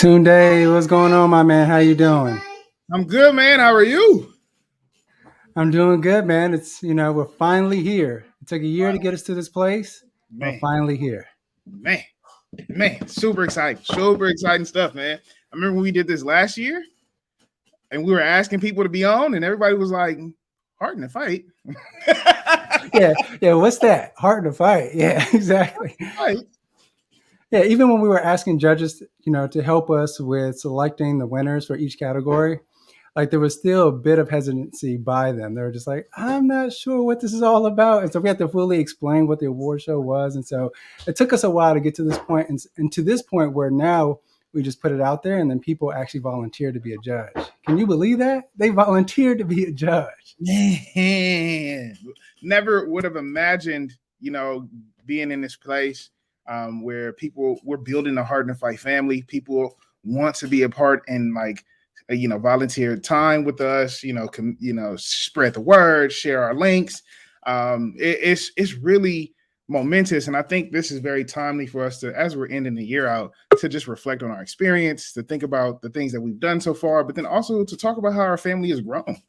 Tunde, what's going on, my man? How you doing? I'm good, man. How are you? I'm doing good, man. We're finally here. It took a year to get us to this place. We're Man, finally here. man, man. Super exciting stuff, man. I remember when we did this last year and we were asking people to be on, and everybody was like, "Heart in the fight." Yeah. What's that? Hard to fight. Yeah, exactly. Fight. Yeah, even when we were asking judges, to help us with selecting the winners for each category, like there was still a bit of hesitancy by them. They were just like, I'm not sure what this is all about. And so we had to fully explain what the award show was. And so it took us a while to get to this point, and to this point where now we just put it out there and then people actually volunteer to be a judge. Can you believe that? They volunteered to be a judge. Man, never would have imagined, being in this place where people we're building a Heart in the Fight family. People want to be a part and volunteer time with us, spread the word, share our links. It's really momentous. And I think this is very timely for us to, as we're ending the year out, to just reflect on our experience, to think about the things that we've done so far, but then also to talk about how our family has grown.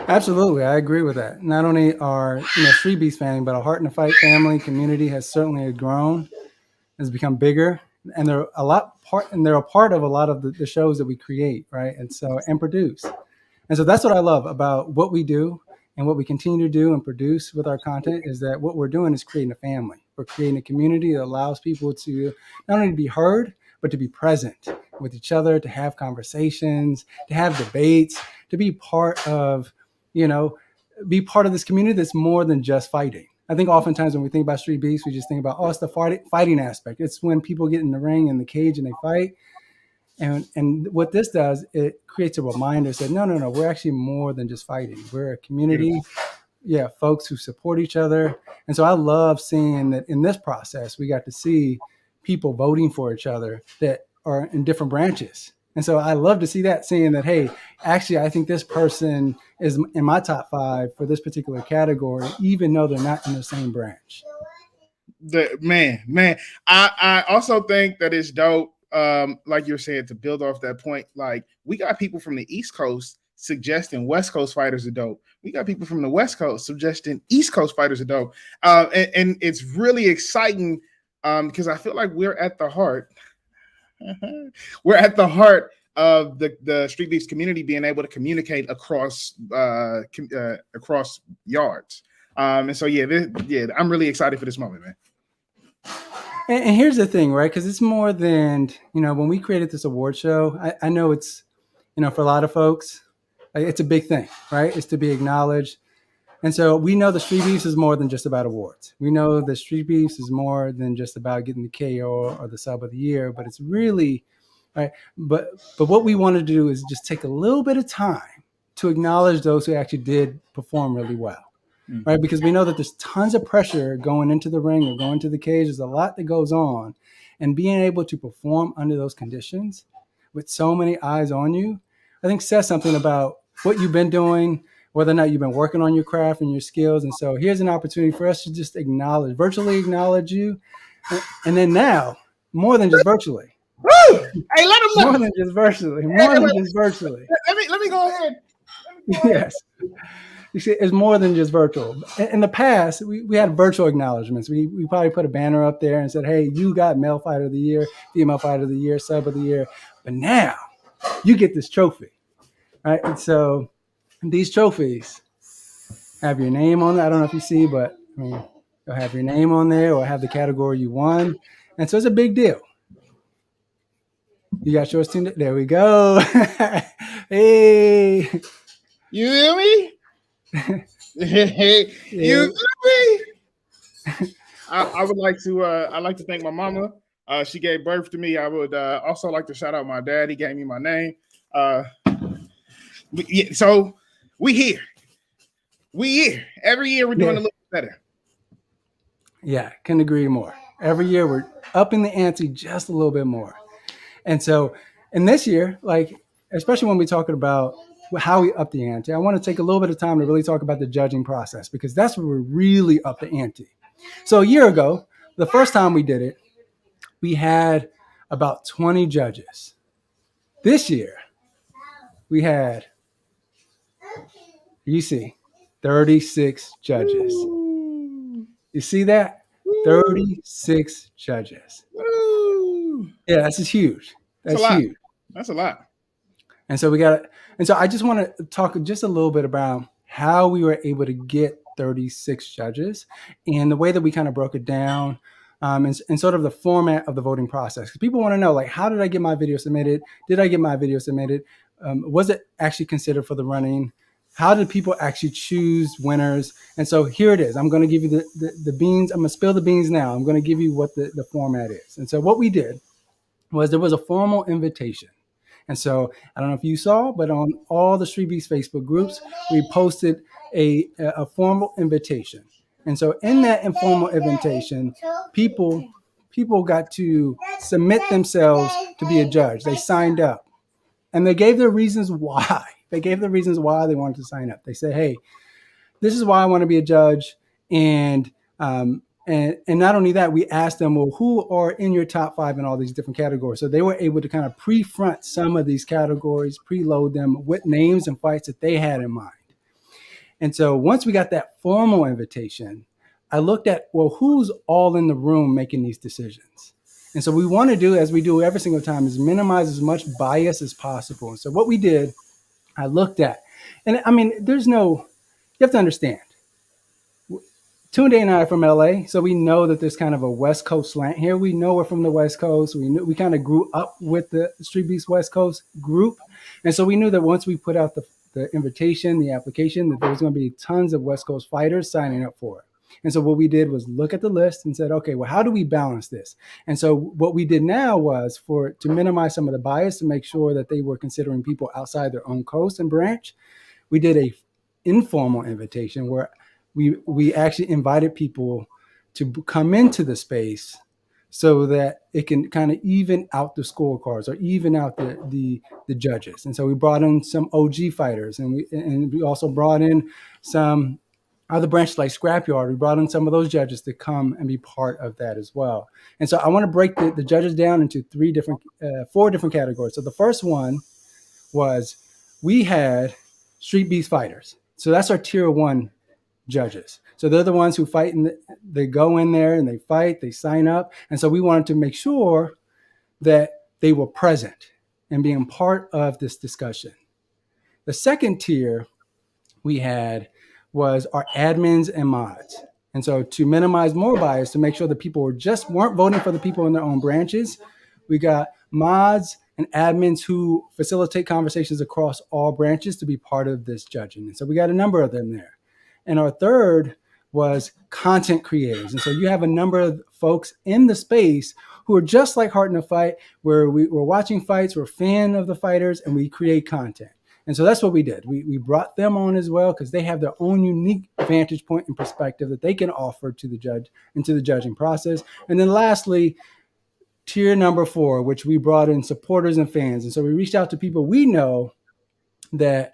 Absolutely. I agree with that. Not only our Street Beefs family, but our Heart in the Fight family community has certainly grown, has become bigger. And they're a part of a lot of the shows that we create, right? And produce. And so that's what I love about what we do and what we continue to do and produce with our content, is that what we're doing is creating a family. We're creating a community that allows people to not only be heard, but to be present with each other, to have conversations, to have debates, to be part of, this community that's more than just fighting. I think oftentimes when we think about Street Beefs, we just think about, it's the fighting aspect. It's when people get in the ring, in the cage, and they fight. And what this does, it creates a reminder that no, we're actually more than just fighting. We're a community, folks who support each other. And so I love seeing that in this process, we got to see people voting for each other that are in different branches. And so I love to see that, seeing that, hey, actually, I think this person is in my top 5 for this particular category, even though they're not in the same branch. I also think that it's dope. Like you're saying, to build off that point, like we got people from the East Coast suggesting West Coast fighters are dope. We got people from the West Coast suggesting East Coast fighters are dope. And it's really exciting because I feel like we're at the heart. We're at the heart of the Street Beefs community being able to communicate across yards. And so I'm really excited for this moment, man. And here's the thing, right? Because it's more than, when we created this award show, I know it's, for a lot of folks, it's a big thing, right? It's to be acknowledged. And so we know the Street Beefs is more than just about awards. We know the Street Beefs is more than just about getting the KO or the sub of the year, but it's really, right? But what we want to do is just take a little bit of time to acknowledge those who actually did perform really well. Right, because we know that there's tons of pressure going into the ring or going to the cage. There's a lot that goes on, and being able to perform under those conditions with so many eyes on you, I think says something about what you've been doing, whether or not you've been working on your craft and your skills. And so here's an opportunity for us to just virtually acknowledge you, and then now more than just virtually. Woo! Hey, let them know. More than just virtually. Let me go ahead. Yes. You see, it's more than just virtual. In the past, we had virtual acknowledgments. We probably put a banner up there and said, hey, you got male fighter of the year, female fighter of the year, sub of the year. But now you get this trophy, right? And so these trophies have your name on it. I don't know if you see, but they'll have your name on there or have the category you won. And so it's a big deal. You got yours tuned. There we go. Hey. You hear me? You me? I would like to I'd like to thank my mama. She gave birth to me. I would also like to shout out my dad. He gave me my name. So we here. Every year we're doing a little better. Yeah, couldn't agree more. Every year we're upping the ante just a little bit more. And so, and this year, especially when we're talking about how we up the ante, I want to take a little bit of time to really talk about the judging process, because that's where we're really up the ante. So a year ago, the first time we did it, we had about 20 judges. This year, we had, you see, 36 judges. Woo. You see that? 36 judges. Woo. Yeah, that's just huge. That's That's a lot. huge. That's a lot. And so I just want to talk just a little bit about how we were able to get 36 judges and the way that we kind of broke it down, and sort of the format of the voting process. Because people want to know, like, how did I get my video submitted? Did I get my video submitted? Was it actually considered for the running? How did people actually choose winners? And so here it is. I'm going to give you the beans. I'm going to spill the beans now. I'm going to give you what the format is. And so what we did was there was a formal invitation. And so I don't know if you saw, but on all the Streetbeefs Facebook groups, we posted a formal invitation. And so in that informal invitation, people got to submit themselves to be a judge. They signed up, and they gave their reasons why. They gave the reasons why they wanted to sign up. They said, "Hey, this is why I want to be a judge." And not only that, we asked them, well, who are in your top 5 in all these different categories? So they were able to kind of pre-front some of these categories, preload them with names and fights that they had in mind. And so once we got that formal invitation, I looked at, well, who's all in the room making these decisions? And so we want to do, as we do every single time, is minimize as much bias as possible. And so what we did, I looked at, and I mean, you have to understand, Tunde and I are from LA, so we know that there's kind of a West Coast slant here. We know we're from the West Coast. We kind of grew up with the Streetbeefs West Coast group. And so we knew that once we put out the invitation, the application, that there was going to be tons of West Coast fighters signing up for it. And so what we did was look at the list and said, okay, well, how do we balance this? And so what we did now was to minimize some of the bias, to make sure that they were considering people outside their own coast and branch. We did a informal invitation where we actually invited people to come into the space so that it can kind of even out the scorecards or even out the judges. And so we brought in some OG fighters, and we also brought in some other branches like Scrapyard. We brought in some of those judges to come and be part of that as well. And so I want to break the judges down into 4 different categories. So the first one was, we had Streetbeefs fighters. So that's our tier 1 judges. So they're the ones who fight, and they go in there and they fight, they sign up. And so we wanted to make sure that they were present and being part of this discussion. The second tier we had was our admins and mods. And so to minimize more bias, to make sure that people weren't voting for the people in their own branches, we got mods and admins who facilitate conversations across all branches to be part of this judging. And so we got a number of them there. And our third was content creators. And so you have a number of folks in the space who are just like Heart in a Fight, where we're watching fights, we're a fan of the fighters, and we create content. And so that's what we did. We brought them on as well, because they have their own unique vantage point and perspective that they can offer to the judge and to the judging process. And then lastly, tier number 4, which we brought in supporters and fans. And so we reached out to people we know that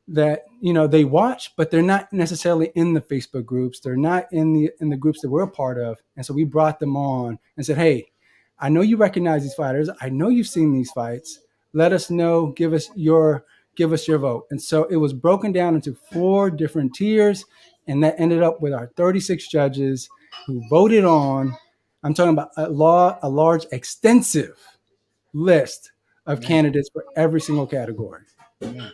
they watch, but they're not necessarily in the Facebook groups. They're not in the groups that we're a part of. And so we brought them on and said, hey, I know you recognize these fighters. I know you've seen these fights. Let us know. Give us your vote. And so it was broken down into 4 different tiers, and that ended up with our 36 judges who voted on, I'm talking about a large, extensive list of candidates for every single category. Yeah.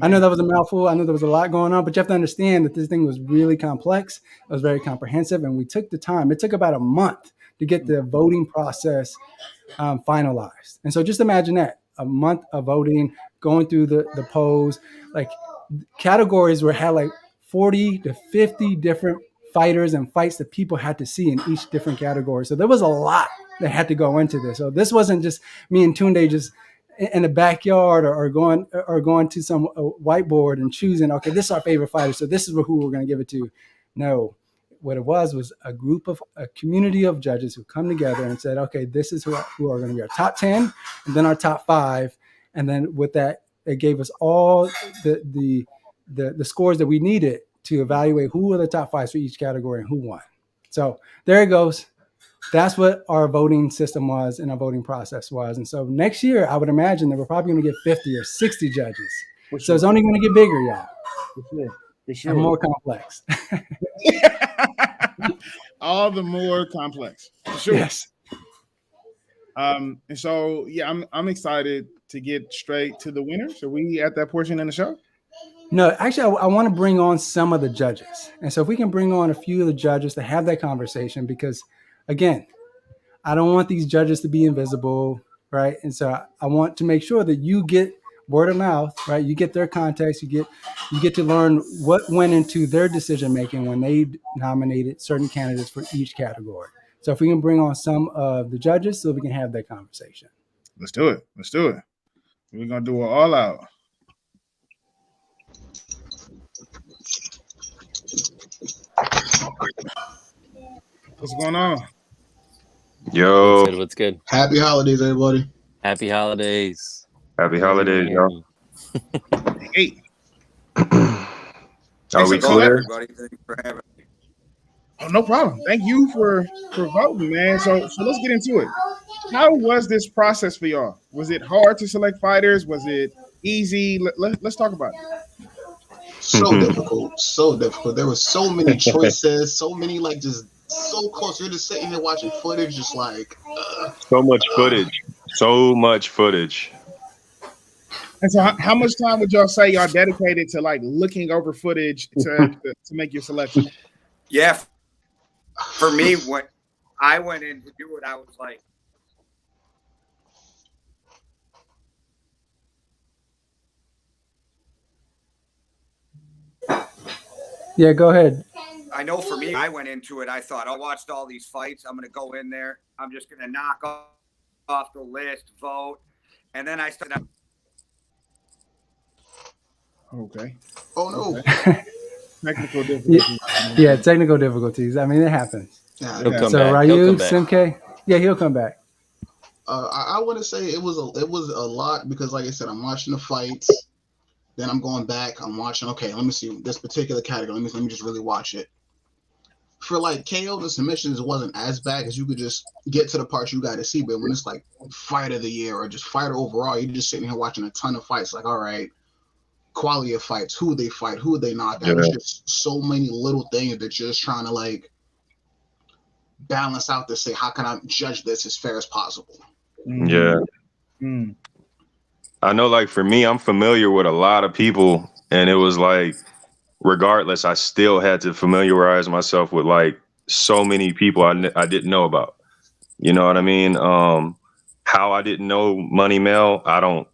I know that was a mouthful. I know there was a lot going on, but you have to understand that this thing was really complex. It was very comprehensive, and we took the time. It took about a month to get the voting process finalized. And so just imagine that, a month of voting, going through the polls, like categories had like 40 to 50 different fighters and fights that people had to see in each different category. So there was a lot that had to go into this. So this wasn't just me and Tunde just in the backyard or going to some whiteboard and choosing, okay, this is our favorite fighter, so this is who we're going to give it to. No, what it was a community of judges who come together and said, okay, this is who are going to be our top 10, and then our top 5, and then with that, it gave us all the scores that we needed to evaluate who were the top 5 for each category and who won. So there it goes. that's what our voting system was and our voting process was. And so next year, I would imagine that we're probably going to get 50 or 60 judges. For So sure. it's only going to get bigger, y'all, For sure. For sure. and more complex. All the more complex. For sure. Yes. And so, yeah, I'm excited to get straight to the winners. Are we at that portion in the show? No, actually, I want to bring on some of the judges. And so if we can bring on a few of the judges to have that conversation, because, again, I don't want these judges to be invisible, right? And so I want to make sure that you get word of mouth, right? You get their context. You get to learn what went into their decision making when they nominated certain candidates for each category. So if we can bring on some of the judges so we can have that conversation. Let's do it. Let's do it. We're going to do it all out. What's going on? Yo, What's good? Happy holidays, everybody. Happy holidays. happy holidays, yo. Hey. Are we So clear? Everybody, thanks for having me. Oh, no problem. Thank you for voting, man. So let's get into it. How was this process for y'all? Was it hard to select fighters? Was it easy? Let's talk about it. So difficult, so difficult. There were so many choices, so many just so close. You're just sitting here watching footage, just like So much footage. So much footage. And so how much time would y'all say y'all dedicated to looking over footage to make your selection? Yeah, for me, when I went in to do it, I was like, Yeah, go ahead. I know for me, I went into it, I thought, I watched all these fights. I'm going to go in there. I'm just going to knock off the list, vote. And then I started. Okay. oh no. Okay. Technical difficulties. Yeah, technical difficulties. I mean, it happens. Yeah, He'll come So back. He'll Ryu, come back. Simke, yeah, he'll come back. I want to say it was a lot because, like I said, I'm watching the fights, then I'm going back. I'm watching. Okay, let me see this particular category. Let me just really watch it. For KO and submissions, it wasn't as bad because you could just get to the parts you got to see. But when it's fight of the year or just fighter overall, you're just sitting here watching a ton of fights. All right, quality of fights, who they fight, who they knock out. There's just so many little things that you're just trying to balance out to say, how can I judge this as fair as possible? Yeah. Mm. I know, for me, I'm familiar with a lot of people, and it was regardless, I still had to familiarize myself with so many people I didn't know about. You know what I mean? How I didn't know Money Mel, I don't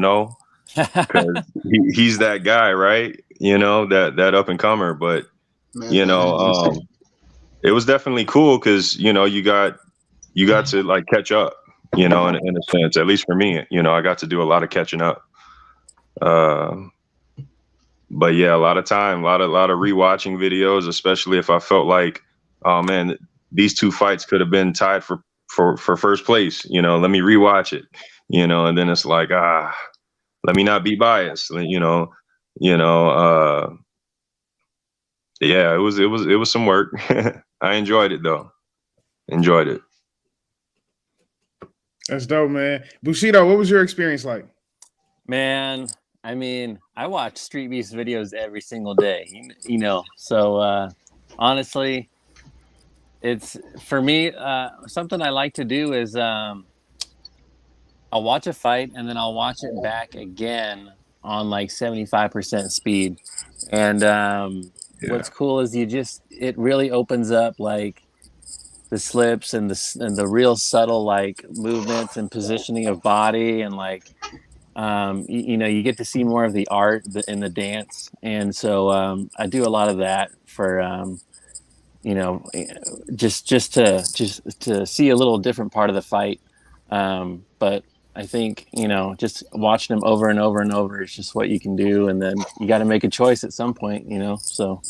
know, because he's that guy, right? That up and comer. But Man, it was definitely cool because you got to catch up. In a sense, at least for me, I got to do a lot of catching up. But yeah, a lot of time, a lot of rewatching videos, especially if I felt oh man, these two fights could have been tied for first place. Let me rewatch it. And then it's let me not be biased. Yeah, it was some work. I enjoyed it though. Enjoyed it. That's dope, man. Bushido, what was your experience like? Man, I mean, I watch Street Beefs videos every single day, So honestly, it's for me, something I like to do is I'll watch a fight and then I'll watch it back again on 75% speed. And what's cool is it really opens up the slips and the real subtle movements and positioning of body and you get to see more of the art in the dance. And so I do a lot of that for just to see a little different part of the fight. But I think just watching them over and over and over is just what you can do, and then you got to make a choice at some point, so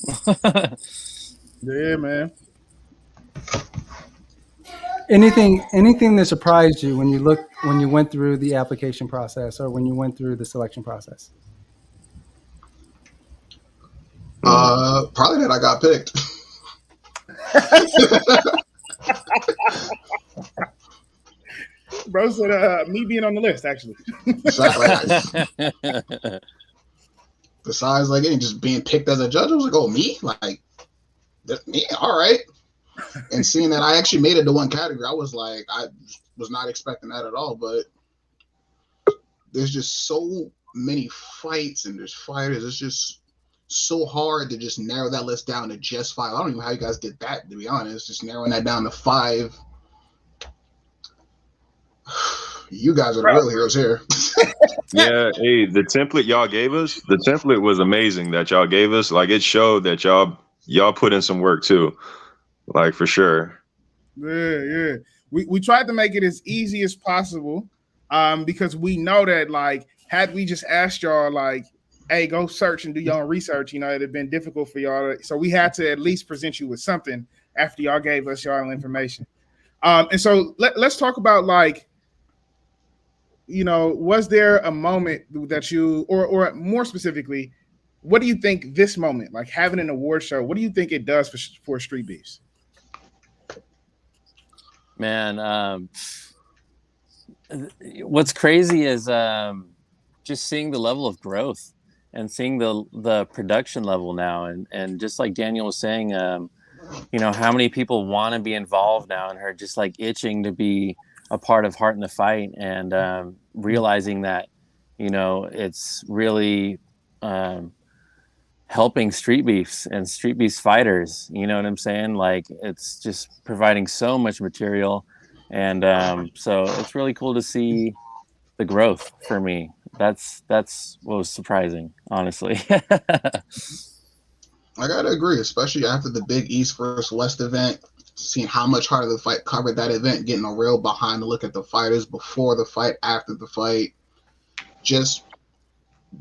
Yeah, man. Anything that surprised you when you went through the application process or when you went through the selection process? Probably that I got picked. Bro said, me being on the list, actually. Besides, like, just being picked as a judge, I was like, oh, me? Like, me? All right. And seeing that I actually made it to one category, I was like, I was not expecting that at all. But there's just so many fights and there's fighters. It's just so hard to just narrow that list down to just 5. I don't even know how you guys did that, to be honest. Just narrowing that down to 5. You guys are the real heroes here. Yeah, hey, the template y'all gave us, the template was amazing that y'all gave us. Like, it showed that y'all put in some work too. Like, for sure. Yeah. We tried to make it as easy as possible, because we know that, like, had we just asked y'all, like, hey, go search and do your own research, it'd have been difficult for y'all. So we had to at least present you with something after y'all gave us y'all information. And so let's talk about, like, was there a moment that you, or more specifically, what do you think this moment, like having an award show, what do you think it does for Street Beefs? Man, what's crazy is just seeing the level of growth and seeing the production level now, and just like Daniel was saying, how many people want to be involved now and are just like itching to be a part of Heart in the Fight, and realizing that it's really helping Street Beefs and Street Beefs fighters. You know what I'm saying? Like, it's just providing so much material, and so it's really cool to see the growth for me. That's what was surprising, honestly. I gotta agree, especially after the big East versus West event, seeing how much harder the fight covered that event, getting a real behind the look at the fighters before the fight, after the fight. Just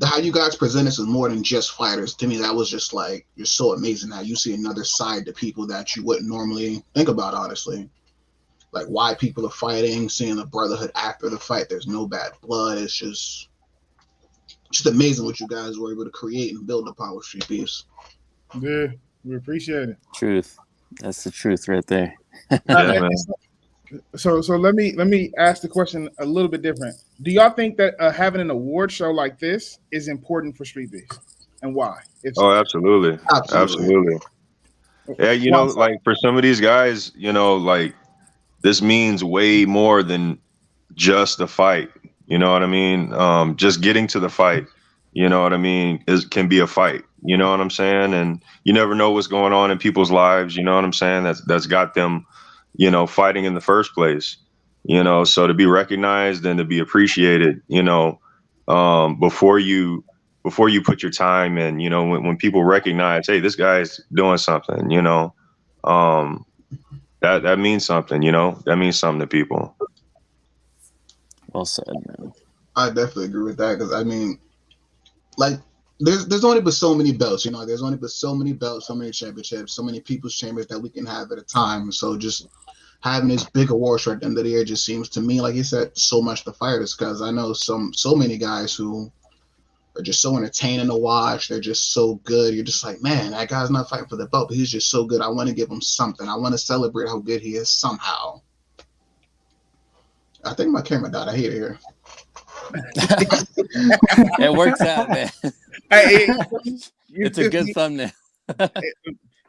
how you guys present us as more than just fighters. To me, that was just like, you're so amazing that you see another side to people that you wouldn't normally think about, honestly. Like, why people are fighting, seeing the brotherhood after the fight. There's no bad blood. It's just amazing what you guys were able to create and build upon with Street Beefs. Yeah, we appreciate it. Truth. That's the truth right there. Yeah, So let me ask the question a little bit different. Do y'all think that having an award show like this is important for Street Beefs, and why? Absolutely. Yeah, like, for some of these guys, like, this means way more than just the fight. You know what I mean? Just getting to the fight, you know what I mean, can be a fight. You know what I'm saying? And you never know what's going on in people's lives. You know what I'm saying? That's got them, fighting in the first place. So to be recognized and to be appreciated, before you put your time in, when people recognize, hey, this guy's doing something, that means something. That means something to people. Well said, man. I definitely agree with that, because I mean, like, there's only but so many belts, there's only but so many belts, so many championships, so many people's chambers that we can have at a time. So just having this big award show at the end of the year just seems to me, like you said, so much to fighters, because I know so many guys who are just so entertaining to watch. They're just so good. You're just like, man, that guy's not fighting for the belt, but he's just so good. I want to give him something. I want to celebrate how good he is somehow. I think my camera died. I hate it here. It works out, man. Hey, it's a good thumbnail.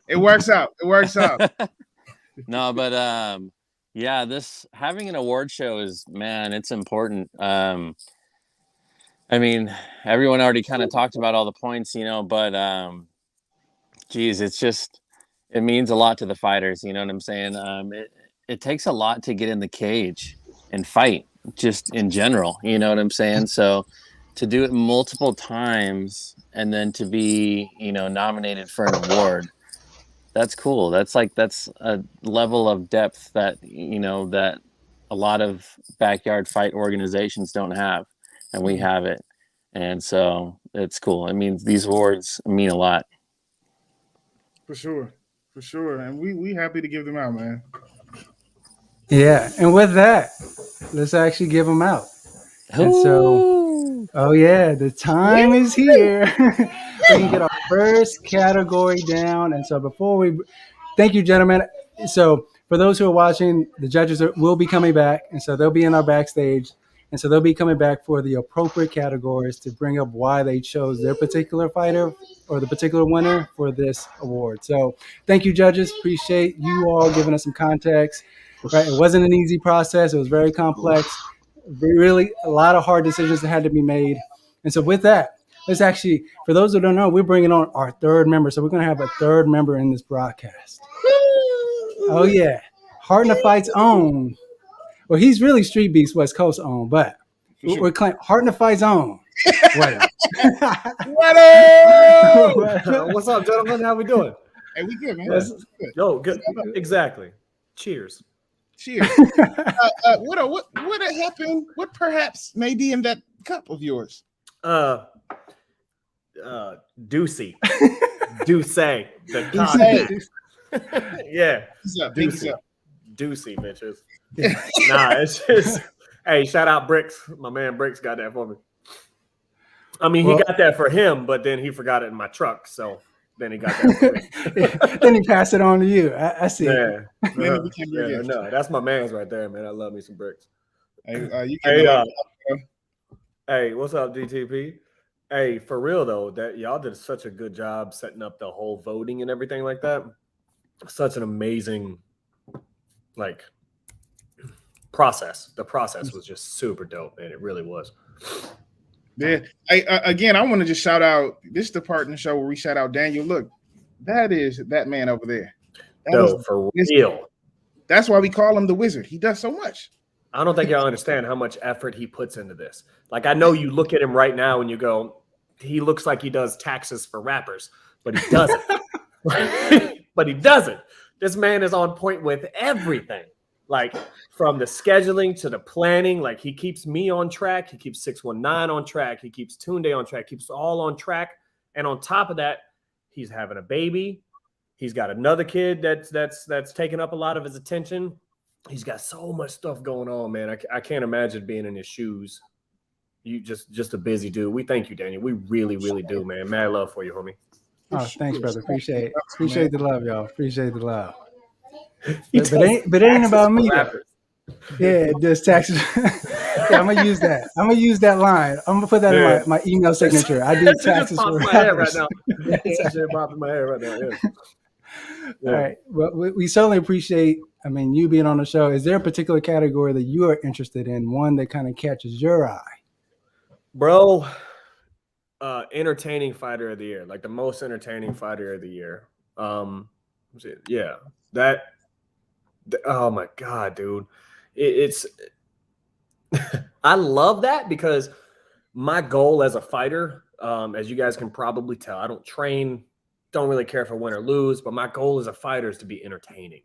It works out. No, but yeah, this having an award show is, man, it's important. I mean, everyone already kind of talked about all the points, but geez, it means a lot to the fighters. You know what I'm saying? It takes a lot to get in the cage and fight, just in general. You know what I'm saying? So to do it multiple times and then to be, nominated for an award, that's cool. That's a level of depth that, that a lot of backyard fight organizations don't have, and we have it. And so it's cool. I mean, these awards mean a lot. For sure. And we happy to give them out, man. Yeah. And with that, let's actually give them out. And so, the time is here. We can get our first category down. And so thank you, gentlemen. So for those who are watching, the judges will be coming back, and so they'll be in our backstage, and so they'll be coming back for the appropriate categories to bring up why they chose their particular fighter or the particular winner for this award. So thank you, judges. Appreciate you all giving us some context. Right, it wasn't an easy process. It was very complex. Really, a lot of hard decisions that had to be made. And so with that, let's actually, for those who don't know, we're bringing on our third member. So we're going to have a third member in this broadcast. Oh, yeah. Heart in the Fight's own. Well, he's really Street Beefs West Coast own, but we're claiming Heart in the Fight's own. What What's up, gentlemen? How we doing? Hey, we good, man. Yes. Good. Yo, good. Exactly. Cheers. Cheers. What happened? What perhaps may be in that cup of yours? Deucey. Deuce. The yeah. Deucey, bitches. Nah, it's just, hey, shout out Bricks. My man Bricks got that for me. I mean, he got that for him, but then he forgot it in my truck, so then he got that for me. Then he passed it on to you. I see. Yeah. No, that's my man's right there, man. I love me some Bricks. Hey, Hey, what's up, DTP? Hey, for real though, that y'all did such a good job setting up the whole voting and everything like that. Such an amazing, like, process. The process was just super dope, man. It really was. Yeah. Hey, again, I want to just shout out. This is the part in the show where we shout out Daniel. Look, that is that man over there. No, for real. That's why we call him the Wizard. He does so much. I don't think y'all understand how much effort he puts into this. Like, I know you look at him right now and you go, he looks like he does taxes for rappers, but he doesn't. But he doesn't. This man is on point with everything. Like, from the scheduling to the planning, like, he keeps me on track. He keeps 619 on track. He keeps Tunde on track. Keeps all on track. And on top of that, he's having a baby. He's got another kid that's taking up a lot of his attention. He's got so much stuff going on, man. I can't imagine being in his shoes. You just a busy dude. We thank you, Daniel. We really, really do, man. Mad love for you, homie. Oh, thanks, brother. Appreciate it. Appreciate the love, y'all. Appreciate the love. But it ain't about me. Yeah, there's taxes. Yeah, I'm gonna use that. I'm gonna use that line. I'm gonna put that in my email signature. I do taxes for rappers. That shit popped in my head right now. Yeah. All right. Well, we certainly appreciate, I mean, you being on the show. Is there a particular category that you are interested in? One that kind of catches your eye? Bro, entertaining fighter of the year, like the most entertaining fighter of the year. Yeah, oh my God, dude. It's I love that because my goal as a fighter, as you guys can probably tell, I don't train, don't really care if I win or lose, but my goal as a fighter is to be entertaining.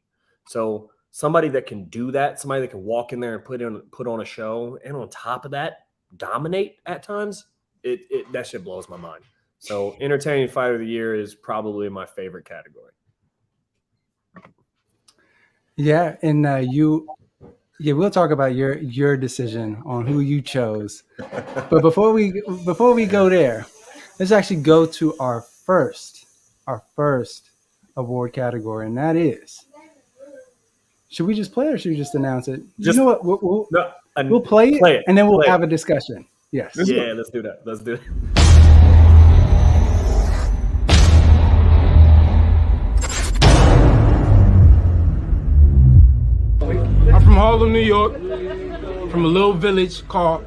So somebody that can do that, somebody that can walk in there and put on a show, and on top of that, dominate at times, that shit blows my mind. So entertaining fighter of the year is probably my favorite category. Yeah, and we'll talk about your decision on who you chose. But before we go there, let's actually go to our first award category, and that is. Should we just play it or should we just announce it? You know what? We'll play it, and then we'll have a discussion. Yes. Let's do that. Let's do it. I'm from Harlem, New York, from a little village called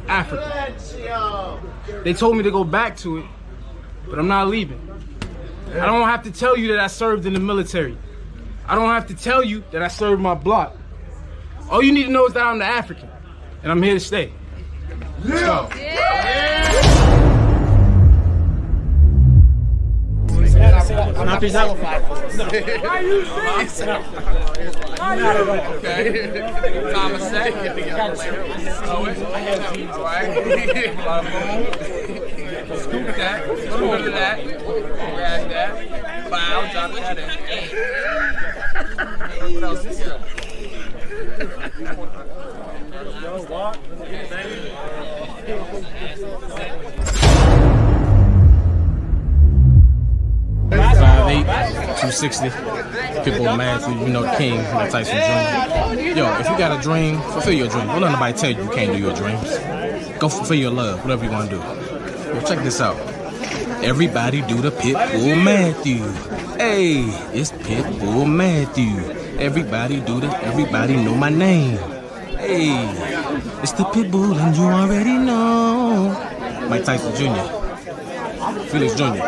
Africa. They told me to go back to it, but I'm not leaving. I don't have to tell you that I served in the military. I don't have to tell you that I served my block. All you need to know is that I'm the African, and I'm here to stay. Let's go. Scoop that, a little bit of that, grab that, bow, drop that in. What else is here? 260. Pitbull Matthew, King, Tyson Jr. Yo, if you got a dream, fulfill your dream. Don't let nobody tell you can't do your dreams. Go fulfill your love, whatever you want to do. Yo, check this out. Everybody do the Pitbull Matthew. Hey, it's Pitbull Matthew. Everybody know my name. Hey, it's the Pitbull and you already know. Mike Tyson Jr., Felix Jr.,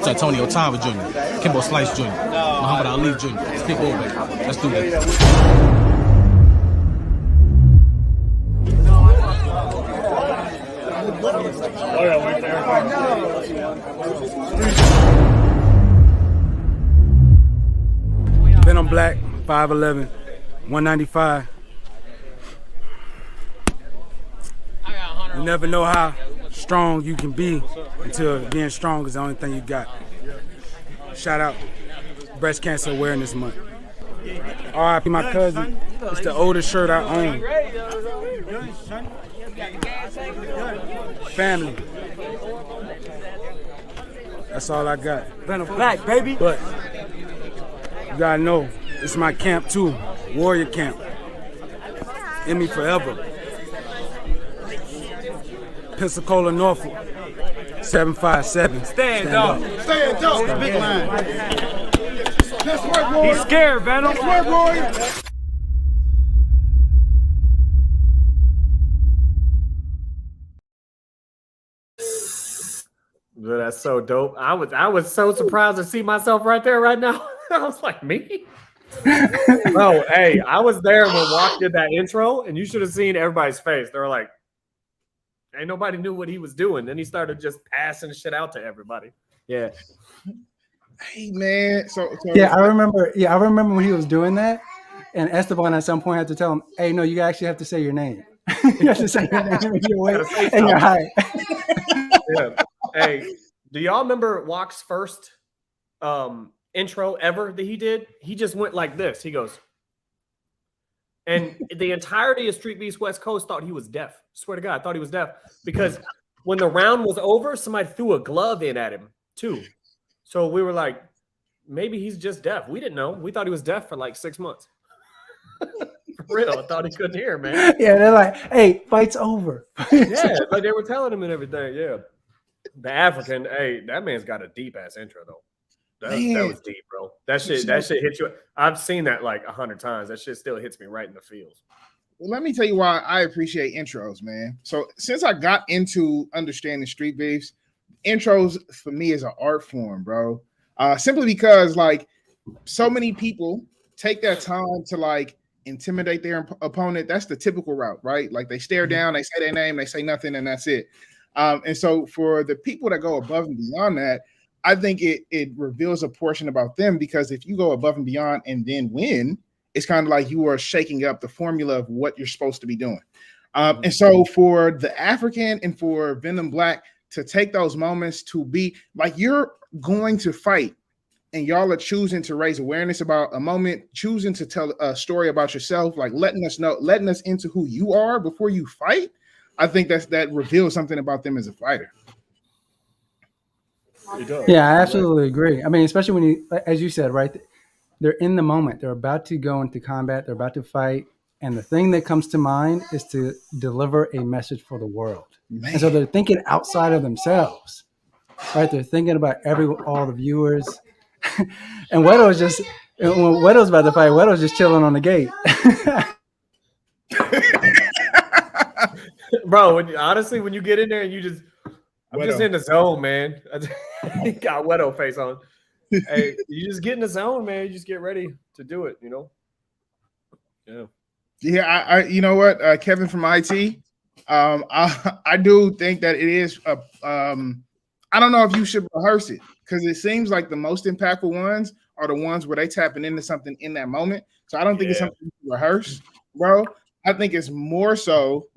Antonio Tava Jr., Kimbo Slice Jr., Muhammad Ali Jr. It's Pitbull, baby. Let's do this. Venom Blacc, 5'11", 195. You never know how strong you can be until being strong is the only thing you got. Shout out Breast Cancer Awareness Month. R.I.P. my cousin. It's the oldest shirt I own. Family. That's all I got. Venom Blacc, baby. But you gotta know, it's my camp too. Warrior camp. In me forever. Pensacola, Norfolk. 757. Stand up. Stand up. Big line. Let's work, Warrior. He's scared, Venom. Let's work, Warrior. Dude, that's so dope. I was so surprised to see myself right there right now. I was like, me? Oh, hey, I was there when Walk did that intro, and you should have seen everybody's face. They were like, ain't nobody knew what he was doing. Then he started just passing shit out to everybody. Yeah. Hey man, so Yeah, I remember when he was doing that, and Esteban at some point had to tell him, "Hey, no, you actually have to say your name. You have to say your name and your weight and your height." Yeah. Hey, do y'all remember Walk's first intro ever that he did? He just went like this. He goes, and the entirety of Street Beefs West Coast thought he was deaf. Swear to God, I thought he was deaf because when the round was over, somebody threw a glove in at him too. So we were like, maybe he's just deaf. We didn't know. We thought he was deaf for like 6 months. For real, I thought he couldn't hear, man. Yeah, they're like, "Hey, fight's over." Yeah, like they were telling him and everything. Yeah, the African. Hey, that man's got a deep ass intro though. That was deep, bro. That shit hits you. I've seen that like 100 times. That shit still hits me right in the feels. Well, let me tell you why I appreciate intros, man. So since I got into understanding street beefs, intros for me is an art form, bro. Simply because like so many people take that time to like intimidate their opponent. That's the typical route, right? Like they stare down, they say their name, they say nothing, and that's it. And so for the people that go above and beyond that, I think it reveals a portion about them, because if you go above and beyond and then win, it's kind of like you are shaking up the formula of what you're supposed to be doing. And so for the African and for Venom Blacc to take those moments to be like, you're going to fight and y'all are choosing to raise awareness about a moment, choosing to tell a story about yourself, like letting us into who you are before you fight. I think that reveals something about them as a fighter. Yeah, I absolutely agree. I mean, especially when you, as you said, right, they're in the moment. They're about to go into combat. They're about to fight. And the thing that comes to mind is to deliver a message for the world. Man. And so they're thinking outside of themselves, right? They're thinking about all the viewers. And Wero's just, when Wero's about to fight, Wero's just chilling on the gate. Bro, honestly, when you get in there and I'm just in the zone, man. He got Wero face on. Hey, you just get in the zone, man. You just get ready to do it, you know? Yeah. Yeah, I you know what, Kevin from IT, I do think that it is, I don't know if you should rehearse it, because it seems like the most impactful ones are the ones where they tapping into something in that moment. So I don't think it's something you can rehearse, bro. I think it's more so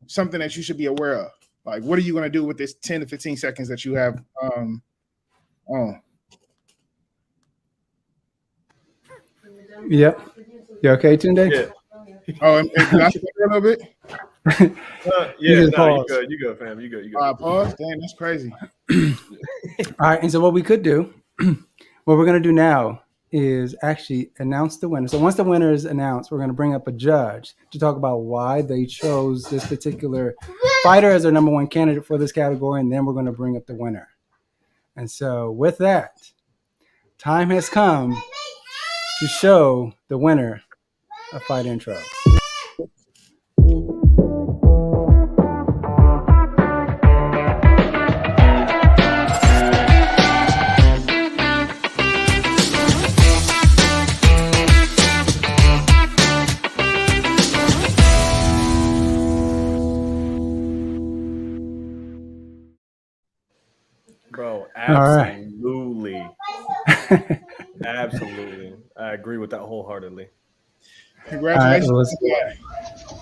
something that you should be aware of. Like, what are you going to do with this 10 to 15 seconds that you have on? Yep. You okay, Tunde? Yeah. Oh, and can I speak a little bit? You good, fam. You good. Pause. Damn, that's crazy. All right. And so what we could do, what we're going to do now is actually announce the winner. So once the winner is announced, we're going to bring up a judge to talk about why they chose this particular fighter as their number one candidate for this category, and then we're going to bring up the winner. And so with that, time has come to show the winner of Fight Intro. Bro, right. absolutely. Absolutely. I agree with that wholeheartedly. Congratulations. All right,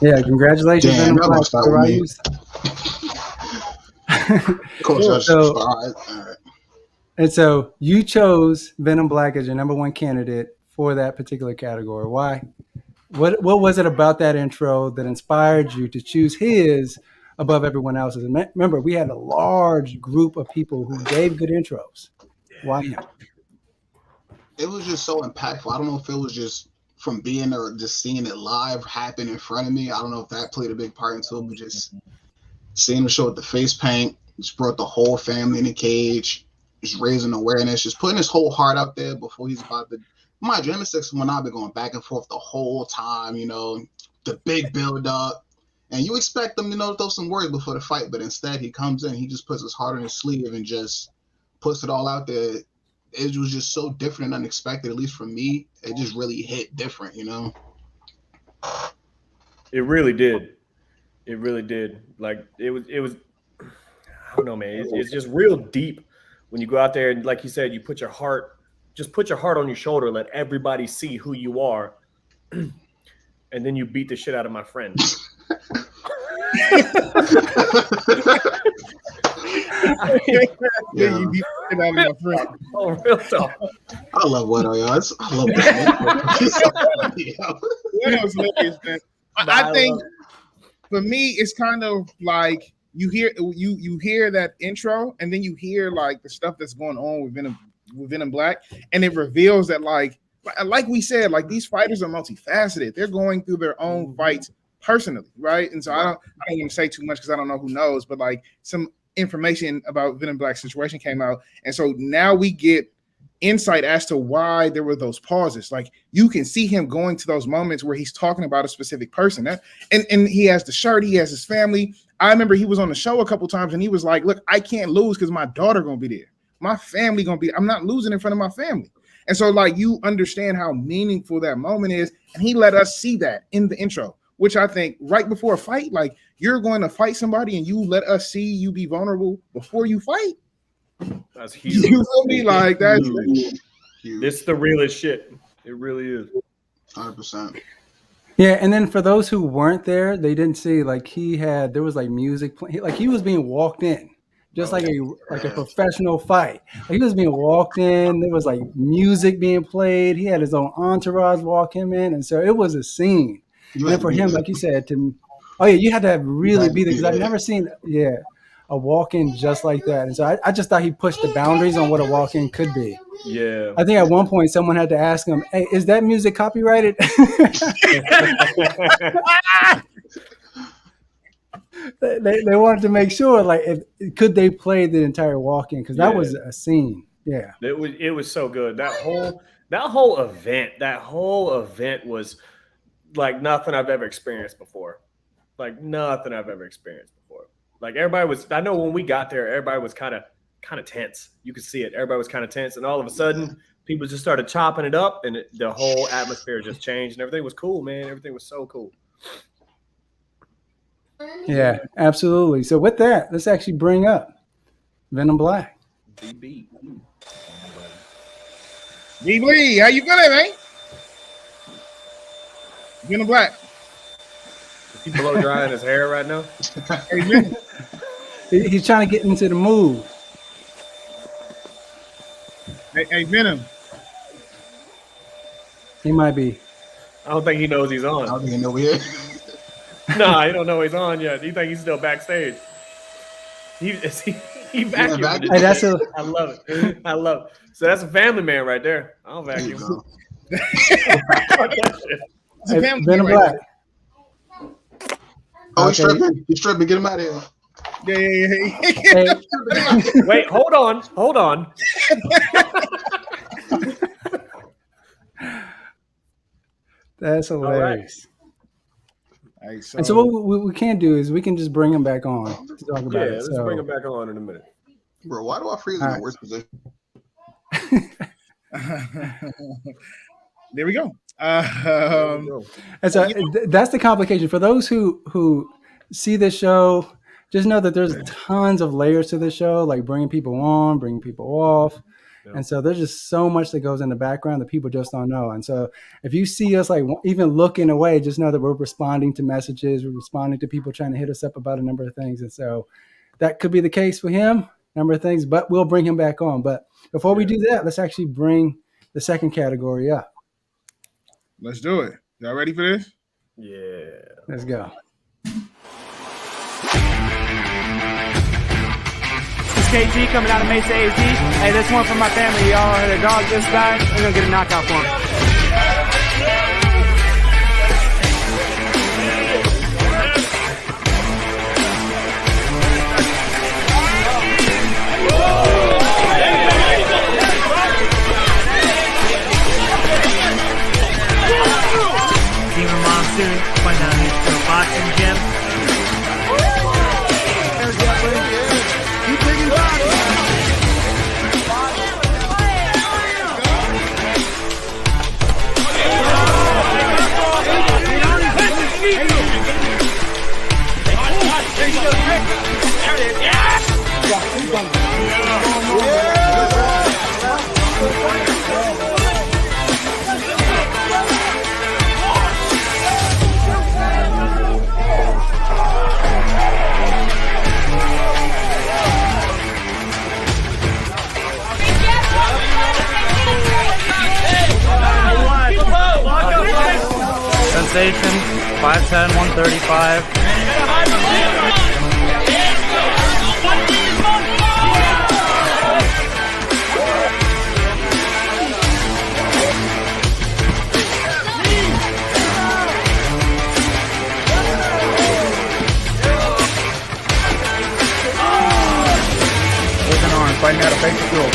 yeah, congratulations. Damn, Venom y'all Blacc, start with me. Coach, So- all right. And so you chose Venom Blacc as your number one candidate for that particular category. Why? What was it about that intro that inspired you to choose his above everyone else's? And remember, we had a large group of people who gave good intros. Why him? It was just so impactful. I don't know if it was just from being there, just seeing it live happen in front of me. I don't know if that played a big part into it, but just seeing him show with the face paint, just brought the whole family in the cage, just raising awareness, just putting his whole heart out there before he's about to. My dream is 6-1. I've been going back and forth the whole time, you know, the big build up. And you expect him, you know, to throw some words before the fight, but instead he comes in, he just puts his heart on his sleeve and just puts it all out there. It was just so different and unexpected, at least for me. It just really hit different, you know? It really did. It really did. Like it was I don't know, man. It's just real deep when you go out there and, like you said, you put your heart on your shoulder, let everybody see who you are, and then you beat the shit out of my friend. Yeah, you beat the shit out of my friend. Oh, real talk. I love Wero, y'all. I love that. He's so funny, yo. What else, Lucas, man? I think for me, it's kind of like you hear that intro, and then you hear like the stuff that's going on with Venom Blacc, and it reveals that like we said, like these fighters are multifaceted. They're going through their own fights personally, right? And so I don't even say too much because I don't know who knows, but like some information about Venom Blacc's situation came out, and so now we get insight as to why there were those pauses. Like you can see him going to those moments where he's talking about a specific person, and he has the shirt, he has his family. I remember he was on the show a couple times and he was like, look, I can't lose because my daughter gonna be there, my family gonna be, I'm not losing in front of my family. And so like you understand how meaningful that moment is, and he let us see that in the intro, which I think right before a fight, like you're going to fight somebody and you let us see you be vulnerable before you fight. That's huge. You feel me? Like that's Huge. This is the realest shit. It really is. 100%. Yeah, and then for those who weren't there, they didn't see like there was like music playing, like he was being walked in, just like a professional fight. Like he was being walked in. There was like music being played. He had his own entourage walk him in, and so it was a scene. And for him, like you said, you had to really be there because I've never seen a walk-in just like that. And so I just thought he pushed the boundaries on what a walk-in could be. Yeah. I think at one point someone had to ask him, hey, is that music copyrighted? they wanted to make sure, like, could they play the entire walk-in? Because that was a scene. Yeah. It was so good. That whole event was like nothing I've ever experienced before. Like nothing I've ever experienced before. Like everybody was, I know when we got there, everybody was kind of tense. You could see it. Everybody was kind of tense. And all of a sudden, people just started chopping it up and the whole atmosphere just changed and everything was cool, man. Everything was so cool. Yeah, absolutely. So with that, let's actually bring up Venom Blacc. DB. D-Lee, how you feeling, man? Venom Blacc. Is he blow drying his hair right now? Amen. He's trying to get into the mood. Hey, Venom. He might be. I don't think he knows he's I on. don't even know we're Nah, he don't know he's on yet. He think he's still backstage. Is he He vacuumed. Hey, that's a I love it. I love it. So that's a family man right there. I don't There you vacuum. go. Fuck that shit. It's a family Venom right Blacc. Oh, he's Okay. stripping. He's stripping. Get him out of here. there. Yeah. Hey, Wait, hold on. that's hilarious. All right, so, And so what we can do is we can just bring him back on to talk about Yeah, it. let's So, bring him back on in a minute. Bro, why do I freeze in the worst position? there we go. and so that's the complication for those who see this show. Just know that there's tons of layers to this show, like bringing people on, bringing people off. Yeah. And so there's just so much that goes in the background that people just don't know. And so if you see us like even looking away, just know that we're responding to messages. We're responding to people trying to hit us up about a number of things. And so that could be the case for him, number of things, but we'll bring him back on. But before we do that, let's actually bring the second category up. Let's do it. Y'all ready for this? Yeah. Let's go. This is KG coming out of Mesa AZ. Hey, this one for my family, y'all. Their dog just died. We're gonna get a knockout for him. Demon Monsoon, find out he's for a boxing gym. Sensation, 5'10", 135. Open arm, fighting out of fake school.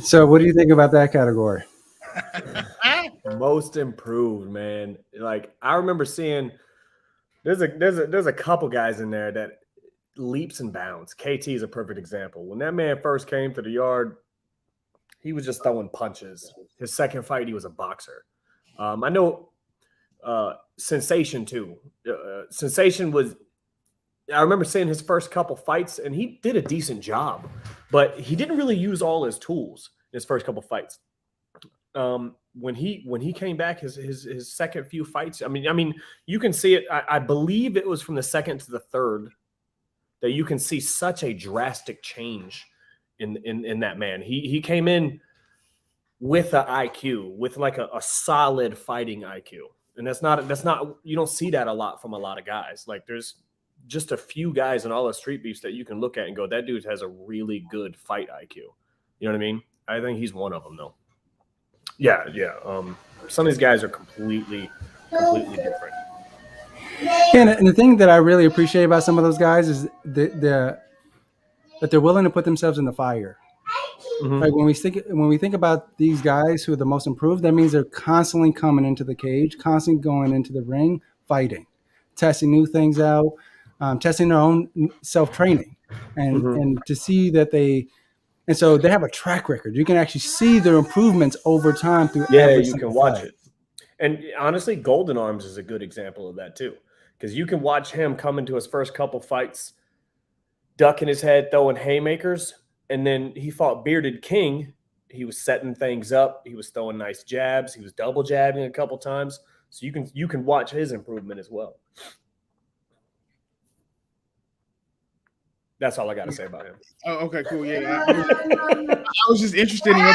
So what do you think about that category? Most improved, man. Like I remember seeing there's a couple guys in there that leaps and bounds. KT is a perfect example. When that man first came to the yard, he was just throwing punches. His second fight, he was a boxer. I know Sensation too. Sensation was. I remember seeing his first couple fights, and he did a decent job, but he didn't really use all his tools in his first couple fights. When he came back, his second few fights, I mean, you can see it. I believe it was from the second to the third that you can see such a drastic change in that man. He came in with an IQ, with like a solid fighting IQ, and that's not you don't see that a lot from a lot of guys. Like there's just a few guys in all the street beefs that you can look at and go, that dude has a really good fight IQ. You know what I mean? I think he's one of them though. Yeah. Some of these guys are completely different. And the thing that I really appreciate about some of those guys is that they're willing to put themselves in the fire. Mhm. Like when we think about these guys who are the most improved, that means they're constantly coming into the cage, constantly going into the ring, fighting, testing new things out, testing their own self-training, and to see that and so they have a track record. You can actually see their improvements over time through every You single can watch fight. it. And honestly, Golden Arms is a good example of that too. Because you can watch him come into his first couple fights ducking his head, throwing haymakers. And then he fought Bearded King. He was setting things up. He was throwing nice jabs. He was double jabbing a couple times. So you can watch his improvement as well. That's all I got to say about him. Oh, okay, cool. Yeah, I was just interested in your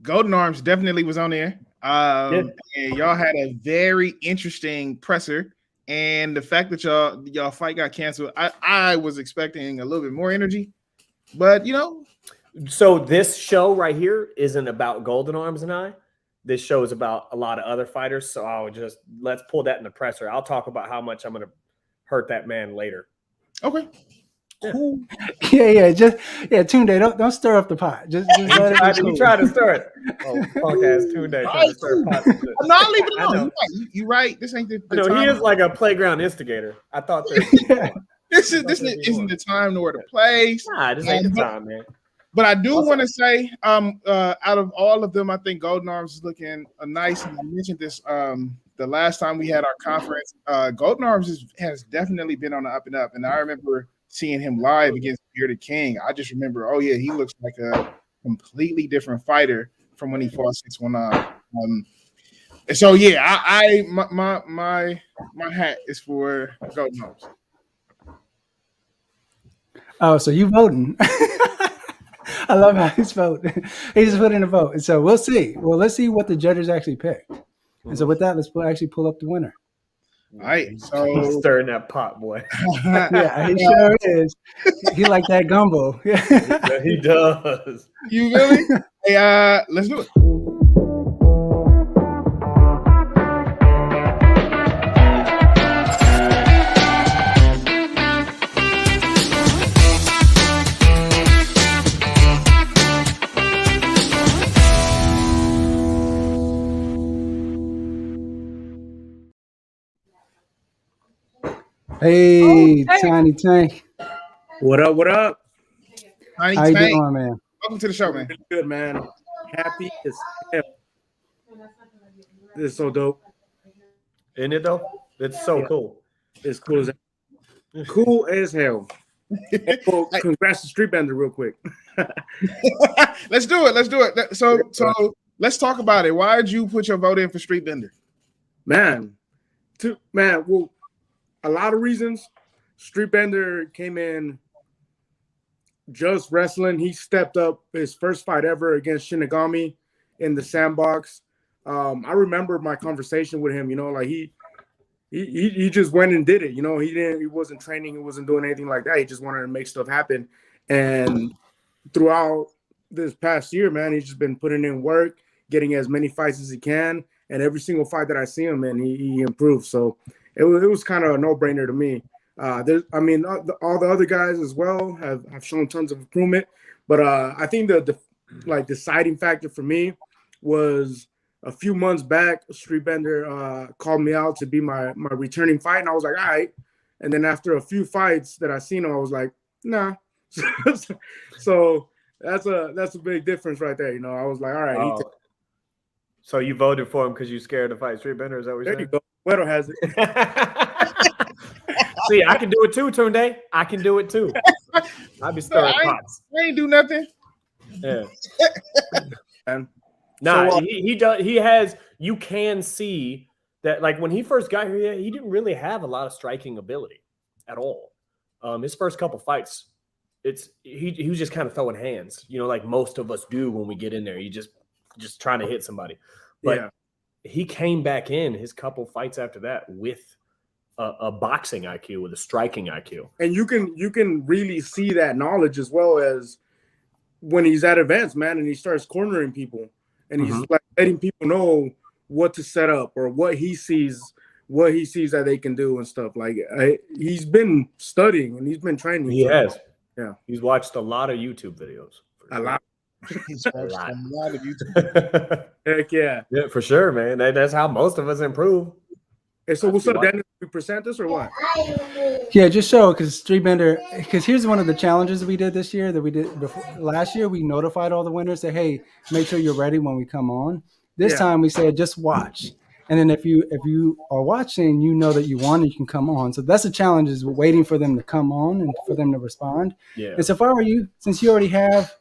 Golden Arms. Definitely was on there. And y'all had a very interesting presser, and the fact that y'all fight got canceled, I was expecting a little bit more energy, but So this show right here isn't about Golden Arms and I. This show is about a lot of other fighters. So let's pull that in the presser. I'll talk about how much I'm going to hurt that man later. Okay. Cool. Yeah. Tunde, don't stir up the pot. Just let it be cool. You try to stir it. Oh, punk ass Tunde trying to stir pot. No, I'll leave it alone. You're right. This ain't the time. He is like a playground instigator. I thought this isn't the time nor the place. Nah, this ain't the time, man. But I do want to say, out of all of them, I think Golden Arms is looking nice. And I mentioned this the last time we had our conference. Golden Arms has definitely been on the up and up. And I remember seeing him live against Bearded King. I just remember, oh yeah, he looks like a completely different fighter from when he fought 619. So yeah, my hat is for Golden Arms. Oh, so you voting? I love how he's voting. He just put in a vote, and so we'll see. Well, let's see what the judges actually picked. And so with that, let's actually pull up the winner. All right, so stirring that pot, boy. Yeah, he sure is. He like that gumbo. Yeah, he does. You really? Hey, let's do it. Hey, Tiny Tank. What up? What up? Tiny How you Tank. doing, man? Welcome to the show, man. Good, man. Happy as hell. This is so dope. Isn't it though? It's so cool. It's cool as hell. Cool as hell. Well, congrats to Streetbender real quick. Let's do it. So let's talk about it. Why did you put your vote in for Streetbender? Well, a lot of reasons. Streetbender came in just wrestling. He stepped up his first fight ever against Shinigami in the Sandbox. I remember my conversation with him. Like he just went and did it. He wasn't training. He wasn't doing anything like that. He just wanted to make stuff happen. And throughout this past year, man, he's just been putting in work, getting as many fights as he can. And every single fight that I see him in, he improves. So it was kind of a no-brainer to me. All the other guys as well have shown tons of improvement. But I think the deciding factor for me was a few months back, Streetbender called me out to be my returning fight. And I was like, all right. And then after a few fights that I seen him, I was like, nah. So that's a big difference right there. I was like, all right. So you voted for him because you scared to fight Streetbender? Is that what you're saying? There you go. Wero has it. See, I can do it too, Tunde. I can do it too. I'll be stirring pots. I ain't do nothing. Yeah. And he does. He has. You can see that, like when he first got here, he didn't really have a lot of striking ability at all. His first couple fights, he was just kind of throwing hands, like most of us do when we get in there. You just trying to hit somebody. But he came back in his couple fights after that with a boxing IQ, with a striking IQ. And you can really see that knowledge as well as when he's at events, man, and he starts cornering people and he's like letting people know what to set up or what he sees that they can do and stuff. Like he's been studying and he's been training. He has. Yeah. He's watched a lot of YouTube videos. A lot. He's watched a lot of YouTube. Heck yeah. Yeah, for sure, man. That's how most of us improve. Hey, so what's up, Dennis? We present this or what? Yeah, just show because here's one of the challenges we did this year that we did before. Last year, we notified all the winners that, hey, make sure you're ready when we come on. This time we said, just watch. And then if you are watching, you know that you won, you can come on. So that's the challenge, is waiting for them to come on and for them to respond. Yeah. And so if I were you, since you already have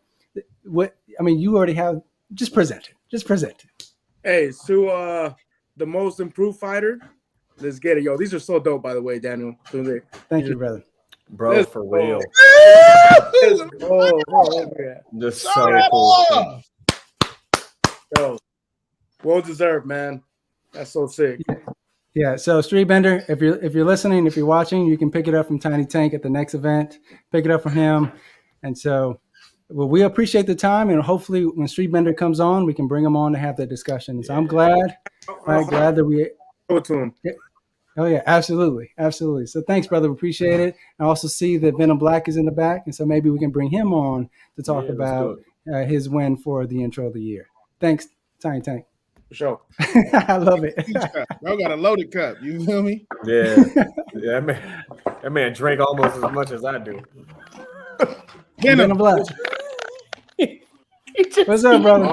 you already have, just present it. Just present it. Hey, to the most improved fighter, let's get it, yo. These are so dope, by the way, Daniel. Thank you, brother. Bro, for real. Just so cool. Yo, well deserved, man. That's so sick. Yeah. So Street Bender, if you're listening, if you're watching, you can pick it up from Tiny Tank at the next event. Pick it up from him. And so, well, we appreciate the time, and hopefully when Street Bender comes on, we can bring him on to have that discussion. So I'm glad that we. Go to him. Oh yeah, absolutely, absolutely. So thanks, brother. We appreciate it. I also see that Venom Blacc is in the back, and so maybe we can bring him on to talk about his win for the intro of the year. Thanks, Tiny Tank. For sure. I love it. Bro got a loaded cup. You feel me? Yeah. That man drank almost as much as I do. Venom Blacc. What's up, brother?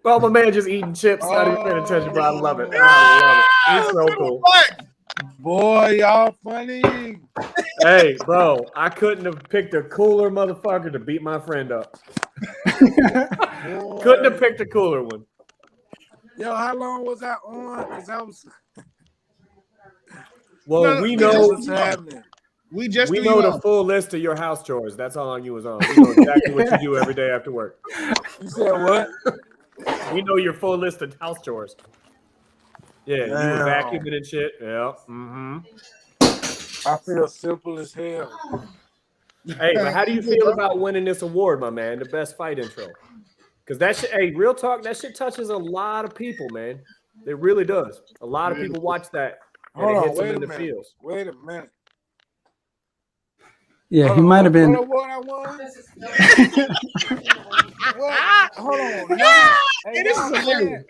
Oh, my man just eating chips. Not even paying attention, but I love it. It's so cool. Boy, y'all funny. Hey, bro, I couldn't have picked a cooler motherfucker to beat my friend up. Couldn't have picked a cooler one. Yo, how long was I on? Because I was. Well, we know what's happening. We know the full list of your house chores. That's how long you was on. We know exactly what you do every day after work. You said what? We know your full list of house chores. Yeah, you were vacuuming and shit. Yeah. Mm-hmm. I feel simple as hell. Hey, but how do you feel about winning this award, my man? The best fight intro. Because that shit, hey, real talk, that shit touches a lot of people, man. It really does. A lot of people watch that and it hits them in the feels. Wait a minute. Yeah, he might have been. What I won? What? Hold on. No. Hey, this is hilarious.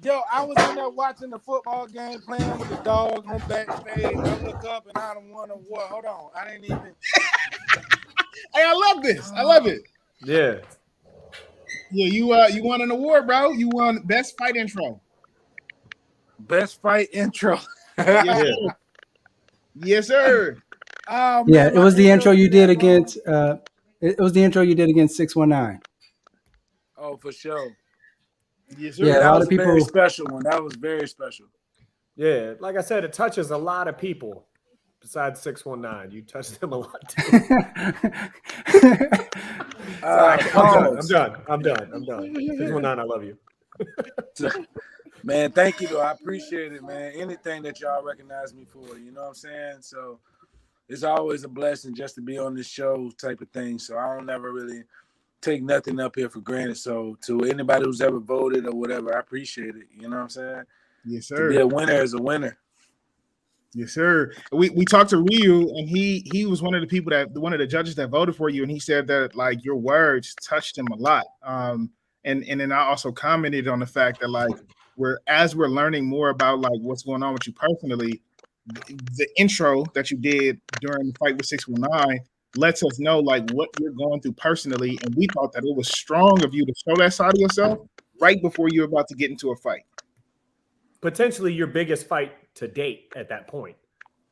Yo, I was in there watching the football game, playing with the dog on backstage. I look up and I done won an award. Hold on. I didn't even. Hey, I love this. I love it. Yeah. Yeah, you won an award, bro. You won best fight intro. Best fight intro. Yes, sir. Oh, Yeah, man, it was the intro you did man. against. It was the intro you did against 619. Oh, for sure. Yes, sir. Yeah, a That lot was of people. a very special one. That was very special. Yeah, like I said, it touches a lot of people. Besides 619, you touch them a lot too. I'm done. 619, I love you. Man, thank you, though. I appreciate it, man. Anything that y'all recognize me for, you know what I'm saying? So it's always a blessing just to be on this show type of thing. So I don't never really take nothing up here for granted. So to anybody who's ever voted or whatever, I appreciate it. You know what I'm saying? Yes, To sir. be a winner is a winner. Yes, sir. We talked to Ryu, and he was one of the judges that voted for you, and he said that like your words touched him a lot. And then I also commented on the fact that like we're learning more about like what's going on with you personally, the intro that you did during the fight with 619 lets us know like what you're going through personally, and we thought that it was strong of you to show that side of yourself right before you're about to get into a fight. Potentially your biggest fight to date at that point.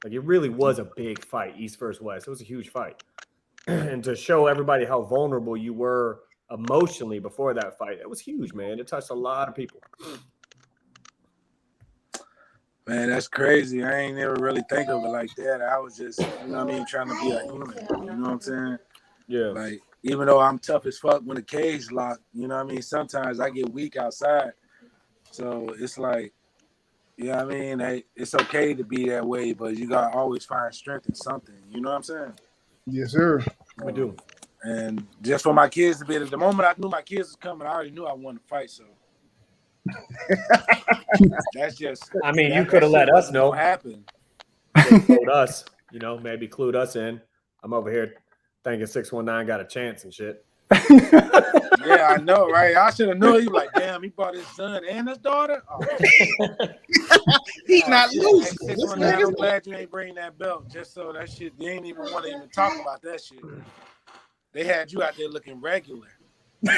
Like it really was a big fight, East versus West. It was a huge fight. And to show everybody how vulnerable you were emotionally before that fight, it was huge, man. It touched a lot of people. Man, that's crazy. I ain't never really think of it like that. I was just, you know what I mean, trying to be a human. You know what I'm saying? Yeah. Like, even though I'm tough as fuck when the cage locked, you know what I mean? Sometimes I get weak outside. So it's like, you know what I mean? Hey, it's okay to be that way, but you got to always find strength in something. You know what I'm saying? Yes, sir. We do. And just for my kids to be the moment I knew my kids was coming, I already knew I wanted to fight. So that's just. I mean, you could have let us know. What happened? Clued us, you know, maybe clued us in. I'm over here thinking 619 got a chance and shit. Yeah, I know, right? I should have known. He like, damn, he brought his son and his daughter. Oh. He's not loose. I'm glad you ain't bring that belt, just so that shit. You ain't even want to even talk about that shit. They had you out there looking regular. They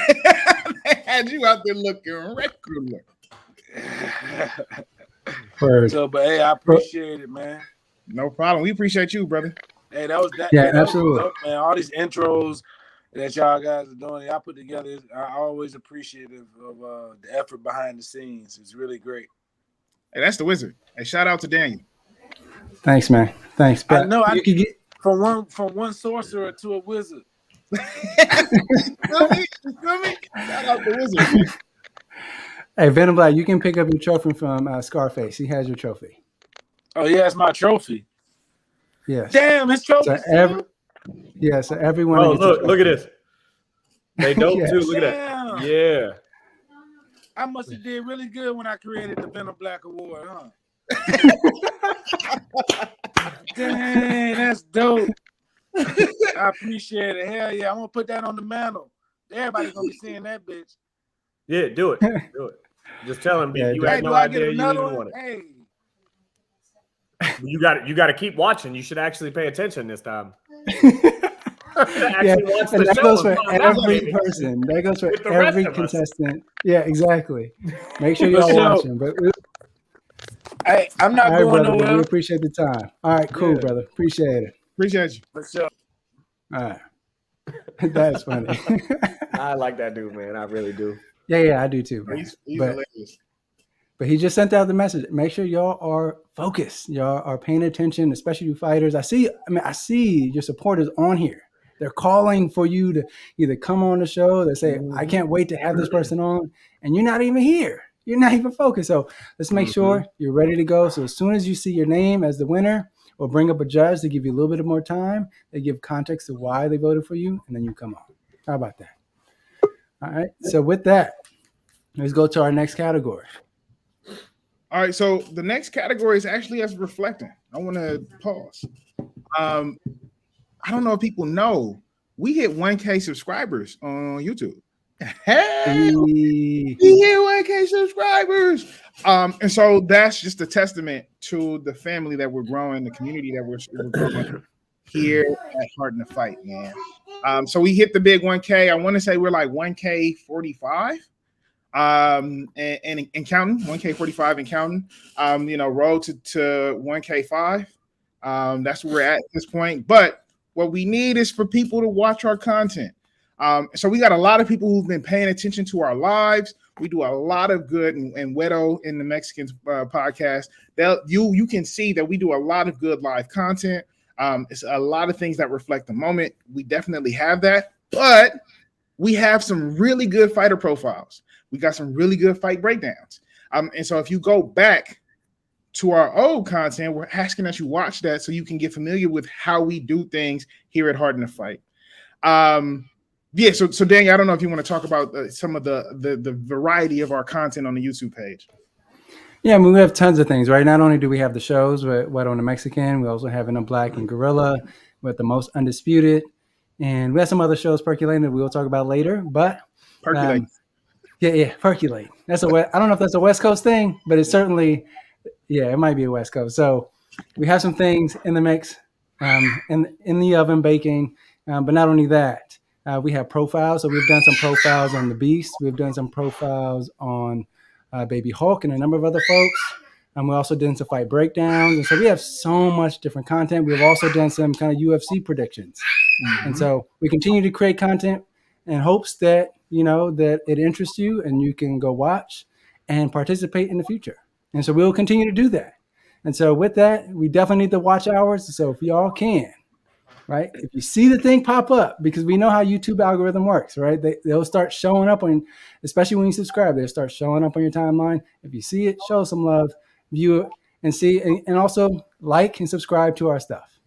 had you out there looking regular. Word. So, but hey, I appreciate it, man. No problem. We appreciate you, brother. Hey, that was that. Yeah, Hey, that was absolutely. dope, man. All these intros that y'all guys are doing, y'all put together. I always appreciative of the effort behind the scenes. It's really great. Hey, that's the wizard. Hey, shout out to Daniel. Thanks, man. Thanks. I But know. I you could get from one sorcerer to a wizard. Feel me? Shout out to wizard. Hey, Venom Blacc, you can pick up your trophy from Scarface. He has your trophy. Oh yeah, it's my trophy. Yes. Damn, his trophy. So everyone. Oh, gets a look at trophy. this. They dope Yes. too. Look at Damn. that. Yeah. I must have did really good when I created the Venom Blacc Award, huh? Dang, that's dope. I appreciate it. Hell yeah, I'm gonna put that on the mantle. Everybody's gonna be seeing that bitch. Yeah, do it. Do it. Just tell him Yeah, you Hey, had do no I get idea you another even one? want it. Hey, You got to keep watching. You should actually pay attention this time. Yeah, watch and the that show goes for and find out, every maybe. person. That goes for With the rest every of us. contestant. Yeah, exactly. Make sure For y'all sure. watching. But hey, I'm all not right, going brother. We nowhere. appreciate the time. All right, cool, Yeah. brother. Appreciate it. Appreciate you. For sure. All right. That's funny. I like that dude, man. I really do. Yeah, I do too. Man. He's But hilarious. he just sent out the message. Make sure y'all are focused. Y'all are paying attention, especially you fighters. I see your supporters on here. They're calling for you to either come on the show. They say, I can't wait to have this person on. And you're not even here. You're not even focused. So let's make sure you're ready to go. So as soon as you see your name as the winner, we'll bring up a judge to give you a little bit more time. They give context to why they voted for you, and then you come on. How about that? All right. So with that, let's go to our next category. All right, so the next category is actually us reflecting. I want to pause. I don't know if people know we hit 1K subscribers on YouTube. Hey, we hit 1K subscribers. And so that's just a testament to the family that we're growing, the community that we're growing here at Heart in the Fight, man. So we hit the big 1K. I want to say we're like 1K 45. And counting 1K 45 and counting, road to 1K 5. That's where we're at this point. But what we need is for people to watch our content. So we got a lot of people who've been paying attention to our lives. We do a lot of good, and Wero in the Mexicans podcast. You can see that we do a lot of good live content. It's a lot of things that reflect the moment. We definitely have that, but we have some really good fighter profiles. We got some really good fight breakdowns. And so if you go back to our old content, we're asking that you watch that so you can get familiar with how we do things here at Heart in the Fight. So Daniel, I don't know if you want to talk about some of the variety of our content on the YouTube page. Yeah, I mean, we have tons of things, right? Not only do we have the shows with Wero and the Mexican, we also have Venom Blacc and Gorilla with the Most Undisputed. And we have some other shows percolating that we'll talk about later. But Percolate. Percolate. I don't know if that's a West Coast thing, but it's certainly, it might be a West Coast. So we have some things in the mix, in the oven baking. But not only that, we have profiles. So we've done some profiles on the Beast. We've done some profiles on Baby Hulk and a number of other folks. And we also did some fight breakdowns. And so we have so much different content. We've also done some kind of UFC predictions. And so we continue to create content in hopes that, that it interests you and you can go watch and participate in the future. And so we'll continue to do that. And so with that, we definitely need the watch hours. So if y'all can, right, if you see the thing pop up, because we know how YouTube algorithm works, right? They'll start showing up especially when you subscribe, they'll start showing up on your timeline. If you see it, show some love, view it, and see, and also like and subscribe to our stuff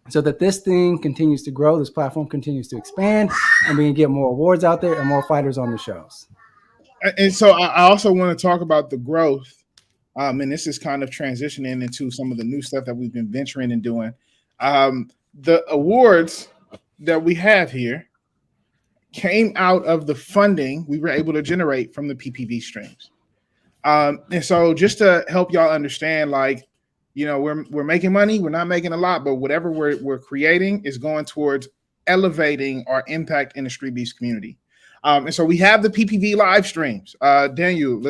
so that this thing continues to grow, this platform continues to expand, and we can get more awards out there and more fighters on the shows. And so I also want to talk about the growth. And this is kind of transitioning into some of the new stuff that we've been venturing and doing. The awards that we have here came out of the funding we were able to generate from the PPV streams. And so just to help y'all understand, we're making money, we're not making a lot, but whatever we're creating is going towards elevating our impact in the Street Beefs community. And so we have the PPV live streams. Daniel,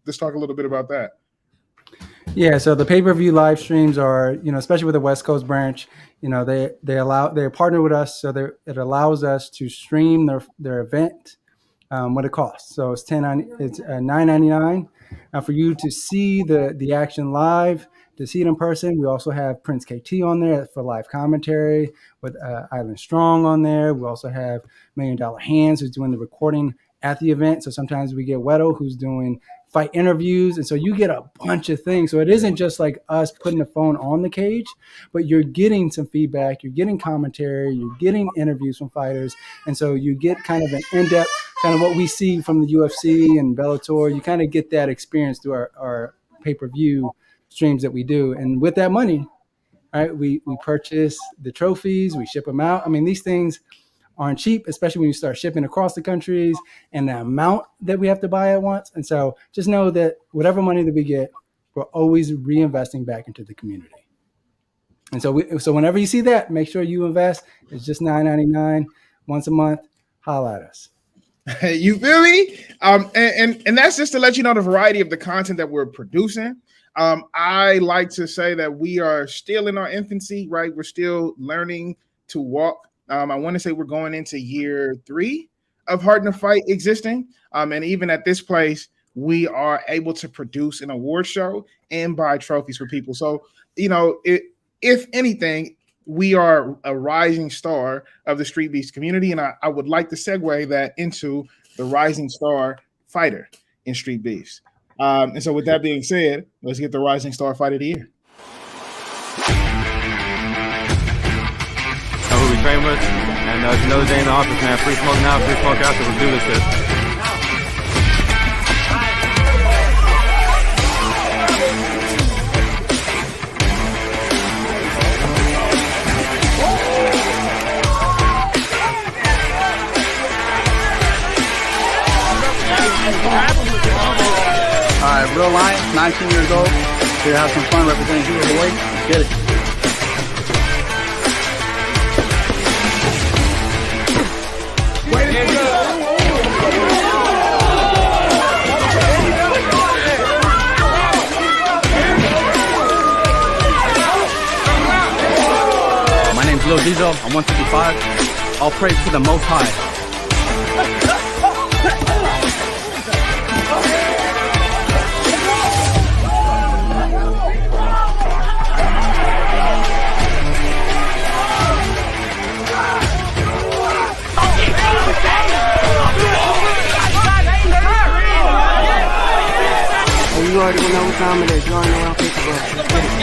let's talk a little bit about that. Yeah, so the pay-per-view live streams are, especially with the West Coast branch, they're partnered with us, so it allows us to stream their event, what it costs. So it's $9.99 for you to see the action live, to see it in person. We also have Prince KT on there for live commentary with Island Strong on there. We also have $1 Million Hands who's doing the recording at the event. So sometimes we get Wero who's doing fight interviews. And so you get a bunch of things. So it isn't just like us putting the phone on the cage, but you're getting some feedback, you're getting commentary, you're getting interviews from fighters. And so you get kind of an in-depth, kind of what we see from the UFC and Bellator. You kind of get that experience through our pay-per-view streams that we do. And with that money, right, we purchase the trophies, we ship them out. I mean, these things aren't cheap, especially when you start shipping across the countries and the amount that we have to buy at once. And so just know that whatever money that we get, we're always reinvesting back into the community. And so whenever you see that, make sure you invest. It's just $9.99 once a month. Holla at us. You feel me? And that's just to let you know the variety of the content that we're producing. I like to say that we are still in our infancy, right? We're still learning to walk. I want to say we're going into year 3 of Harden to Fight existing. And even at this place, we are able to produce an award show and buy trophies for people. So, if anything, we are a rising star of the Street Beefs community. And I would like to segue that into the rising star fighter in Street Beefs. And so with that being said, let's get the rising star fighter of the year. Who we train with, and it's another day in the office, man. Free smoke now, free smoke after. Let's do this shit. All right, Real Lion, 19 years old. Here to have some fun representing you the weight. Let's get it. My name's Lil Diesel. I'm 155. All praise to the Most High. You already know what time it is. You already know what I'm thinking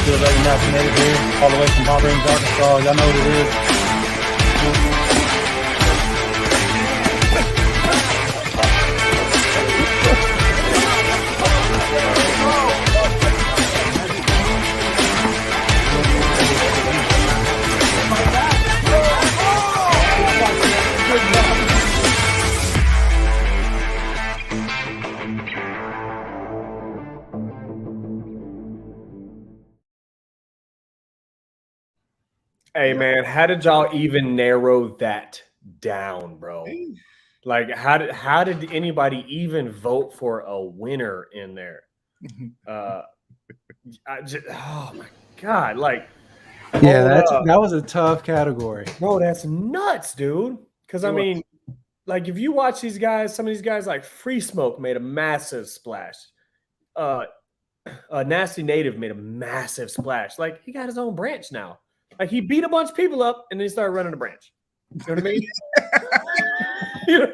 Still very vaccinated here, all the way from Bob Range, Arkansas. Y'all know what it is. Hey man, how did y'all even narrow that down, bro? Like, how did anybody even vote for a winner in there? Oh my god, like, yeah, that was a tough category, bro. That's nuts, dude. Because I mean, like, if you watch these guys, some of these guys, like Free Smoke, made a massive splash. Nasty Native made a massive splash. Like, he got his own branch now. Like, he beat a bunch of people up and then he started running a branch. You know what I mean?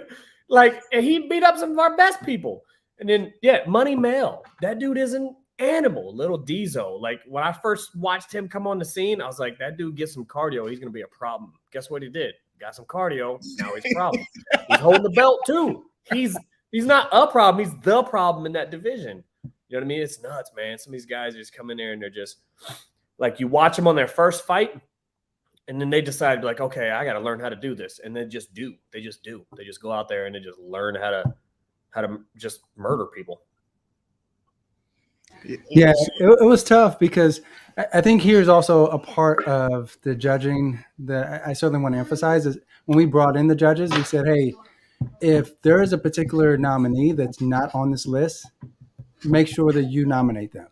Like, and he beat up some of our best people. And then, yeah, Money Mel. That dude is an animal. Little Diesel. Like, when I first watched him come on the scene, I was like, that dude gets some cardio, he's going to be a problem. Guess what he did? Got some cardio. Now he's a problem. He's holding the belt, too. He's not a problem. He's the problem in that division. You know what I mean? It's nuts, man. Some of these guys just come in there and they're just – like, you watch them on their first fight, And then they decide like, okay, I got to learn how to do this. And they just do. They just go out there and they just learn how to just murder people. Yeah, it was tough because I think here's also a part of the judging that I certainly want to emphasize is when we brought in the judges, we said, hey, if there is a particular nominee that's not on this list, make sure that you nominate them.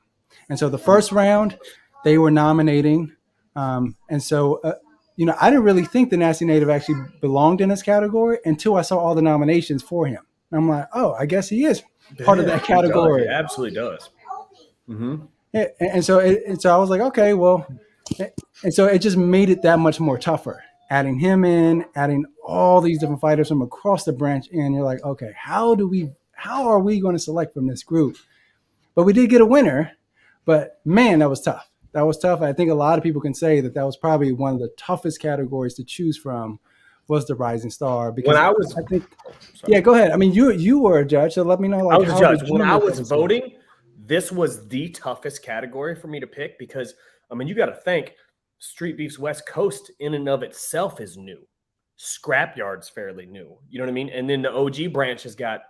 And so the first round, they were nominating. And so, I didn't really think the Nasty Native actually belonged in this category until I saw all the nominations for him. And I'm like, oh, I guess he is part of that category. He absolutely does. Mm-hmm. And so I was like, okay, well, and so it just made it that much more tougher. Adding him in, adding all these different fighters from across the branch in, you're like, okay, how are we going to select from this group? But we did get a winner, but man, that was tough. That was tough. I think a lot of people can say that was probably one of the toughest categories to choose from was the Rising Star. Because yeah, go ahead. I mean, you were a judge, so let me know. I was a judge. When I was voting, this was the toughest category for me to pick because, I mean, you got to think Street Beefs West Coast in and of itself is new. Scrapyard's fairly new. You know what I mean? And then the OG branch has got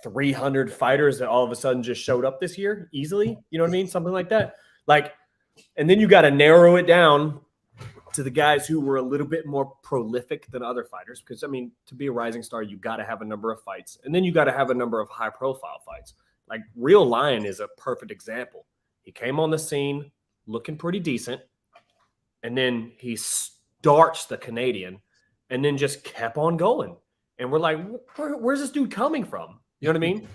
300 fighters that all of a sudden just showed up this year easily. You know what I mean? Something like that. And then you got to narrow it down to the guys who were a little bit more prolific than other fighters. Because, I mean, to be a rising star, you got to have a number of fights. And then you got to have a number of high-profile fights. Like Real Lion is a perfect example. He came on the scene looking pretty decent. And then he starched the Canadian and then just kept on going. And we're like, where's this dude coming from? You know what I mean?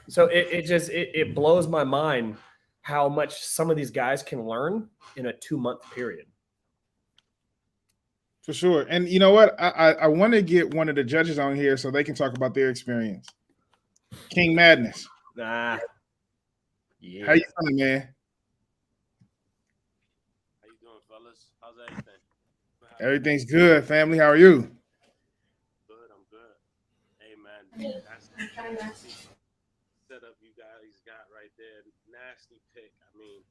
So it blows my mind how much some of these guys can learn in a 2-month period. For sure. And you know what? I want to get one of the judges on here so they can talk about their experience. King Madness. Yeah. How you feeling, man? How you doing, fellas? How's everything? Everything's good, family. How are you? Good, I'm good. Hey, man, that's the setup you guys got right there. Nasty pick. I mean,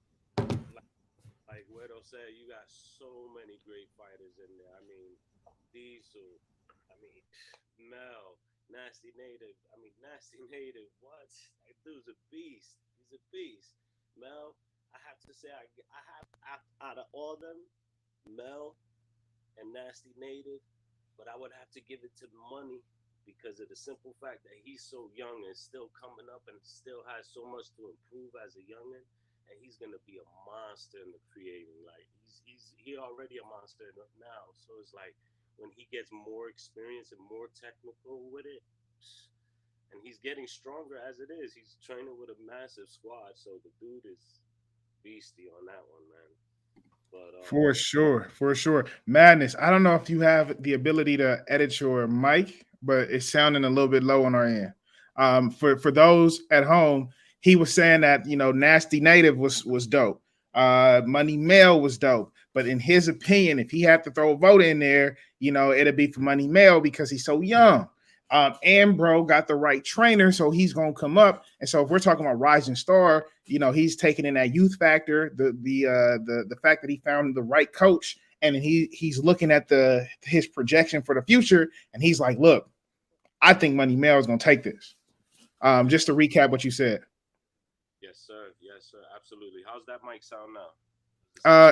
like Wero said, you got so many great fighters in there. I mean, Diesel. I mean, Mel. Nasty Native. I mean, Nasty Native. What? That dude's a beast. He's a beast. Mel, I have to say, I have out of all them, Mel and Nasty Native, but I would have to give it to Money because of the simple fact that he's so young and still coming up and still has so much to improve as a youngin', and he's gonna be a monster in the creating. Like he already a monster now, so it's like when he gets more experience and more technical with it, and he's getting stronger as it is. He's training with a massive squad, so the dude is beastie on that one, man. But, for sure. Madness, I don't know if you have the ability to edit your mic, but it's sounding a little bit low on our end. For those at home, he was saying that, Nasty Native was dope. Money Mail was dope. But in his opinion, if he had to throw a vote in there, it'd be for Money Mail because he's so young. And bro got the right trainer, so he's gonna come up. And so if we're talking about rising star, he's taking in that youth factor, the fact that he found the right coach, and he's looking at his projection for the future, and he's like, look, I think Money Mail is gonna take this. Just to recap what you said. Yes, sir, absolutely. How's that mic sound now?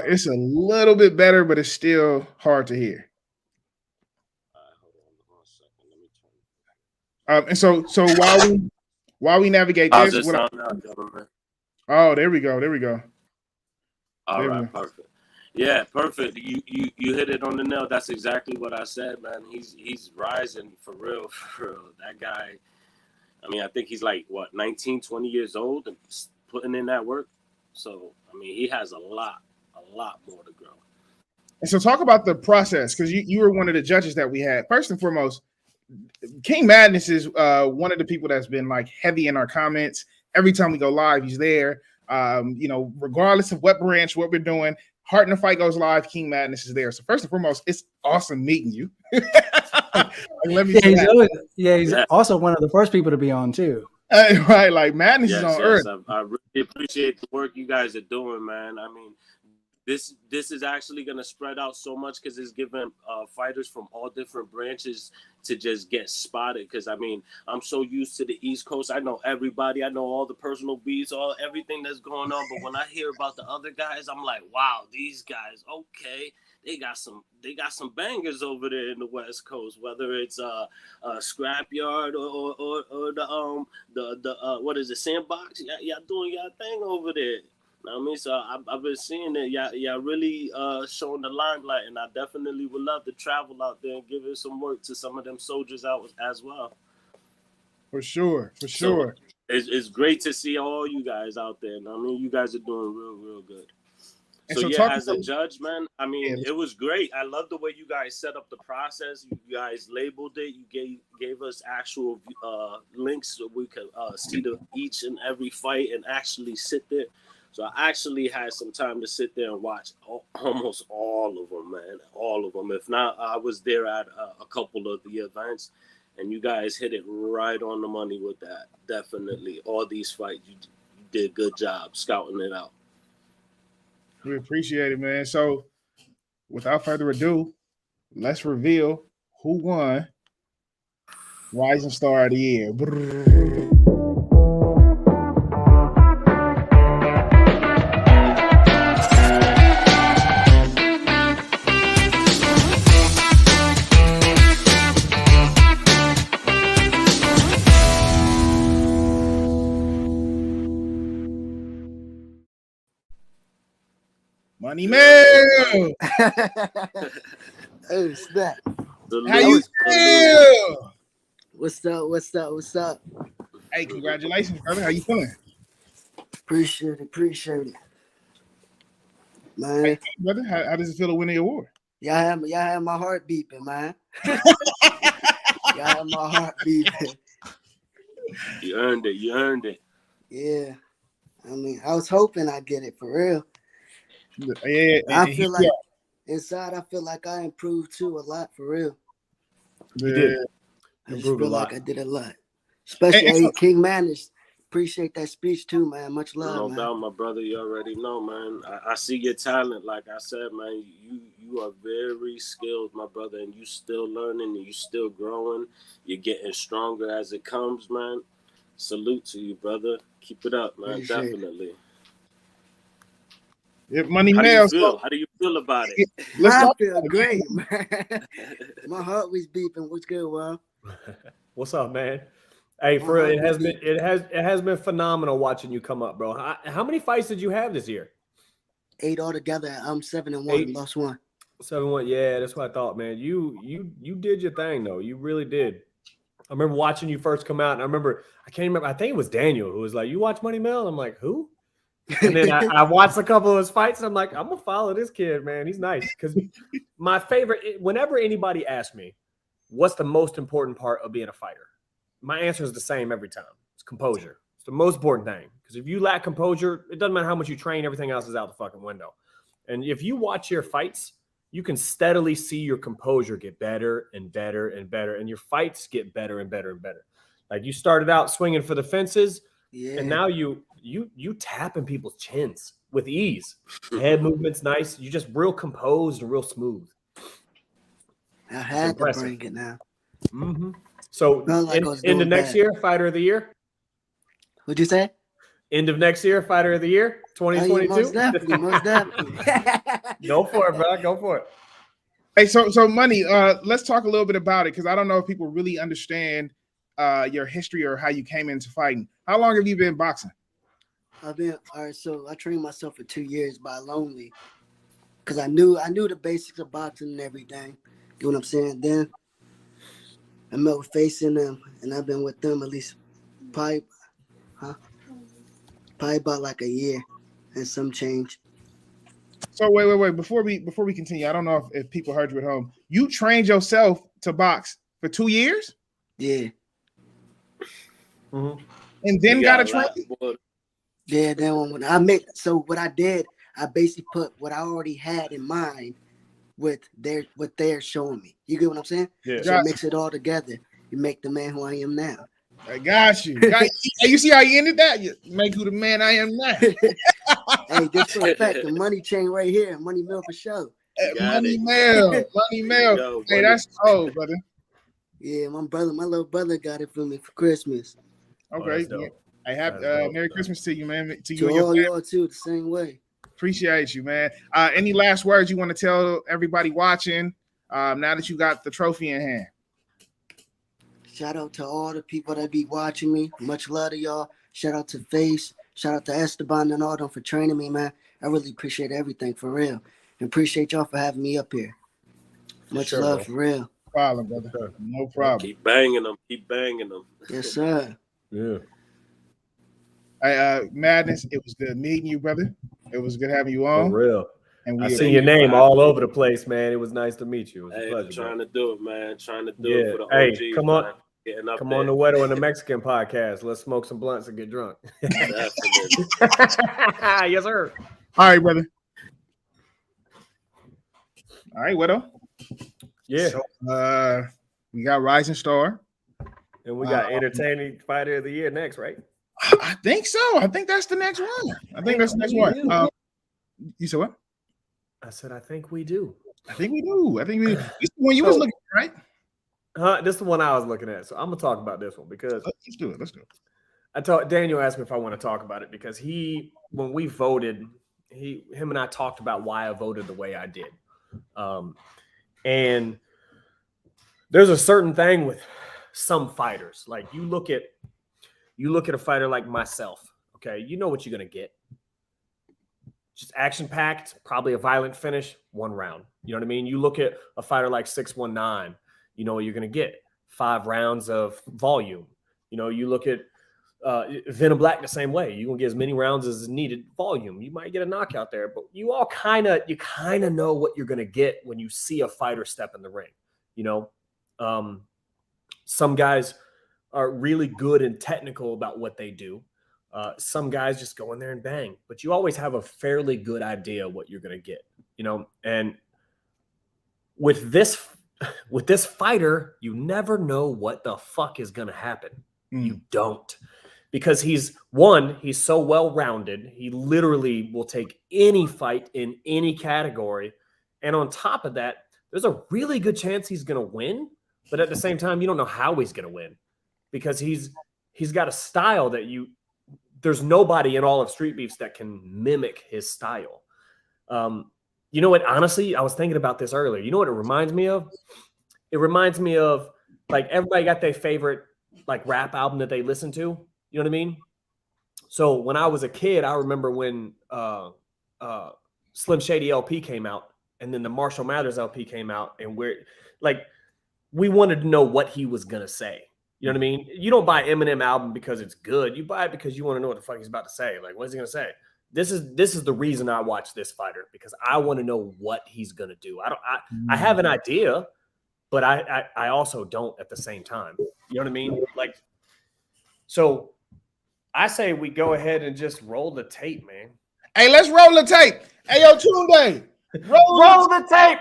It's a little bit better, but it's still hard to hear. And so while we navigate How's this, it sound now, gentlemen? Oh, there we go. All right, perfect. Yeah, perfect. You hit it on the nail. That's exactly what I said, man. He's rising for real. That guy. I mean, I think he's like 19, 20 years old and putting in that work. So I mean, he has a lot more to grow. And so talk about the process, because you were one of the judges that we had. First and foremost, King Madness is one of the people that's been like heavy in our comments. Every time we go live, he's there. Regardless of what branch, what we're doing, Heart in the Fight goes live, King Madness is there. So first and foremost, it's awesome meeting you. He's also one of the first people to be on too. Right, like Madness is on Earth. I really appreciate the work you guys are doing, man. I mean, this is actually going to spread out so much because it's giving fighters from all different branches to just get spotted. Because I mean, I'm so used to the East Coast. I know everybody. I know all the personal beats, everything that's going on. But when I hear about the other guys, I'm like, wow, these guys, okay, they got some bangers over there in the West Coast. Whether it's Scrapyard or the what is it, Sandbox? Y'all doing y'all thing over there. I mean, so I've been seeing it. Y'all really showing the limelight, and I definitely would love to travel out there and give it some work to some of them soldiers out as well. For sure. So it's great to see all you guys out there. I mean, you guys are doing real good. So yeah, as a judge, man, I mean, it was great. I love the way you guys set up the process. You guys labeled it. You gave us actual links so we could see each and every fight and actually sit there. So I actually had some time to sit there and watch almost all of them, man. All of them. If not, I was there at a couple of the events, and you guys hit it right on the money with that. Definitely. All these fights, you did a good job scouting it out. We appreciate it, man. So without further ado, let's reveal who won Rising Star of the Year. Money Mail. Oh, snap. How you feel? What's up? Hey, congratulations, brother. How you feeling? Appreciate it. Man. Hey, brother, how does it feel to win the award? Y'all have my heart beeping, man. Y'all have my heart beeping. You earned it. Yeah. I mean, I was hoping I'd get it for real. Yeah, I feel like inside, I feel like I improved too a lot for real. You did. I just feel like I did a lot. Especially King Manners. Appreciate that speech too, man. Much love. No man. doubt, my brother. You already know, man. I see your talent. Like I said, man, you are very skilled, my brother, and you still learning and you still growing. You're getting stronger as it comes, man. Salute to you, brother. Keep it up, man. Appreciate Definitely. If Money How Mail. How do you feel about it? I feel great, man. My heart was beeping. What's good, Will? What's up, man? Hey, for real, it has been phenomenal watching you come up, bro. How many fights did you have this year? 8 altogether. I'm 7-1. Lost 1. 7-1. Yeah, that's what I thought, man. You did your thing though. You really did. I remember watching you first come out, and I can't remember. I think it was Daniel who was like, "You watch Money Mail?" I'm like, "Who?" And then I watched a couple of his fights, and I'm like, I'm gonna follow this kid, man. He's nice. Because my favorite, whenever anybody asks me, what's the most important part of being a fighter, my answer is the same every time. It's composure. It's the most important thing. Because if you lack composure, it doesn't matter how much you train, everything else is out the fucking window. And if you watch your fights, you can steadily see your composure get better and better and better, and your fights get better and better and better. Like you started out swinging for the fences, and now you tapping people's chins with ease. Head movement's nice. You're just real composed and real smooth. I had to bring it now. Mm-hmm. So like end of next year, Fighter of the Year. What'd you say? End of next year, Fighter of the Year, 2022. Most definitely. Go for it, bro. Go for it. Hey, so Money, let's talk a little bit about it because I don't know if people really understand your history or how you came into fighting. How long have you been boxing? So I trained myself for 2 years by lonely because I knew the basics of boxing and everything. You know what I'm saying? Then I met with Facing them, and I've been with them at least probably about like a year and some change. So wait. Before we continue, I don't know if people heard you at home. You trained yourself to box for 2 years? Yeah. Mm-hmm. And then got a training? Yeah, then when what I did, I basically put what I already had in mind with what they're showing me. You get what I'm saying? Yeah. So mix it all together. You make the man who I am now. I got you. Hey, you see how you ended that? You make who the man I am now. Hey, just for a fact, the money chain right here, money mill for sure. Money mail. Hey, that's cold, brother. Yeah, my little brother got it for me for Christmas. Okay. Yeah. I have Merry Christmas to you, man. To you To and your all family. y'all too, the same way. Appreciate you, man. Any last words you want to tell everybody watching now that you got the trophy in hand? Shout out to all the people that be watching me. Much love to y'all. Shout out to Face. Shout out to Esteban and all them for training me, man. I really appreciate everything for real. And appreciate y'all for having me up here. Much love, bro. for real. No problem, brother. No problem. Keep banging them. Keep banging them. Yes, sir. Yeah. Madness, it was good meeting you, brother. It was good having you on. For real. And I see your name all over the place, man. It was nice to meet you. It was a pleasure. Trying to do it, man. Trying to do Yeah. it for the Hey, OGs, come on. man. Getting up Come there. on the Wero and the Mexican podcast. Let's smoke some blunts and get drunk. Definitely. Yes, sir. All right, brother. All right, Wero. Yeah. So, we got Rising Star. And we got Entertaining Fighter of the Year next, right? I think so. I think that's the next one. You said what? I said, I think we do. I think we do. This is the one you was looking at, right? This is the one I was looking at. So I'm going to talk about this one because let's do it. Let's do it. Daniel asked me if I want to talk about it because when we voted, him and I talked about why I voted the way I did. And there's a certain thing with some fighters. Like you look at a fighter like myself, okay, you know what you're going to get. Just action-packed, probably a violent finish, 1 round. You know what I mean? You look at a fighter like 619, you know what you're going to get. 5 rounds of volume. You know, you look at Venom Blacc the same way. You're going to get as many rounds as is needed volume. You might get a knockout there, but you kind of know what you're going to get when you see a fighter step in the ring. You know, some guys are really good and technical about what they do. Some guys just go in there and bang, but you always have a fairly good idea what you're going to get, you know, and with this fighter, you never know what the fuck is going to happen. You don't, because he's so well-rounded. He literally will take any fight in any category. And on top of that, there's a really good chance he's going to win. But at the same time, you don't know how he's going to win because he's got a style that there's nobody in all of Street Beefs that can mimic his style. You know what? Honestly, I was thinking about this earlier. You know what it reminds me of? It reminds me of like everybody got their favorite like rap album that they listen to. You know what I mean? So when I was a kid, I remember when Slim Shady LP came out and then the Marshall Mathers LP came out, and we wanted to know what he was going to say. You know what I mean? You don't buy Eminem album because it's good. You buy it because you want to know what the fuck he's about to say. Like, what is he going to say? This is the reason I watch this fighter, because I want to know what he's going to do. I have an idea, but I also don't at the same time. You know what I mean? Like, so I say we go ahead and just roll the tape, man. Hey, let's roll the tape. Hey, yo, Tunde. Roll the tape.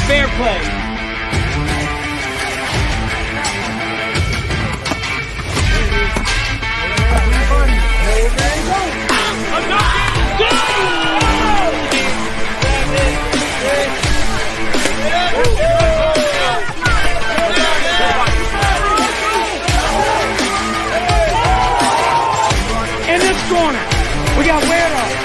Fair play. In this corner, we got Wero.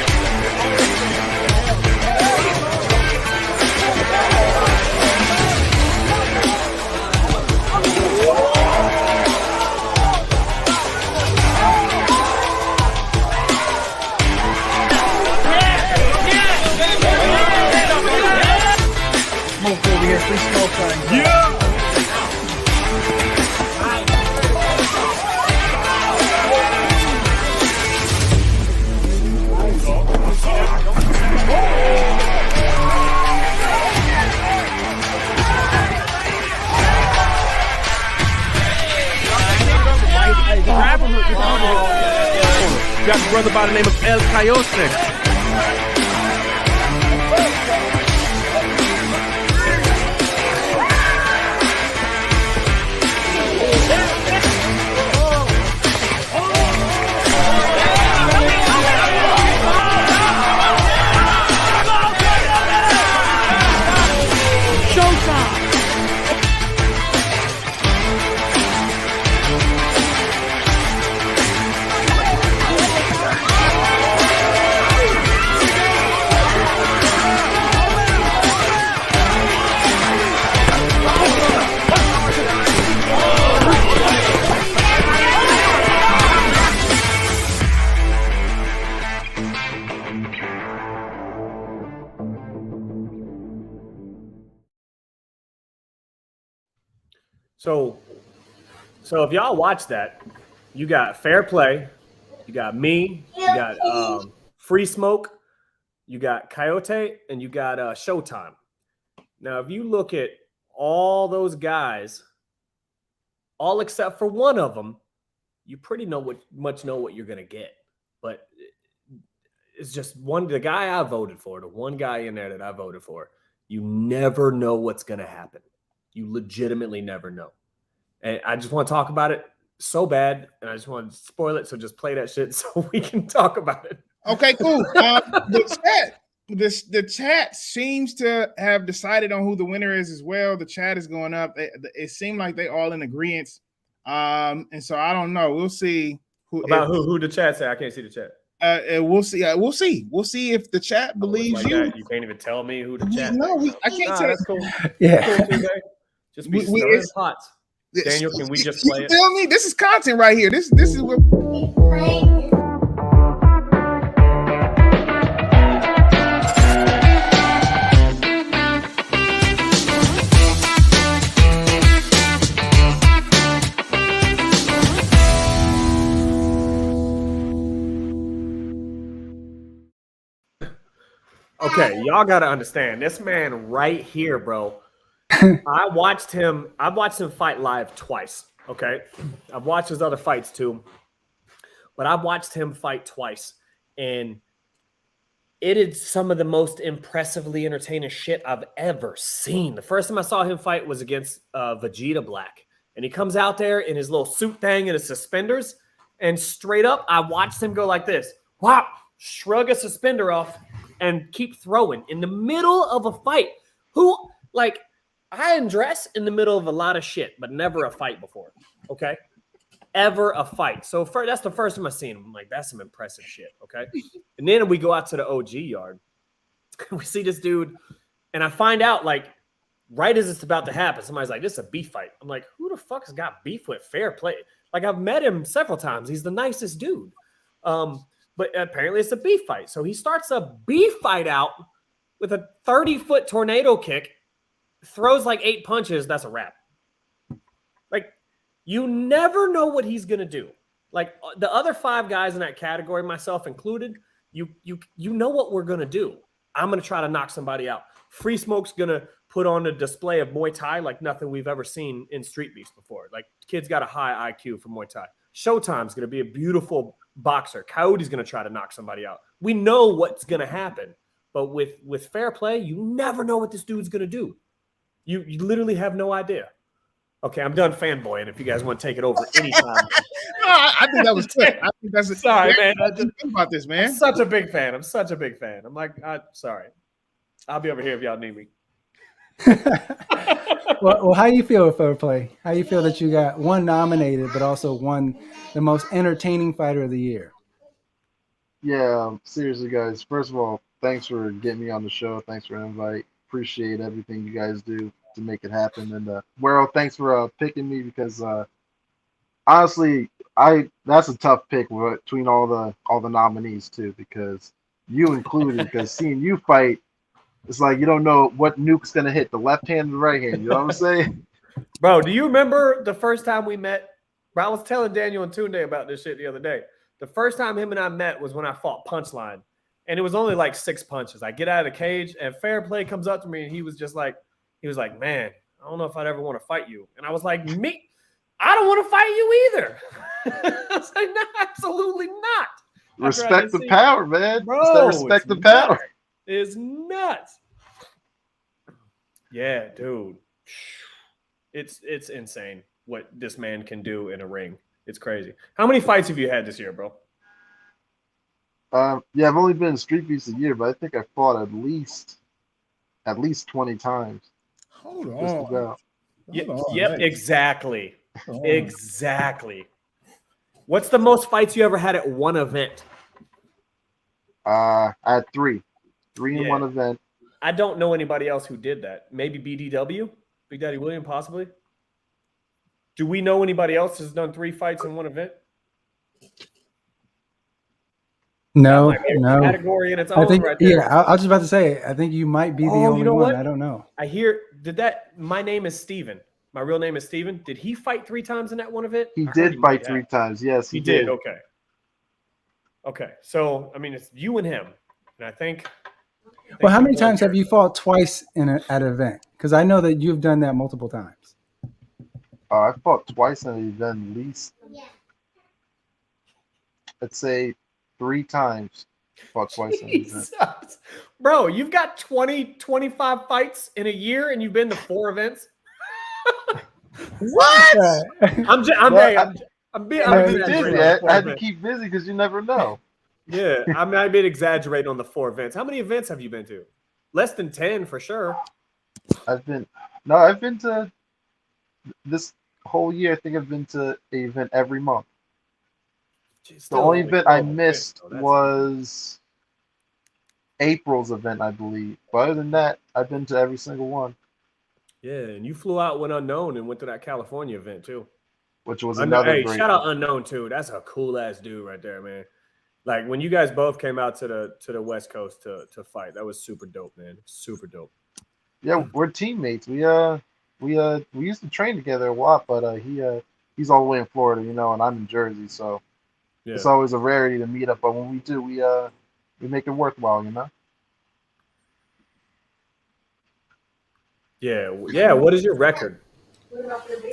Got a brother by the name of El Coyote. So if y'all watch that, you got Fair Play, you got me, you got Free Smoke, you got Coyote, and you got Showtime. Now, if you look at all those guys, all except for one of them, you pretty much know what you're gonna get. But it's just the guy I voted for, the one guy in there that I voted for. You never know what's gonna happen. You legitimately never know. And I just want to talk about it so bad, and I just want to spoil it. So just play that shit so we can talk about it. Okay, cool. The chat seems to have decided on who the winner is as well. The chat is going up. It seemed like they all in agreement. And so I don't know. We'll see who the chat say. I can't see the chat. We'll see. We'll see if the chat believes like you. That. You can't even tell me who the chat. No, I can't tell. That's cool. Yeah. Cool, just be stirring pots. Daniel, can we just play it? Tell me, this is content right here. This is what. Okay, y'all got to understand this man right here, bro. I watched him fight live twice. Okay, I've watched his other fights too, but I've watched him fight twice, and it is some of the most impressively entertaining shit I've ever seen. The first time I saw him fight was against Vegeta Blacc, and he comes out there in his little suit thing and his suspenders, and straight up, I watched him go like this, whop, shrug a suspender off, and keep throwing in the middle of a fight. I undress in the middle of a lot of shit, but never a fight before. Okay, ever a fight. So that's the first time I seen him. I'm like, that's some impressive shit. Okay, and then we go out to the OG yard. We see this dude, and I find out right as it's about to happen, somebody's like, "This is a beef fight." I'm like, "Who the fuck has got beef with Fair Play?" Like I've met him several times. He's the nicest dude. But apparently it's a beef fight. So he starts a beef fight out with a 30-foot tornado kick, throws like 8 punches. That's a wrap. Like, you never know what he's going to do. Like, the other 5 guys in that category, myself included, you know what we're going to do. I'm going to try to knock somebody out. Free Smoke's going to put on a display of Muay Thai like nothing we've ever seen in Street Beefs before. Like, kid's got a high IQ for Muay Thai. Showtime's going to be a beautiful boxer. Coyote's going to try to knock somebody out. We know what's going to happen. But with Fair Play, you never know what this dude's going to do. You literally have no idea. Okay, I'm done fanboying. If you guys want to take it over anytime. No, I think that was good. I think that's sorry, man. Think about this, man. I'm such a big fan. I'm like, sorry. I'll be over here if y'all need me. Well, how you feel with Fair Play? How you feel that you got one nominated, but also won the most entertaining fighter of the year? Yeah, seriously, guys. First of all, thanks for getting me on the show. Thanks for the invite. Appreciate everything you guys do to make it happen. And Wero, thanks for picking me because honestly, that's a tough pick between all the nominees too, because you included. Because seeing you fight, it's like you don't know what nuke's gonna hit, the left hand or the right hand. You know what I'm saying? Bro, do you remember the first time we met? Bro, I was telling Daniel and Tunde about this shit the other day. The first time him and I met was when I fought Punchline. And it was only like 6 punches. I get out of the cage and Fair Play comes up to me and he was like, man, I don't know if I'd ever want to fight you. And I was like, me? I don't want to fight you either. I was like, no, absolutely not. Respect the power, man. Bro, respect the power. It's nuts. Yeah, dude. It's insane what this man can do in a ring. It's crazy. How many fights have you had this year, bro? Yeah, I've only been in Street Beefs a year, but I think I fought at least 20 times. Hold on. Yep, exactly. Exactly. What's the most fights you ever had at one event? I had 3 in one event. I don't know anybody else who did that. Maybe BDW, Big Daddy William, possibly. Do we know anybody else who's done 3 fights in one event? No. Category in its own, I think, right there. I was just about to say, I think you might be the only one. What? I don't know. I hear. My name is Steven. My real name is Steven. Did he fight 3 times in that one event? He I heard did he fight might 3 have. times. Yes, He did. Okay. Okay. So I mean, it's you and him, and I think. Well, how many times have you fought twice at an event? Because I know that you've done that multiple times. I fought twice in an event, at least. I'd say 3 times. Fought twice in an event. Bro, you've got 20, 25 fights in a year, and you've been to 4 events. What? I'm busy. I had to keep busy because you never know. Yeah, I mean, I've been exaggerating on the 4 events. How many events have you been to? Less than 10 for sure. I've been to this whole year. I think I've been to an event every month. Jeez, The only event I missed was April's event, I believe. But other than that, I've been to every single one. Yeah, and you flew out when Unknown and went to that California event too. Which was another Hey, great shout out one. Unknown too. That's a cool ass dude right there, man. Like when you guys both came out to the West Coast to fight, that was super dope, man. Super dope. Yeah, we're teammates. We used to train together a lot, but he's all the way in Florida, you know, and I'm in Jersey, so it's always a rarity to meet up. But when we do, we make it worthwhile, you know. Yeah, yeah. What is your record?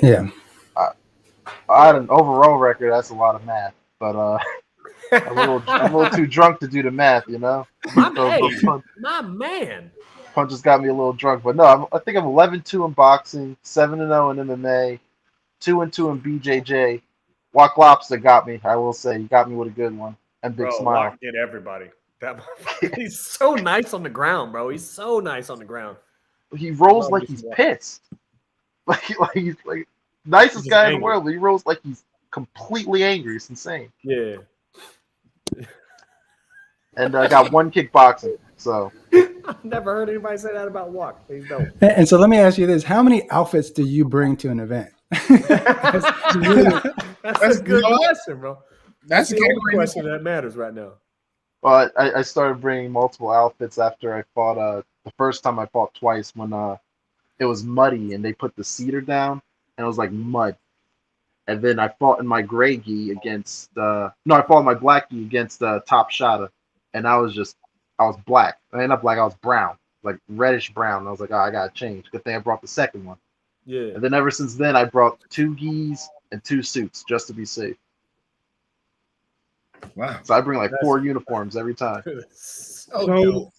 Yeah, I had an overall record. That's a lot of math, but I'm a little too drunk to do the math, you know. My man. Punches got me a little drunk, but no, I think I'm 11-2 in boxing, 7-0 in MMA, 2-2 in BJJ. Walk Lobster got me. I will say, he got me with a good one and big smile. Walk did everybody. He's so nice on the ground, bro. He's so nice on the ground. He rolls like he's pissed. Like he's like nicest guy in the world, but he rolls like he's completely angry. It's insane. Yeah. And I got 1 kickboxing, so. I've never heard anybody say that about Walk. Please don't. And so let me ask you this: how many outfits do you bring to an event? That's a good question, bro. That's the only question that matters right now. Well, I started bringing multiple outfits after I fought. The first time I fought twice when it was muddy and they put the cedar down and it was like mud. And then I fought in my gray gi against I fought in my black gi against Top Shotta, and I was black. I ended up black. I was brown, like reddish brown. And I was like, oh, I gotta change. Good thing I brought the second one. Yeah. And then ever since then, I brought 2 gis and 2 suits just to be safe. Wow. So I bring like 4 uniforms every time. So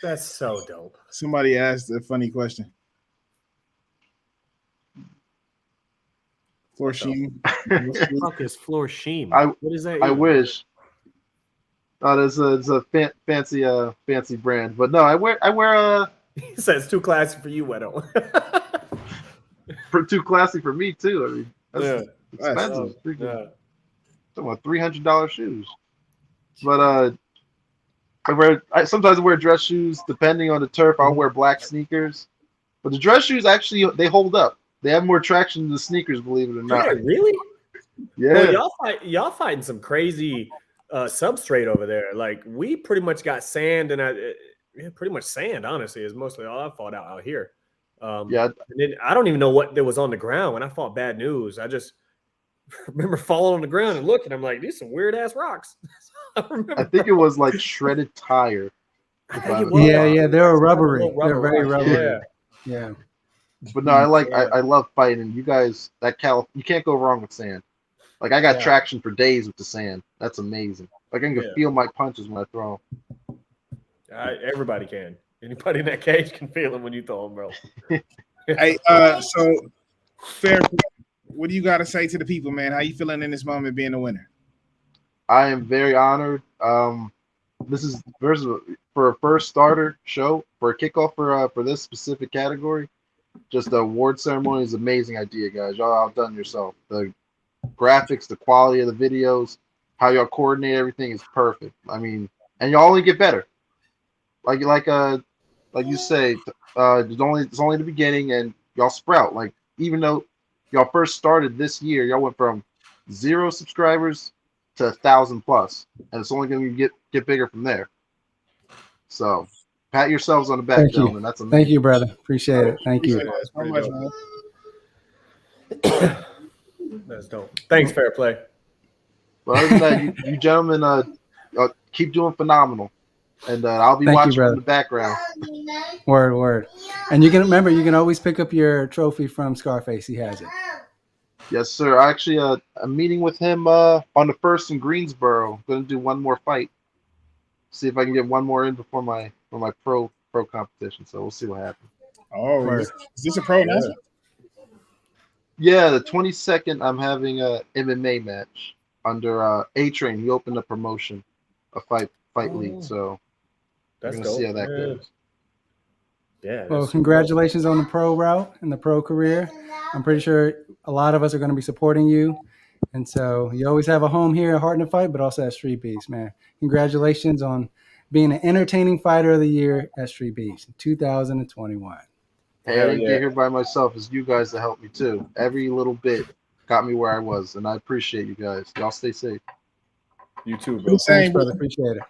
that's so dope. Somebody asked a funny question. Floor sheen. What the fuck is floor sheen? What is that? I wish. It's a fancy brand, but no, I wear He says too classy for you, Wero. too classy for me too. I mean, that's expensive. Talking about $300 shoes, but sometimes I wear dress shoes depending on the turf. I'll wear black sneakers, but the dress shoes actually they hold up. They have more traction than the sneakers, believe it or not. Yeah, really? Yeah. Well, y'all fighting some crazy substrate over there. Like we pretty much got sand, and pretty much sand. Honestly, is mostly all I fought out here. And then I don't even know what there was on the ground when I fought Bad News. I just remember falling on the ground and looking. I'm like, these are some weird ass rocks. I think it was like shredded tire. Yeah, they're rubbery. They're very rubbery. Yeah. But no, I love fighting. You guys, you can't go wrong with sand. Like I got traction for days with the sand. That's amazing. Like I can feel my punches when I throw them. Everybody can. Anybody in that cage can feel them when you throw them, bro. Hey, so fair. What do you got to say to the people, man? How you feeling in this moment being a winner? I am very honored. This is for a first starter show for a kickoff for this specific category. Just the award ceremony is an amazing idea, guys. Y'all outdone yourself. The graphics, the quality of the videos, how y'all coordinate everything is perfect. I mean, and y'all only get better. Like you say, it's only the beginning, and y'all sprout. Like even though y'all first started this year, y'all went from 0 subscribers to 1,000+, and it's only going to get bigger from there. So Pat yourselves on the back, Thank you. gentlemen. That's amazing. Thank you, brother. Appreciate it. Thank you. Appreciate that so much, man. That's dope. Thanks, Fair Play. Well, other than that, you gentlemen keep doing phenomenal. And I'll be Thank you, watching brother. from the background. Word. And you can remember, you can always pick up your trophy from Scarface. He has it. Yes, sir. Actually, I'm meeting with him on the 1st in Greensboro. Going to do one more fight. See if I can get one more in before my pro competition. So we'll see what happens. Oh, is this a pro now? Yeah, the 22nd, I'm having a MMA match under A-Train. He opened a promotion, a fight league. So we're going to see how that goes. Yeah. Well, congratulations on the pro route and the pro career. I'm pretty sure a lot of us are going to be supporting you. And so you always have a home here at Heart in the Fight, but also at Street Beefs, man. Congratulations on being an entertaining fighter of the year at Street Beefs in 2021. Hey, I didn't get here by myself. It's you guys that helped me too. Every little bit got me where I was, and I appreciate you guys. Y'all stay safe. You too, bro. Thanks, brother. Appreciate it.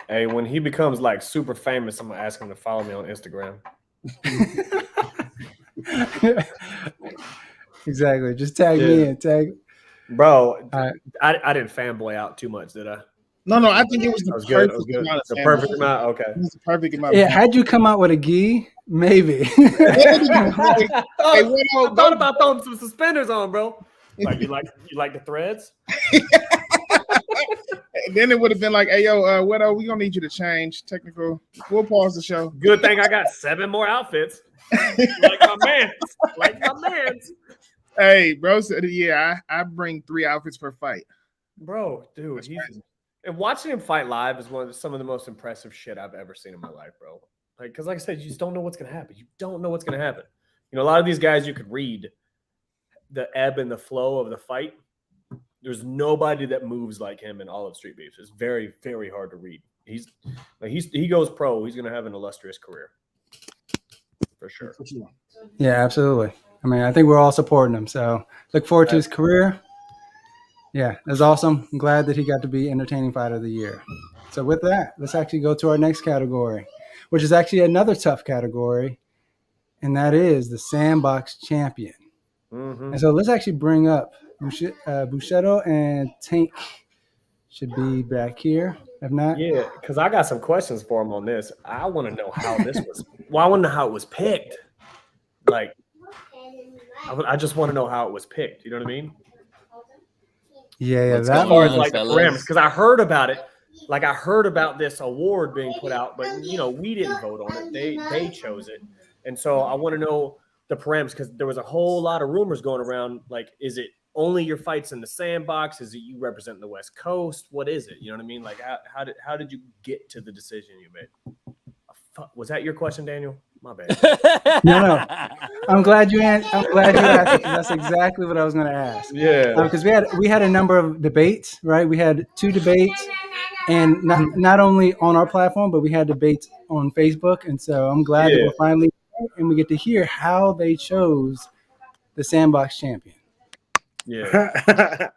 Hey, when he becomes like super famous, I'm gonna ask him to follow me on Instagram. Exactly. Just tag me and tag. Bro, I didn't fanboy out too much, did I? No, I think it was the good. perfect amount of The fanboy. perfect amount. Okay. It was the perfect amount. Yeah, had you come out with a gi, maybe. Hey, I thought about throwing some suspenders on, bro. Like you like the threads? And then it would have been like, hey, yo, Wero, we gonna need you to change technical. We'll pause the show. Good thing I got 7 more outfits. Like my man. Hey, bro said, yeah, I bring 3 outfits per fight. Bro, dude, and watching him fight live is some of the most impressive shit I've ever seen in my life, bro. Like, because like I said, you just don't know what's gonna happen. You don't know what's gonna happen. You know, a lot of these guys you could read the ebb and the flow of the fight. There's nobody that moves like him in all of Street Beefs. It's very, very hard to read. He goes pro. He's gonna have an illustrious career for sure. Yeah, absolutely. I mean, I think we're all supporting him. So look forward to his career. Yeah, that's awesome. I'm glad that he got to be Entertaining Fighter of the Year. So with that, let's actually go to our next category, which is actually another tough category, and that is the Sandbox Champion. Mm-hmm. And so let's actually bring up Buscetto and Tank should be back here. If not, yeah, because I got some questions for him on this. I want to know how this was. Well, I want to know how it was picked. Like, I just want to know how it was picked. You know what I mean? Yeah, as that far one. as like the parameters, because I heard about it. Like I heard about this award being put out, but you know we didn't vote on it. They chose it, and so I want to know the parameters because there was a whole lot of rumors going around. Like, is it only your fights in the Sandbox? Is it you representing the West Coast? What is it? You know what I mean? Like, how did you get to the decision you made? Was that your question, Daniel? My bad. No. I'm glad you asked it, 'cause that's exactly what I was going to ask. Yeah. Because we had a number of debates, right? We had 2 debates, and not only on our platform, but we had debates on Facebook. And so I'm glad that we're finally and we get to hear how they chose the Sandbox champion. Yeah.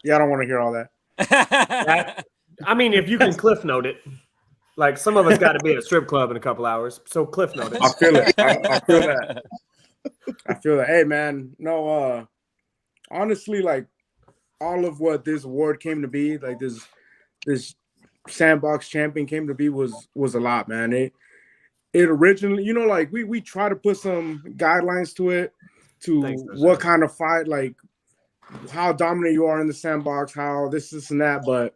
Yeah, I don't want to hear all that. I mean, if you can cliff note it. Like some of us got to be at a strip club in a couple hours, so cliff note it. I feel it. I feel that. I feel that. Hey, man, no. Honestly, like all of what this award came to be, like this Sandbox champion came to be, was a lot, man. It originally, you know, like we try to put some guidelines to it, to what kind of fight, like how dominant you are in the Sandbox, how this and that, but.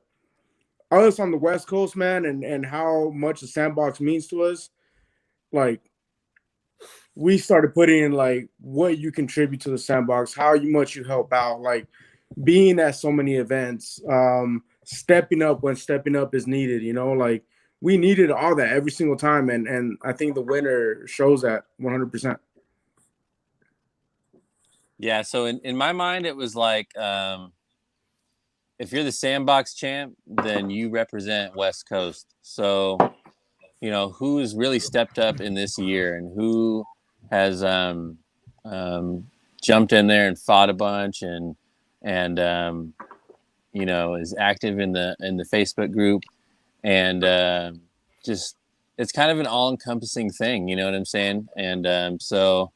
Us on the West Coast, man, and how much the Sandbox means to us, like we started putting in like what you contribute to the Sandbox, how much you help out, like being at so many events, stepping up when stepping up is needed, you know, like we needed all that every single time, and I think the winner shows that 100%. Yeah, so in my mind, it was like if you're the Sandbox champ, then you represent West Coast. So, you know, who's really stepped up in this year and who has jumped in there and fought a bunch and you know, is active in the Facebook group and just it's kind of an all-encompassing thing, you know what I'm saying? And so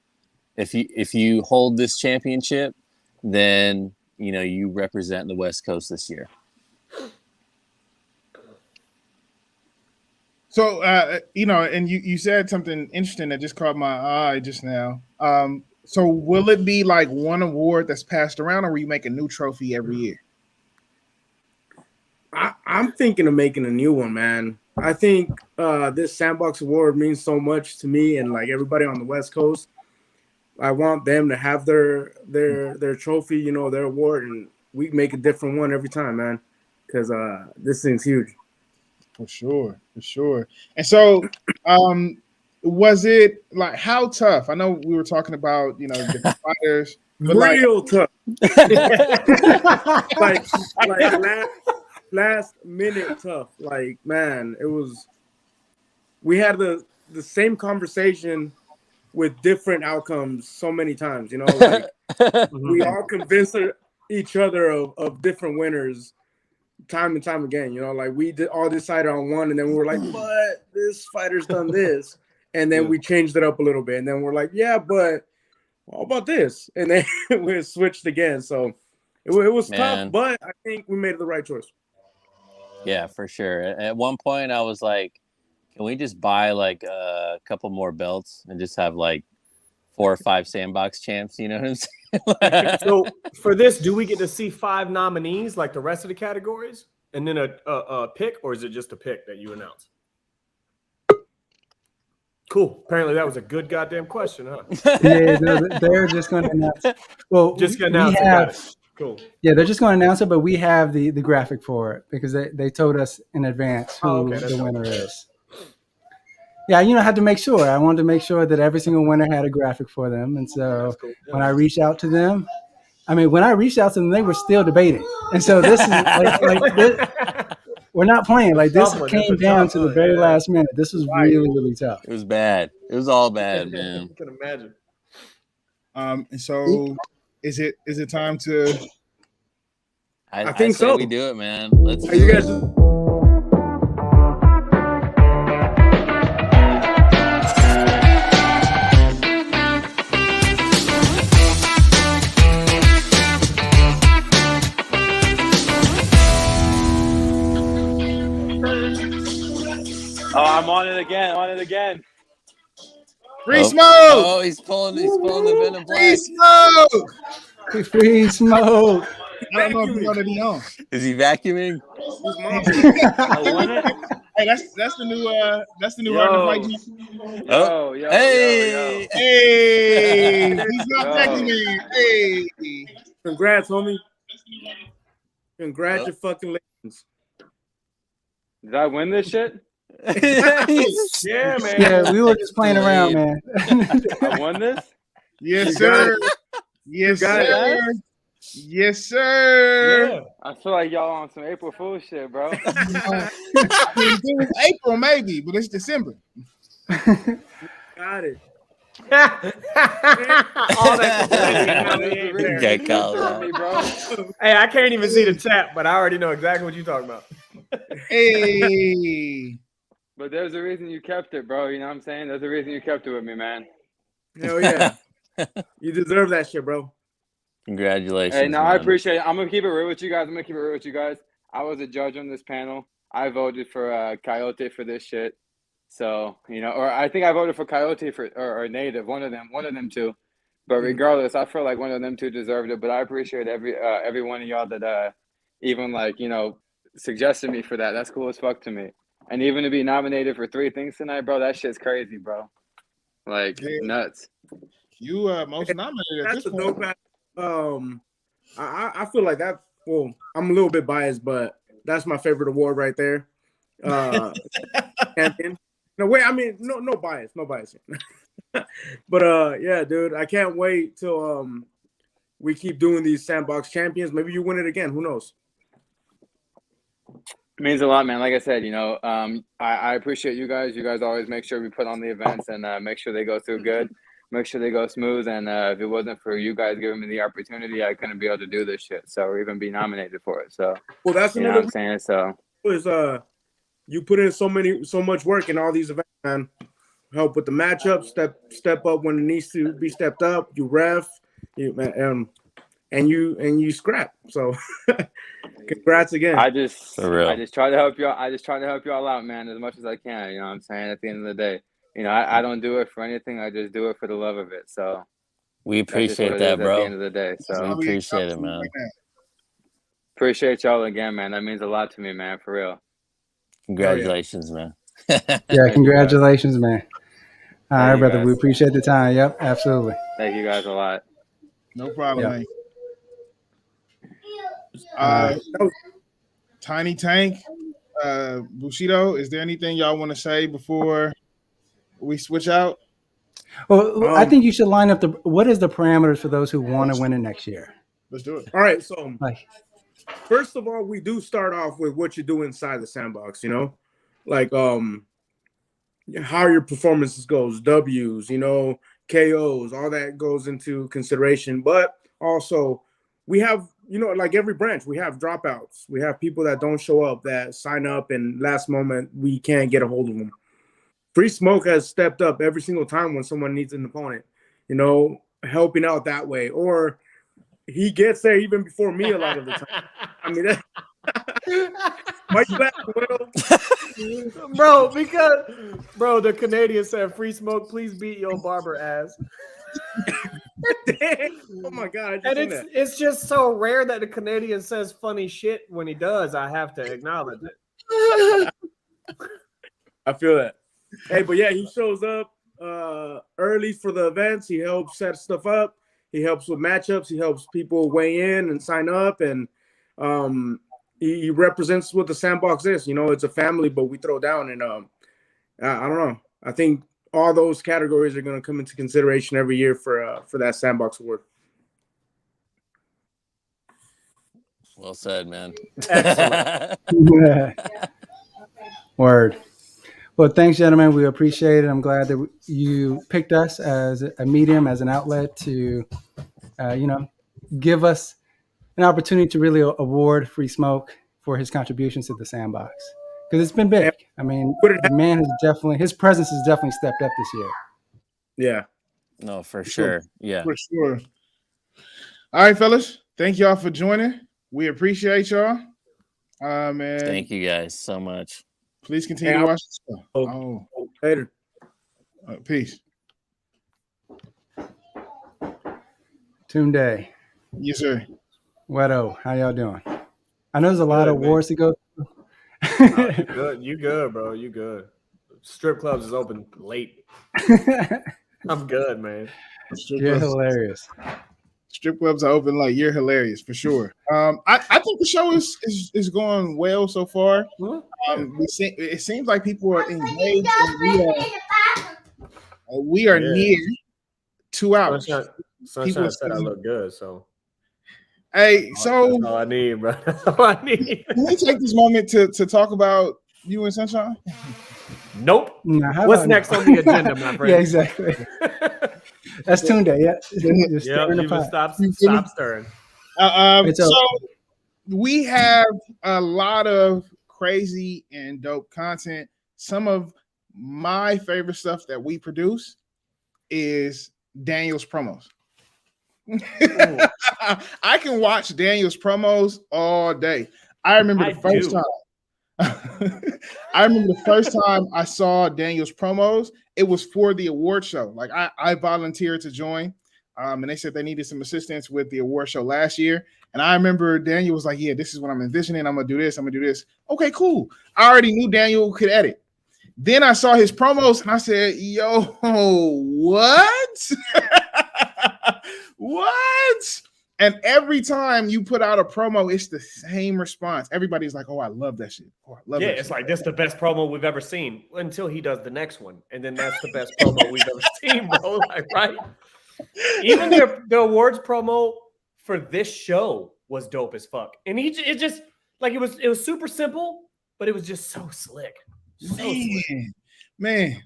if you hold this championship, then you represent the West Coast this year. So, and you said something interesting that just caught my eye just now. So will it be like one award that's passed around, or will you make a new trophy every year? I'm thinking of making a new one, man. I think this Sandbox Award means so much to me and like everybody on the West Coast. I want them to have their trophy, their award, and we make a different one every time, man, because this thing's huge. For sure. And so, was it like how tough? I know we were talking about different fighters, but real tough. like last minute tough. Like, man, it was. We had the same conversation with different outcomes so many times. Like we all convinced each other of different winners. Time and time again, like we all decided on one, and then we were like, but this fighter's done this, and then we changed it up a little bit, and then we're like, yeah, but how about this? And then we switched again. So it was tough, but I think we made the right choice. Yeah, for sure. At one point, I was like, can we just buy like a couple more belts and just have like 4 or 5 Sandbox champs? You know what I'm saying? So for this, do we get to see 5 nominees like the rest of the categories, and then a pick, or is it just a pick that you announce? Cool. Apparently that was a good goddamn question, huh? Yeah, they're just going to announce. Well, just going to announce it. Got it. Cool. Yeah, they're just going to announce it, but we have the graphic for it because they told us in advance who the winner is. Yeah, I had to make sure. I wanted to make sure that every single winner had a graphic for them. And so when I reached out to them, they were still debating. And so this is this, we're not playing. Like this came down to the very last minute. This was really, really tough. It was bad. It was all bad, man. I can imagine. And so is it time to? I think say so. We do it, man. Let's do you it. guys. Oh, I'm on it again. Free smoke! Oh, he's pulling the Venom Blacc. Free smoke! Free smoke! I don't know if you know that he on. Is he vacuuming? I won it. Hey, that's the new Hard to Fight. Yo, Hey! He's not vacuuming. Hey! Congrats, homie. Congratulations. Did I win this shit? Yeah, man. Yeah, we were just playing around, man. I won this? Yes, sir. Yes, sir. Yes, sir. Yeah. I feel like y'all on some April Fool's shit, bro. It was April, maybe, but it's December. Got it. All that. Hey, I can't even see the chat, but I already know exactly what you're talking about. Hey. But there's a reason you kept it, bro. You know what I'm saying? There's a reason you kept it with me, man. Hell yeah. You deserve that shit, bro. Congratulations. Hey, no, man. I appreciate it. I'm going to keep it real with you guys. I was a judge on this panel. I voted for Coyote for this shit. So, or I think I voted for Coyote or Native, one of them two. But regardless, I feel like one of them two deserved it. But I appreciate every one of y'all that even suggested me for that. That's cool as fuck to me. And even to be nominated for 3 things tonight, bro, that shit's crazy, bro. Like, nuts. You most nominated at That's this a point. dope. I feel like that. Well, I'm a little bit biased, but that's my favorite award right there. Champion. No, wait. I mean, no bias. But yeah, dude, I can't wait till we keep doing these Sandbox champions. Maybe you win it again. Who knows? It means a lot, man. Like I said, I appreciate you guys. You guys always make sure we put on the events and make sure they go through good, make sure they go smooth. And if it wasn't for you guys giving me the opportunity, I couldn't be able to do this shit. So, or even be nominated for it. So, Well, that's you know another what I'm saying. So, was you put in so much work in all these events, man. Help with the matchup, step up when it needs to be stepped up. You ref, and you scrap. So, congrats again. I just try to help y'all. I just try to help y'all out, man, as much as I can. You know what I'm saying? At the end of the day, you know, I don't do it for anything. I just do it for the love of it. So we appreciate that, bro. At the end of the day, so we appreciate it, man. Appreciate y'all again, man. That means a lot to me, man. For real. Congratulations, man. Yeah, congratulations, man. All right, brother. Guys. We appreciate the time. Yep, absolutely. Thank you guys a lot. No problem, Yep. man. Tiny Tank, Bushido, is there anything y'all want to say before we switch out? Well, I think you should line up what is the parameters for those who want to win it next year? Let's do it. All right, so first of all, we do start off with what you do inside the sandbox, you know, like how your performances goes, W's, you know, KOs, all that goes into consideration. But also we have, you know, like every branch, we have dropouts. We have people that don't show up, that sign up, and last moment we can't get a hold of them. Free Smoke has stepped up every single time when someone needs an opponent, you know, helping out that way. Or he gets there even before me a lot of the time. I mean, why you laughing, Will? Bro, the Canadian said, "Free Smoke, please beat your barber ass." Oh my god! And it's just so rare that the Canadian says funny shit. When he does, I have to acknowledge it. I feel that. Hey, but yeah, he shows up early for the events. He helps set stuff up. He helps with matchups. He helps people weigh in and sign up, and he represents what the Sandbox is. You know, it's a family, but we throw down. And I don't know. I think all those categories are going to come into consideration every year for that Sandbox award. Well said, man. Word. Well, thanks, gentlemen. We appreciate it. I'm glad that you picked us as a medium, as an outlet to, you know, give us an opportunity to really award Free Smoke for his contributions to the Sandbox. Because it's been big. I mean, the man has definitely, his presence has definitely stepped up this year. Yeah. No, for sure. Yeah. For sure. All right, fellas. Thank y'all for joining. We appreciate y'all. Man. Thank you guys so much. Please continue to watch the show. Later. Peace. Tunde. Yes, sir. Wero, how y'all doing? I know there's a lot of awards to go through. You good, bro. You good. Strip clubs is open late. I'm good, man. You're hilarious. Strip clubs are open like you're hilarious for sure. I think the show is going well so far. It seems like people are engaged. And we are near 2 hours. Sunshine said I look good, so. Hey, so that's all I need, bro. That's all I need. Can we take this moment to talk about you and Sunshine? Nope. Nah, what's next on the agenda, my friend? Yeah, exactly. That's Tunde. Yeah. Stop stirring. So we have a lot of crazy and dope content. Some of my favorite stuff that we produce is Daniel's promos. I can watch Daniel's promos all day. I remember the first time. I remember the first time I saw Daniel's promos. It was for the award show. Like I volunteered to join, and they said they needed some assistance with the award show last year. And I remember Daniel was like, "Yeah, this is what I'm envisioning. I'm gonna do this. I'm gonna do this." Okay, cool. I already knew Daniel could edit. Then I saw his promos, and I said, "Yo, what? What?" And every time you put out a promo, it's the same response. Everybody's like, "Oh, I love that shit. Oh, I love that it's shit." like, this is the best promo we've ever seen until he does the next one. And then that's the best promo we've ever seen, bro. Like, right? Even the awards promo for this show was dope as fuck. And it just, like, it was super simple, but it was just so slick. Man.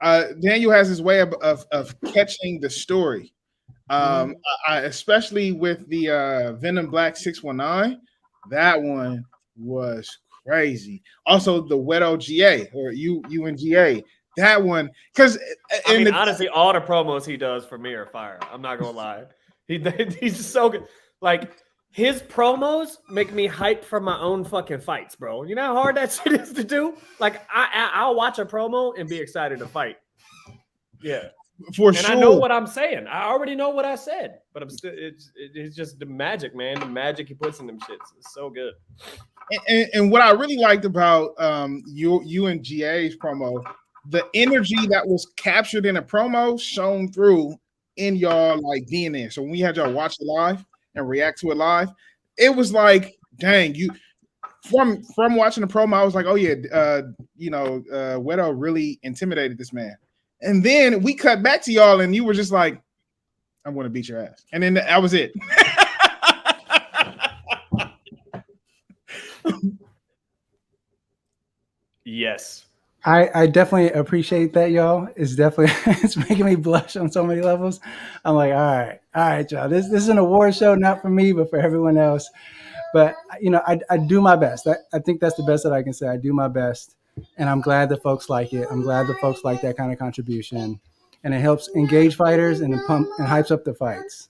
Daniel has his way of catching the story. I especially with the Venom Blacc 619, that one was crazy. Also, the Wero GA or UNGA, that one, because I mean, honestly, all the promos he does for me are fire. I'm not gonna lie. He's just so good. Like his promos make me hype for my own fucking fights, bro. You know how hard that shit is to do? Like I'll watch a promo and be excited to fight. Yeah. For sure. And I know what I'm saying. I already know what I said, but I'm still. It's just the magic, man. The magic he puts in them shits is so good. And what I really liked about UNGA's promo, the energy that was captured in a promo shone through in y'all like being there. So when we had y'all watch it live and react to it live, it was like, dang, you from watching the promo, I was like, oh yeah, Wero really intimidated this man. And then we cut back to y'all, and you were just like, I'm going to beat your ass. And then that was it. Yes. I definitely appreciate that, y'all. It's definitely it's making me blush on so many levels. I'm like, all right, y'all. This is an award show, not for me, but for everyone else. But I do my best. I think that's the best that I can say. I do my best. And I'm glad that folks like it. I'm glad that folks like that kind of contribution. And it helps engage fighters and hypes up the fights.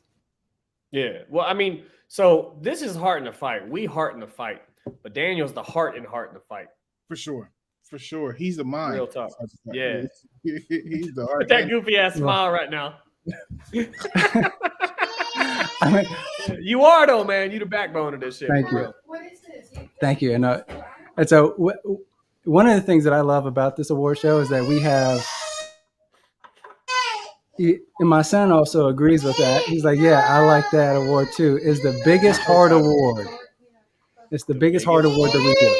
Yeah. Well, I mean, so this is Heart in the Fight. We heart in the fight. But Daniel's the heart in the fight. For sure. For sure. He's the mind. Real talk. Yeah. He's the heart. With that goofy ass smile right now. I mean, you are, though, man. You the backbone of this shit. Thank you. Thank you. And so one of the things that I love about this award show is that we have, and my son also agrees with that. He's like, yeah, I like that award too. It's the biggest heart award. It's the biggest heart award that we do.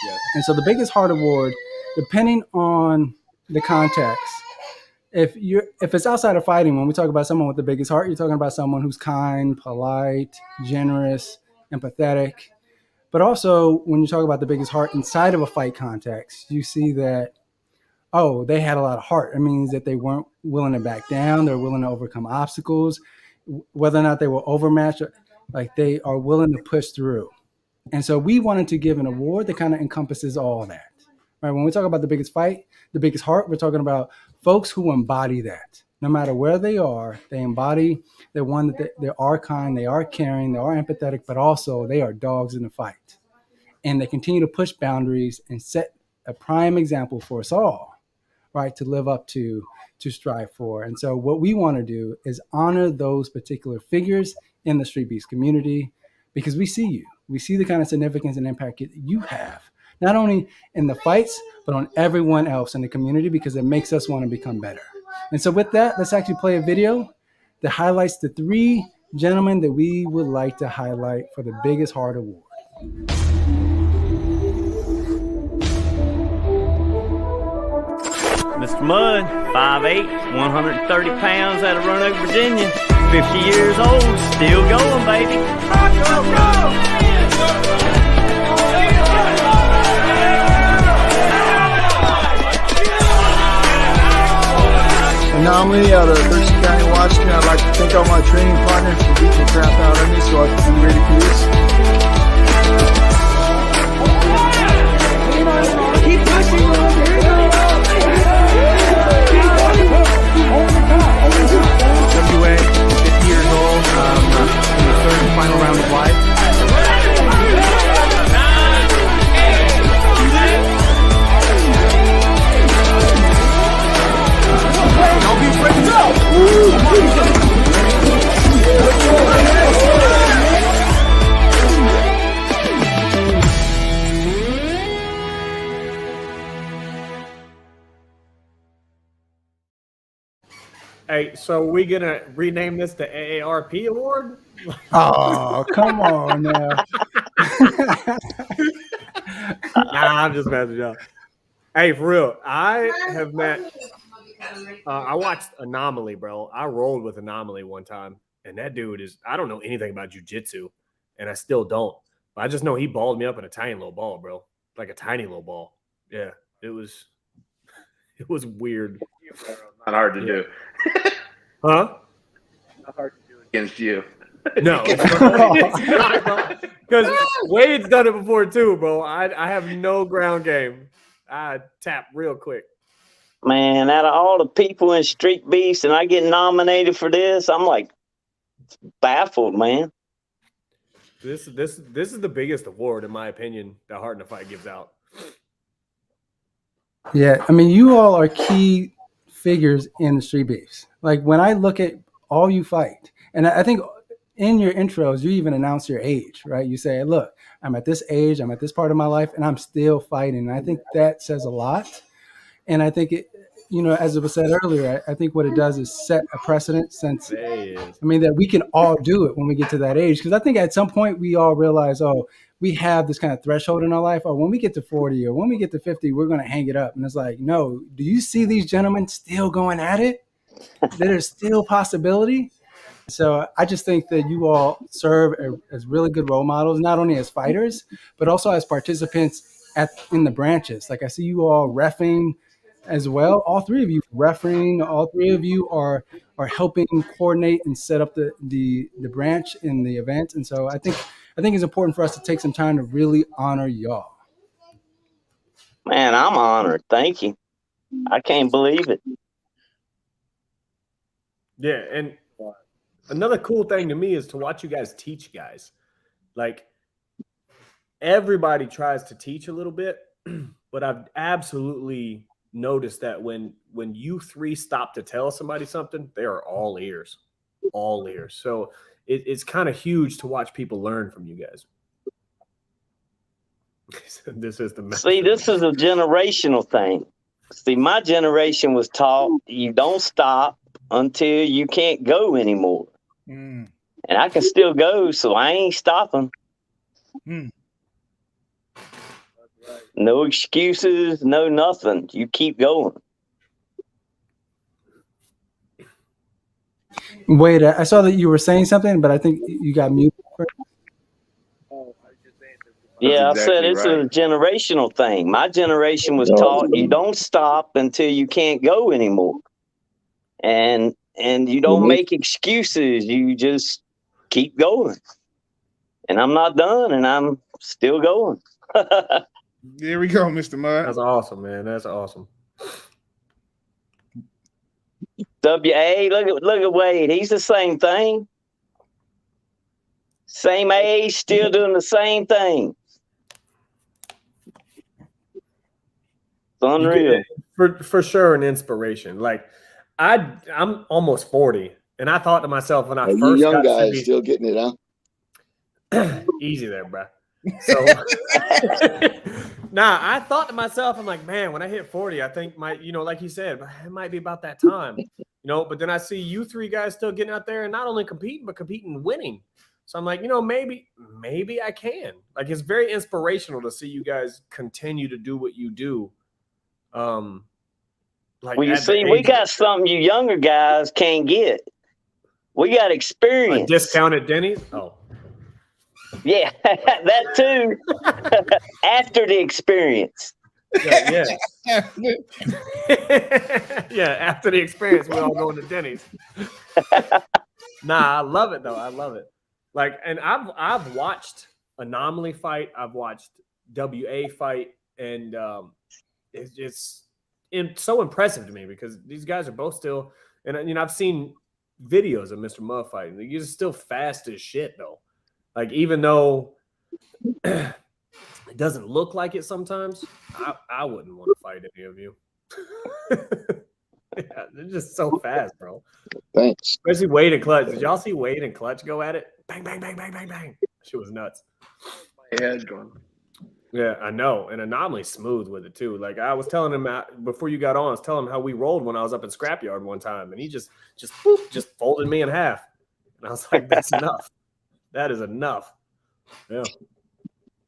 Yes. And so the biggest heart award, depending on the context, if it's outside of fighting, when we talk about someone with the biggest heart, you're talking about someone who's kind, polite, generous, empathetic. But also, when you talk about the biggest heart inside of a fight context, you see that, oh, they had a lot of heart. It means that they weren't willing to back down. They're willing to overcome obstacles, whether or not they were overmatched. Like they are willing to push through. And so we wanted to give an award that kind of encompasses all that. Right? When we talk about the biggest fight, the biggest heart, we're talking about folks who embody that. No matter where they are, they embody the one that they are kind, they are caring, they are empathetic, but also they are dogs in the fight. And they continue to push boundaries and set a prime example for us all, right, to live up to strive for. And so what we want to do is honor those particular figures in the Street Beefs community because we see you. We see the kind of significance and impact you have, not only in the fights, but on everyone else in the community because it makes us want to become better. And so with that, let's actually play a video that highlights the 3 gentlemen that we would like to highlight for the biggest heart award. Mr. Mudd, 5'8", 130 pounds out of Roanoke, Virginia. 50 years old, still going, baby. Anomaly out of Berkshire County, Washington. I'd like to thank all my training partners for beating the crap out of me so I can be ready for this. Keep pushing, WA, 50 years old, in the third and final round of life. Don't be afraid to go! Hey, so we gonna rename this the AARP award? Oh, come on now. Nah, I'm just messing with y'all. Hey, for real, I have met. I watched Anomaly, bro. I rolled with Anomaly one time, and that dude is—I don't know anything about jiu-jitsu, and I still don't. But I just know he balled me up in a tiny little ball, bro, like a tiny little ball. Yeah, it was weird. Not hard to do. Huh? Not hard to do against you. No, because Wade's done it before too, bro. I have no ground game. I tap real quick. Man, out of all the people in Street Beefs, and I get nominated for this, I'm like baffled, man. This is the biggest award, in my opinion, that Heart in a Fight gives out. Yeah, I mean, you all are key figures in the Street Beefs. Like when I look at all you fight, and I think in your intros, you even announce your age, right? You say, look, I'm at this age, I'm at this part of my life, and I'm still fighting. And I think that says a lot. And I think it, you know, as it was said earlier, I think what it does is set a precedent since, I mean, that we can all do it when we get to that age. Because I think at some point we all realize, oh, we have this kind of threshold in our life. Oh, when we get to 40 or when we get to 50, we're going to hang it up. And it's like, no, do you see these gentlemen still going at it? There's still possibility. So I just think that you all serve as really good role models, not only as fighters, but also as participants in the branches. Like I see you all reffing as well. All three of you refereeing. All three of you are helping coordinate and set up the branch in the event. And so I think it's important for us to take some time to really honor y'all. Man, I'm honored. Thank you. I can't believe it. Yeah, and another cool thing to me is to watch you guys teach guys. Like, everybody tries to teach a little bit, but I've absolutely noticed that when you three stop to tell somebody something, they are all ears. All ears. So it's kind of huge to watch people learn from you guys. This is the See, this is a generational thing. See, my generation was taught you don't stop until you can't go anymore. And I can still go, so I ain't stopping. No excuses, no nothing. You keep going. Wait, I saw that you were saying something, but I think you got muted. Yeah, That's I said exactly it's right. a generational thing. My generation was taught you don't stop until you can't go anymore. And you don't make excuses. You just keep going. And I'm not done, and I'm still going. There we go, Mr. Mud. That's awesome, man. That's awesome. WA, look at Wade. He's the same thing. Same age, still doing the same thing. It's unreal. For sure, an inspiration. Like I'm almost 40, and I thought to myself when I You first young got guys to still getting it, huh? easy there, bro. So I thought to myself, I'm like, man, when I hit 40, I think like you said, it might be about that time, but then I see you three guys still getting out there and not only competing, but competing and winning. So I'm like, maybe I can. Like, it's very inspirational to see you guys continue to do what you do. Well, you see, we got something you younger guys can't get. We got experience. A discount at Denny's? Oh. Yeah, that too. After the experience. Yeah. Yeah, after the experience, we're all going to Denny's. Nah, I love it though. I love it. Like, and I've watched Anomaly fight. I've watched WA fight, and it's so impressive to me because these guys are both still. And I've seen videos of Mr. Muff fighting. He's still fast as shit though. Like, even though it doesn't look like it sometimes, I wouldn't want to fight any of you. Yeah, they're just so fast, bro. Thanks. Especially Wade and Clutch. Did y'all see Wade and Clutch go at it? Bang, bang, bang, bang, bang, bang. She was nuts. My head's going. Yeah, I know. And Anomaly's smooth with it, too. Like, I was telling him before you got on, I was telling him how we rolled when I was up in Scrapyard one time. And he just folded me in half. And I was like, that's enough. That is enough. Yeah.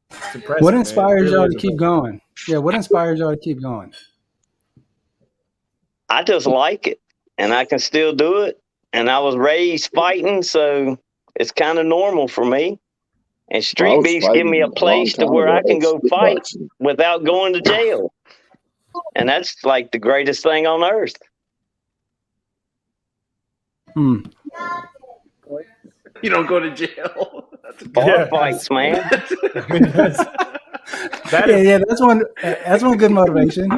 It's impressive, What inspires really y'all to keep going? Yeah, what inspires y'all to keep going? I just like it, and I can still do it. And I was raised fighting, so it's kind of normal for me. And Street Beefs give me a place to where I can go fight without going to jail. And that's like the greatest thing on earth. You don't go to jail. Bar fights, man. I mean, That's one good motivation.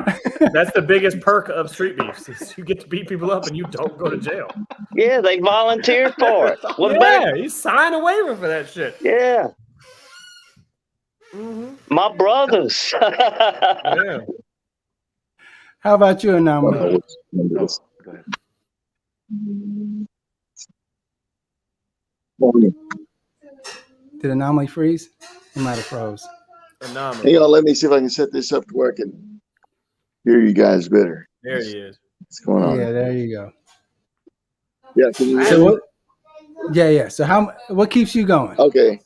That's the biggest perk of street beefs. Is you get to beat people up and you don't go to jail. Yeah, they volunteered for it. What Yeah, better? you sign a waiver for that shit. Yeah. My brothers. Yeah. How about you, Anomaly? Go ahead. Did Anomaly freeze? He might have froze. Anomaly. Hang on, let me see if I can set this up to where I can hear you guys better. There he is. What's going on? Yeah, there you go. Yeah, can you hear So me? what? Yeah. So what keeps you going? Okay,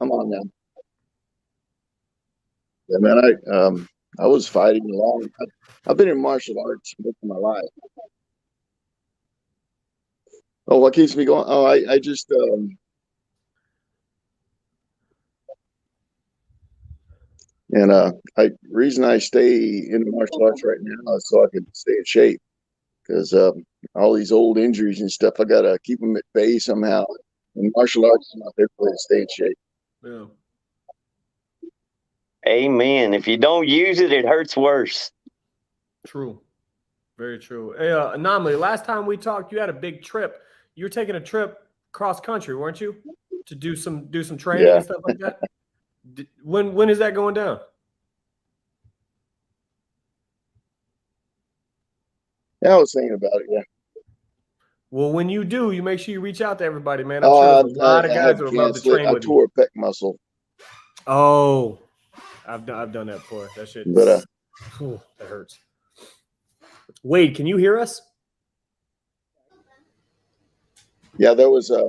I'm on now. Yeah, man, I was fighting long. I've been in martial arts most of my life. Oh, what keeps me going? Oh, I just reason I stay in the martial arts right now is so I can stay in shape, because all these old injuries and stuff, I gotta keep them at bay somehow. And martial arts is my favorite way to stay in shape. Yeah. Amen. If you don't use it, it hurts worse. True. Very true. Hey, Anomaly, last time we talked, you had a big trip. You were taking a trip cross country, weren't you? To do some training and stuff like that? When is that going down? Yeah, I was thinking about it, yeah. Well, when you do, you make sure you reach out to everybody, man. I'm sure there's a lot of guys that would love to train with you. I tore a pec muscle. Oh, I've done that before. That shit. But that hurts. Wade, can you hear us? Yeah, there was I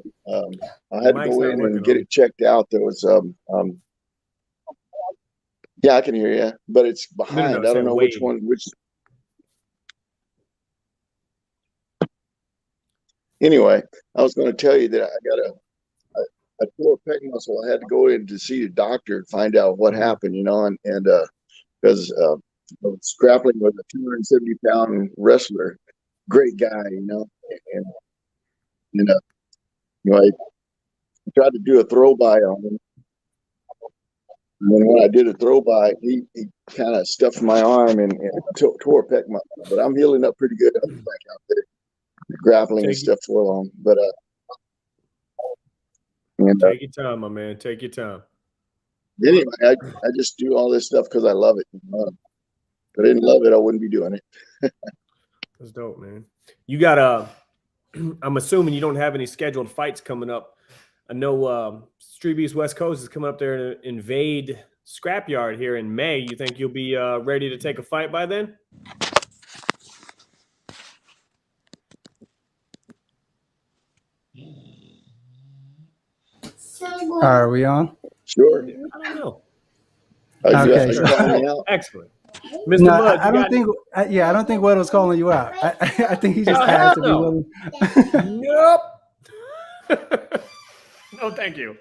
had to go in and get it checked out. There was yeah, I can hear you, but it's behind. I don't know which one. Anyway, I was going to tell you that I got I tore a pec muscle. I had to go in to see the doctor and find out what happened, and because I was grappling with a 270-pound wrestler, great guy, and I tried to do a throw by on him. And then when I did a throw by, he kind of stuffed my arm and tore a pec muscle. But I'm healing up pretty good. I'm back out there grappling and stuff for long. But take your time, my man. Take your time. Anyway, I just do all this stuff because I love it. If I didn't love it, I wouldn't be doing it. That's dope, man. You got I'm assuming you don't have any scheduled fights coming up. I know Street Beefs West Coast is coming up there to invade Scrapyard here in May. You think you'll be ready to take a fight by then? Are we on? Sure. I don't know. Okay. Excellent. Mr. No, Mud, I don't think. I don't think Weddle's calling you out. I think he just asked to be willing. Nope. No, thank you.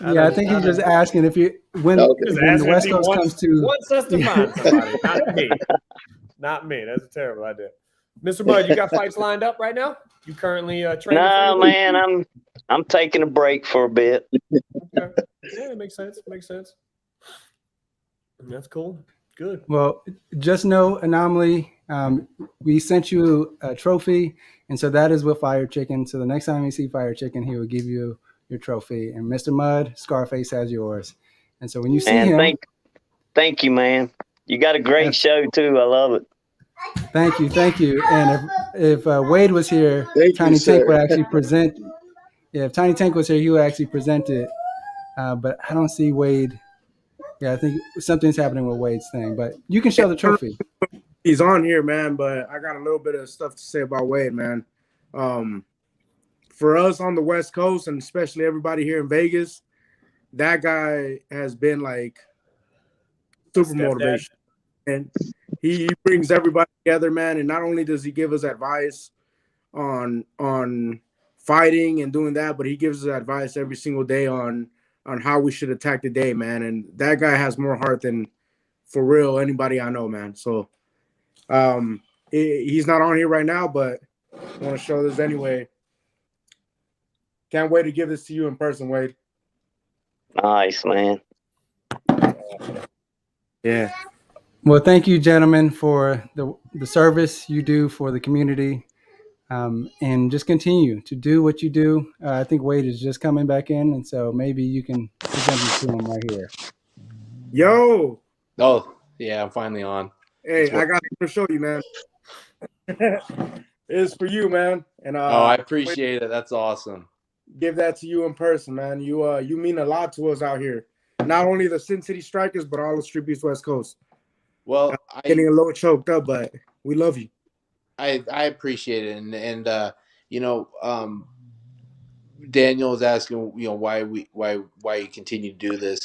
I think he's just asking if you when the West Coast comes to wants us to find somebody, not me. Not me. That's a terrible idea. Mr. Mud, you got fights lined up right now? You currently training? No, man, I'm taking a break for a bit. Okay. Yeah, it makes sense. Makes sense. That's cool. Good. Well, just know, Anomaly, we sent you a trophy, and so that is with Fire Chicken. So the next time you see Fire Chicken, he will give you your trophy. And Mr. Mud, Scarface has yours. And so when you see him... Thank you, man. You got a great show, too. I love it. Thank you. And if Wade was here, Tiny Tank would actually present... Yeah, if Tiny Tank was here, he would actually present it. But I don't see Wade... Yeah, I think something's happening with Wade's thing, but you can show the trophy. He's on here, man, but I got a little bit of stuff to say about Wade, man. For us on the West Coast, and especially everybody here in Vegas, that guy has been like super motivation. And he brings everybody together, man. And not only does he give us advice on fighting and doing that, but he gives us advice every single day on how we should attack the day, man. And that guy has more heart than, for real, anybody I know, man. So he's not on here right now, but I want to show this anyway. Can't wait to give this to you in person, Wade. Nice, man. Yeah. Well, thank you, gentlemen, for the service you do for the community, and just continue to do what you do. I think Wade is just coming back in, and so maybe you can present it to him right here. Yo. Oh, yeah, I'm finally on. Hey, I got to show you, man. It's for you, man. And I appreciate it. That's awesome. Give that to you in person, man. You mean a lot to us out here. Not only the Sin City Strikers, but all the Street Beefs West Coast. Well, I'm getting a little choked up, but we love you. I appreciate it, and you know, Daniel was asking, you know, why you continue to do this,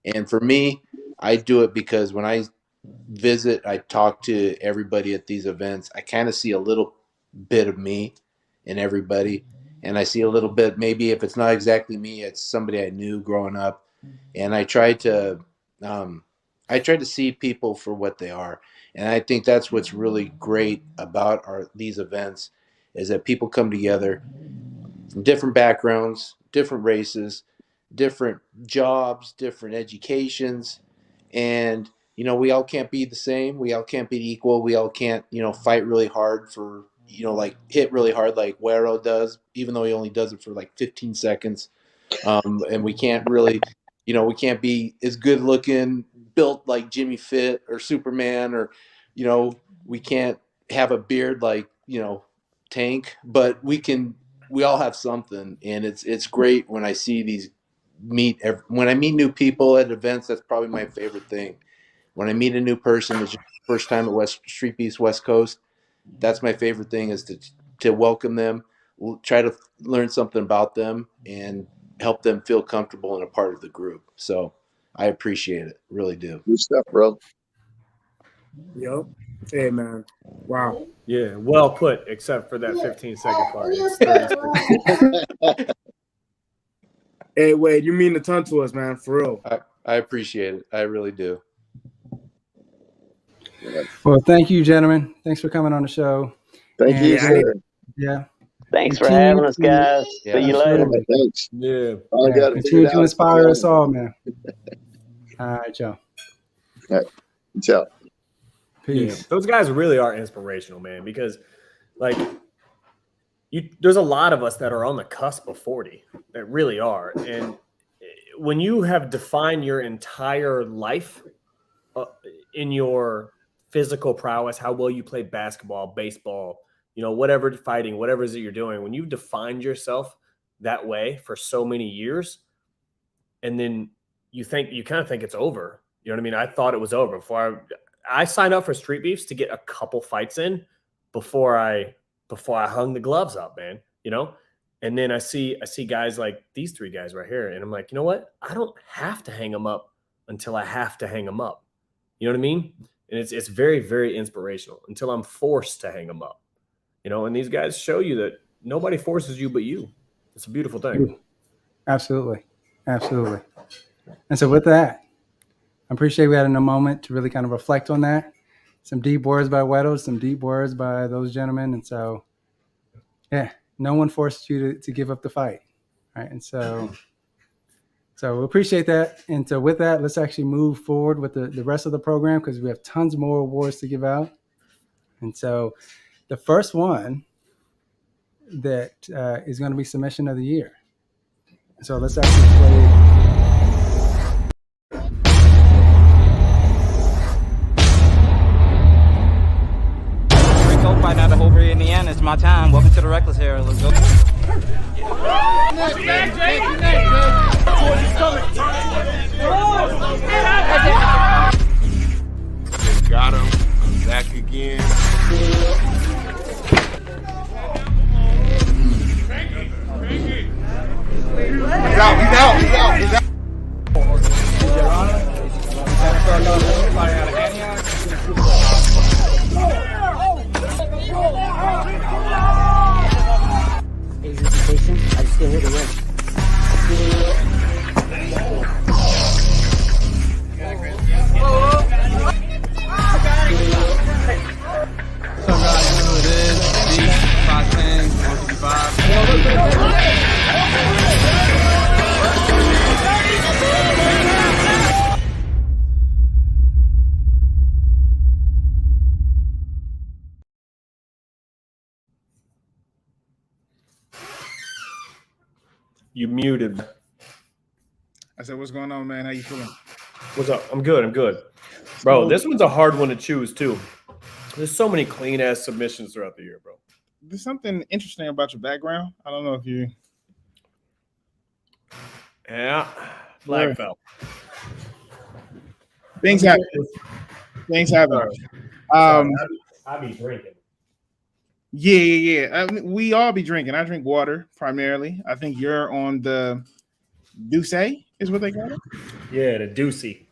and for me, I do it because when I visit, I talk to everybody at these events. I kind of see a little bit of me in everybody, and I see a little bit, maybe if it's not exactly me, it's somebody I knew growing up, and I try to see people for what they are. And I think that's what's really great about these events, is that people come together from different backgrounds, different races, different jobs, different educations, and you know, we all can't be the same. We all can't be equal. We all can't, you know, fight really hard for, you know, like hit really hard like Wero does, even though he only does it for like 15 seconds. And we can't really, you know, we can't be as good looking, built like Jimmy Fit or Superman, or, you know, we can't have a beard like, you know, Tank, but we all have something. And it's great when I see these when I meet new people at events. That's probably my favorite thing. When I meet a new person, it's your first time at Street Beefs West Coast, that's my favorite thing, is to welcome them, try to learn something about them, and help them feel comfortable and a part of the group. So I appreciate it. Really do. Good stuff, bro. Yep. Hey, man. Wow. Yeah, well put, except for that 15-second part. It's 30 seconds. Hey, Wade, you mean a ton to us, man, for real. I appreciate it. I really do. Well, thank you, gentlemen. Thanks for coming on the show. Thank you, sir. Yeah. Thanks for having us, guys. Yeah. See you later. Thanks. Yeah. Continue to inspire us all, man. All right, y'all. All right. Ciao. Peace. Yeah. Those guys really are inspirational, man, because like there's a lot of us that are on the cusp of 40 that really are. And when you have defined your entire life in your physical prowess, how well you play basketball, baseball, you know, whatever, fighting, whatever it is that you're doing, when you've defined yourself that way for so many years, and then you kind of think it's over. You know what I mean? I thought it was over before I signed up for Street Beefs to get a couple fights in before I hung the gloves up, man, you know? And then I see guys like these three guys right here, and I'm like, you know what? I don't have to hang them up until I have to hang them up. You know what I mean? And it's very, very inspirational until I'm forced to hang them up, you know? And these guys show you that nobody forces you but you. It's a beautiful thing. Absolutely. Absolutely. And so with that, I appreciate we had a moment to really kind of reflect on that. Some deep words by Wero, some deep words by those gentlemen. And so, yeah, no one forced you to give up the fight. Right. And so we appreciate that. And so with that, let's actually move forward with the rest of the program, because we have tons more awards to give out. And so the first one that is going to be Submission of the Year. So let's actually play. Right out of Hobart, Indiana. It's my time. Welcome to the Reckless Era. Let's go. Got him. Back again. He's out. Your Honor, You muted. I said, what's going on, man? How you feeling? What's up? I'm good. Bro, this one's a hard one to choose, too. There's so many clean-ass submissions throughout the year, bro. There's something interesting about your background. I don't know if you... Yeah. Black belt. Things happen. I be drinking. Yeah. I mean, we all be drinking. I drink water primarily. I think you're on the Douce, is what they call it. Yeah, the Deucey.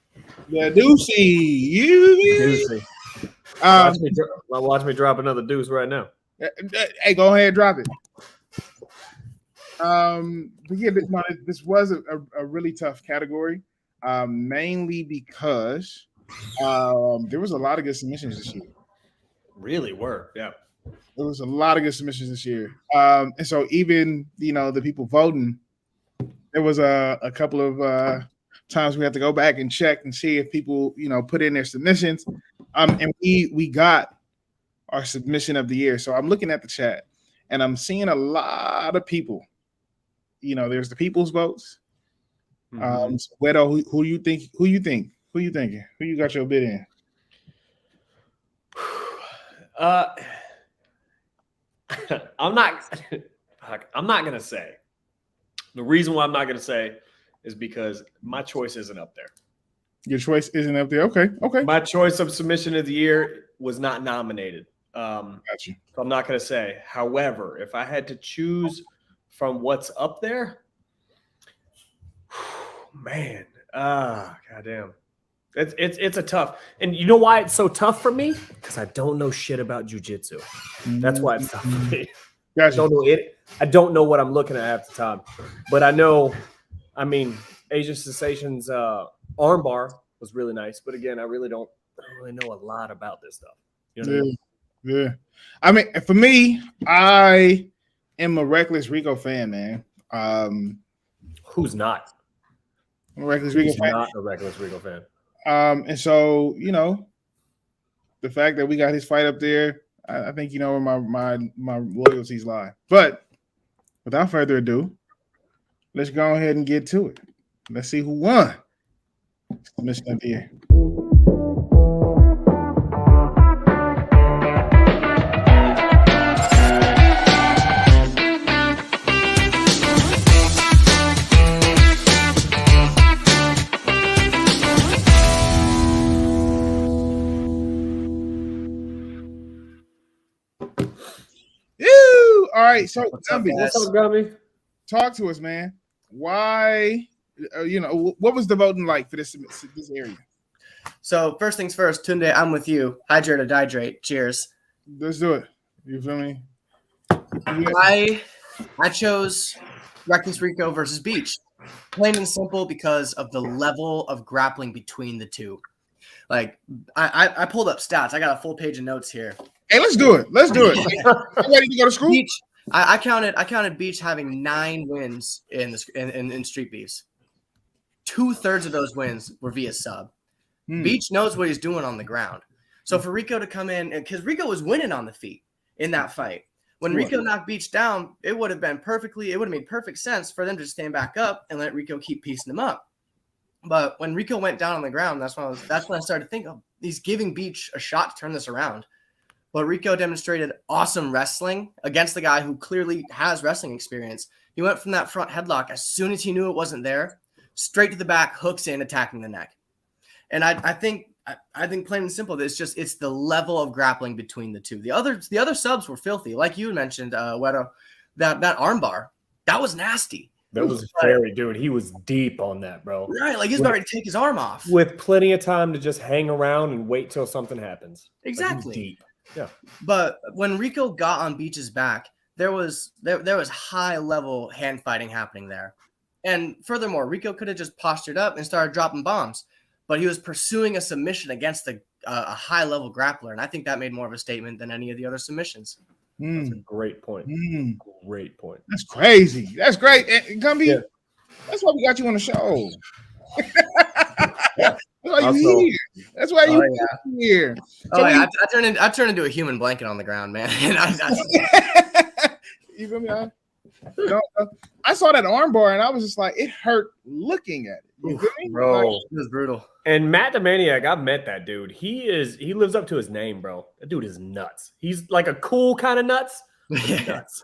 The Deucey. Watch me drop another deuce right now. Hey, go ahead, drop it. But yeah, this was a really tough category, mainly because there was a lot of good submissions this year. Really were, yeah. There was a lot of good submissions this year, and so even the people voting, there was a couple of times we had to go back and check and see if people put in their submissions, and we got our submission of the year. So I'm looking at the chat, and I'm seeing a lot of people. There's the people's votes. Wero, who you think? Who you thinking? Who you got your bid in? I'm not gonna say. The reason why I'm not gonna say is because my choice isn't up there. Your choice isn't up there. Okay. My choice of submission of the year was not nominated. Got you. So I'm not gonna say. However, if I had to choose from what's up there, man, goddamn. It's a tough, and you know why it's so tough for me? Because I don't know shit about jiu-jitsu. That's why it's tough for me. Gotcha. I don't know what I'm looking at half the time, but I know. I mean, Asian Sensations armbar was really nice, but again, I don't really know a lot about this stuff. You know what I mean? Yeah. I mean, for me, I am a Reckless Rico fan, man. Who's not? I'm a Reckless Rico fan. Not a Reckless Rico fan. And so, the fact that we got his fight up there, I think where my loyalties lie. But without further ado, let's go ahead and get to it. Let's see who won. Submission of the year. All right, so what's up, Gumby? Talk to us, man. Why? What was the voting like for this area? So first things first, Tunde, I'm with you. Hydrate or dihydrate. Cheers. Let's do it. You feel me? I chose Reckless Rico versus Beach. Plain and simple because of the level of grappling between the two. Like I pulled up stats. I got a full page of notes here. Hey, let's do it. You ready to go to school? Beach, I counted Beach having 9 wins in Street Beefs. 2/3 of those wins were via sub. Beach knows what he's doing on the ground. So for Rico to come in, because Rico was winning on the feet in that fight. When Rico knocked Beach down, it would have made perfect sense for them to stand back up and let Rico keep piecing them up. But when Rico went down on the ground, that's when I started to think, oh, he's giving Beach a shot to turn this around. But Rico demonstrated awesome wrestling against the guy who clearly has wrestling experience. He went from that front headlock as soon as he knew it wasn't there, straight to the back, hooks in, attacking the neck. And I think plain and simple, it's the level of grappling between the two. The other subs were filthy, like you mentioned, Wero. That armbar, that was nasty. That was very, dude. He was deep on that, bro. Right, like he's about to take his arm off with plenty of time to just hang around and wait till something happens. Exactly. Like deep. Yeah. But when Rico got on Beach's back, there was high level hand fighting happening there. And furthermore, Rico could have just postured up and started dropping bombs, but he was pursuing a submission against a high level grappler. And I think that made more of a statement than any of the other submissions. That's a great point. Great point. That's crazy. That's great. Gumby, that's why we got you on the show. That's why you here. That's why you here. So I turned into a human blanket on the ground, man. You feel me? No, I saw that armbar and I was just like, it hurt looking at it. You feel me? Bro, Like, it was brutal. And Matt the Maniac, I've met that dude. He lives up to his name, bro. That dude is nuts. He's like a cool kind of nuts. Nuts.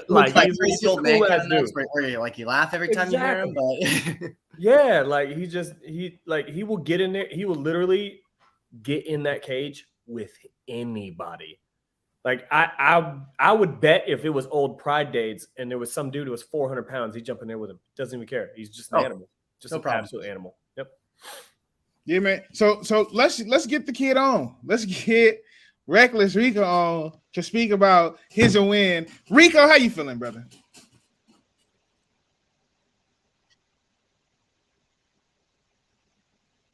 like he's crazy a old man cool kind ass of nuts dude. where you like you laugh every time you hear him, but Yeah, like he will get in there. He will literally get in that cage with anybody. Like I would bet if it was old Pride days and there was some dude who was 400 pounds, he'd jump in there with him. Doesn't even care. He's just an animal. Just an absolute animal. Yep. yeah, man. So let's get the kid on. Let's get Reckless Rico on to speak about his win. Rico, how you feeling, brother?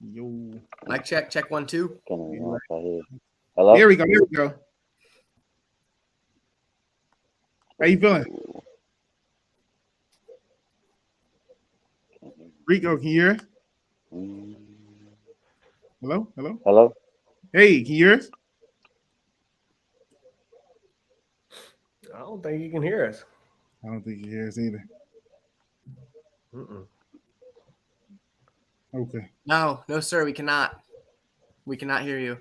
Yo. Mic check 1 2. Hello? Here we go. How you feeling? Rico, can you hear us? Hello? Hello? Hey, can you hear us? I don't think you can hear us. I don't think you hear us either. Okay. No, sir, we cannot. We cannot hear you.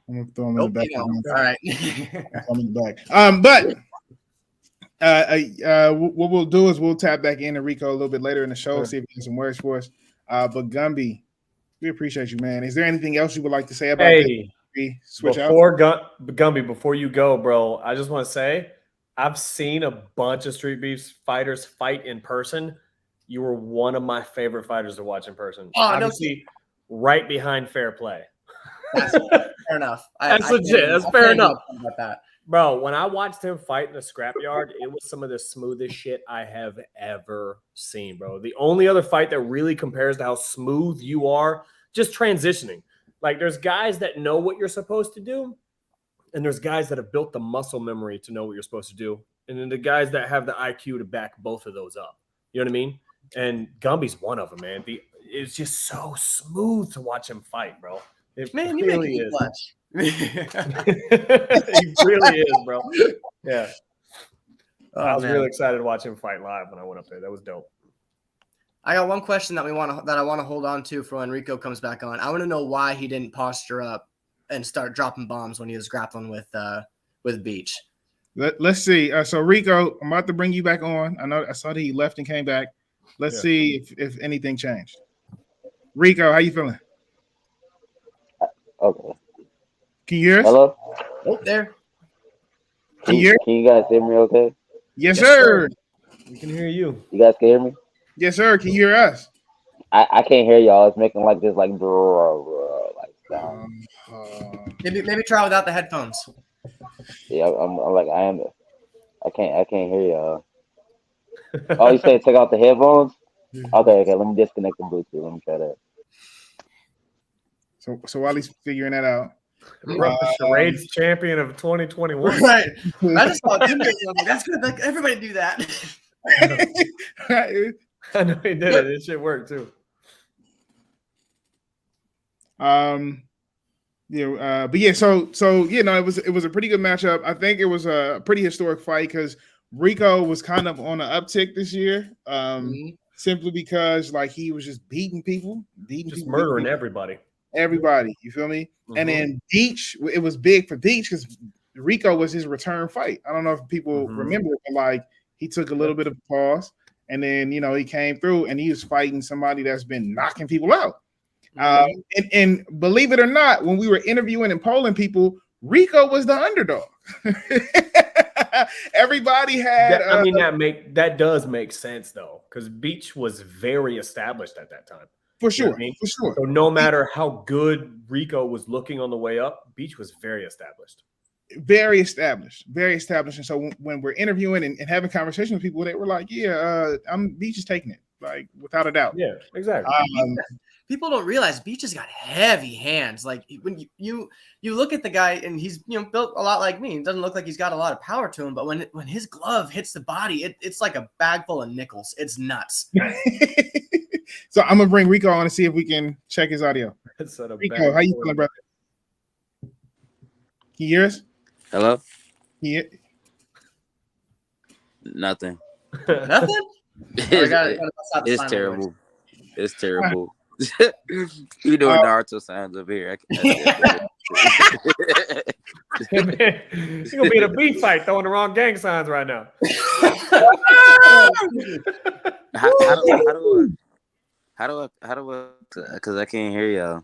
I'm gonna throw him in the back. All right. I'm in the back. What we'll do is we'll tap back into Rico a little bit later in the show, see if he has some words for us. But Gumby, we appreciate you, man. Is there anything else you would like to say about this? Switch out. Gumby, before you go, bro, I just want to say I've seen a bunch of Street Beefs fighters fight in person. You were one of my favorite fighters to watch in person. Oh, obviously, right behind Fair Play. That's fair enough. That's legit. That's fair enough. About that. Bro, when I watched him fight in the Scrapyard, it was some of the smoothest shit I have ever seen, bro. The only other fight that really compares to how smooth you are, just transitioning. Like, there's guys that know what you're supposed to do, and there's guys that have built the muscle memory to know what you're supposed to do, and then the guys that have the IQ to back both of those up. You know what I mean? And Gumby's one of them, man. It's just so smooth to watch him fight, bro. It Man, you really make is. me blush. He really is, bro. Yeah. I was man. really excited to watch him fight live when I went up there. That was dope. I got one question that I want to hold on to for when Rico comes back on. I want to know why he didn't posture up and start dropping bombs when he was grappling with Beach. Let's see. So Rico, I'm about to bring you back on. I saw that he left and came back. Let's see if anything changed. Rico, how you feeling? Okay. Can you hear us? Hello? Oh, there. Can you guys hear me okay? Yes, sir. We can hear you. You guys can hear me? Yes, sir. Can you hear us? I can't hear y'all. It's making like this, like sound. Maybe try without the headphones. Yeah, I'm like I can't hear y'all. Oh, you said take out the headphones? Okay. Let me disconnect the Bluetooth. Let me try that. So while he's figuring that out, The charades champion of 2021. Right. I just thought that's good. Like, everybody do that. I know he did it. It should work too. But yeah, so you know, it was a pretty good matchup. I think it was a pretty historic fight because Rico was kind of on an uptick this year, simply because like he was just beating people, murdering everybody. You feel me? And then Beach, it was big for Beach because Rico was his return fight. I don't know if people remember, but like he took a little bit of a pause, and then you know he came through and he was fighting somebody that's been knocking people out. And believe it or not, when we were interviewing and polling people, Rico was the underdog. Everybody had. I mean, that does make sense though, because Beach was very established at that time. For sure, You know what I mean? for sure. So no matter how good Rico was looking on the way up, Beach was very established. Very established. And so when we're interviewing and having conversations with people, they were like, "Yeah, Beach is taking it, like without a doubt." Yeah, exactly. People don't realize Beach has got heavy hands. Like when you look at the guy and he's built a lot like me. It doesn't look like he's got a lot of power to him, but when his glove hits the body, it's like a bag full of nickels. It's nuts. So I'm gonna bring Rico on and see if we can check his audio. Rico, how you feeling, brother? Can you hear us? Hello? Yeah. Nothing. Nothing. It's terrible. It's terrible. You doing Naruto signs up here. You're gonna be in a beef fight throwing the wrong gang signs right now. How do I? Because I can't hear y'all.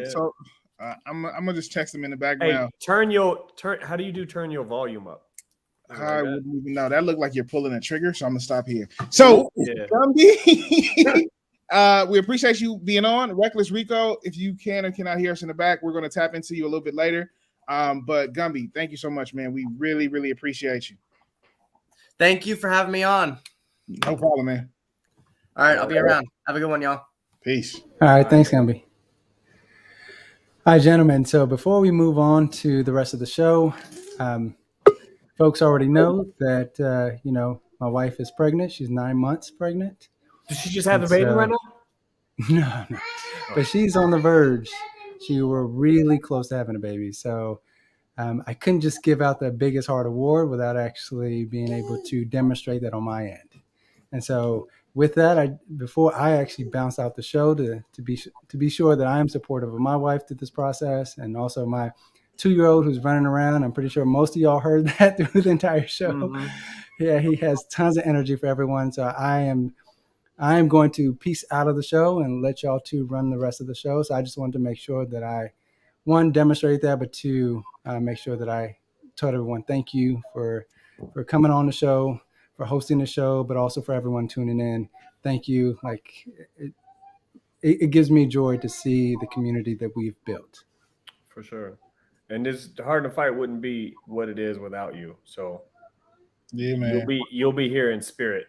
So I'm gonna just text them in the Hey, background. turn. How do you do turn your volume up? I wouldn't even know. That looked like you're pulling a trigger, so I'm gonna stop here. So, Gumby, we appreciate you being on. Reckless Rico, if you can or cannot hear us in the back, we're gonna tap into you a little bit later. But Gumby, thank you so much, man. We really, really appreciate you. Thank you for having me on. No problem, man. All right, I'll be around. Have a good one, y'all. Peace. All right, thanks, Gumby. All right, gentlemen. So before we move on to the rest of the show, folks already know that my wife is pregnant. She's 9 months pregnant. Does she just have a baby right now? No. But she's on the verge. She were really close to having a baby. So I couldn't just give out the biggest heart award without actually being able to demonstrate that on my end. And so with that, before I actually bounce out the show to be sure that I am supportive of my wife through this process, and also my 2-year-old who's running around. I'm pretty sure most of y'all heard that through the entire show. Mm-hmm. Yeah, he has tons of energy for everyone. So I am going to peace out of the show and let y'all two run the rest of the show. So I just wanted to make sure that I, one, demonstrate that, but two, make sure that I told everyone thank you for coming on the show, for hosting the show, but also for everyone tuning in. Thank you. Like it gives me joy to see the community that we've built. For sure. And this Hard to Fight wouldn't be what it is without you. So yeah, man. You'll be here in spirit.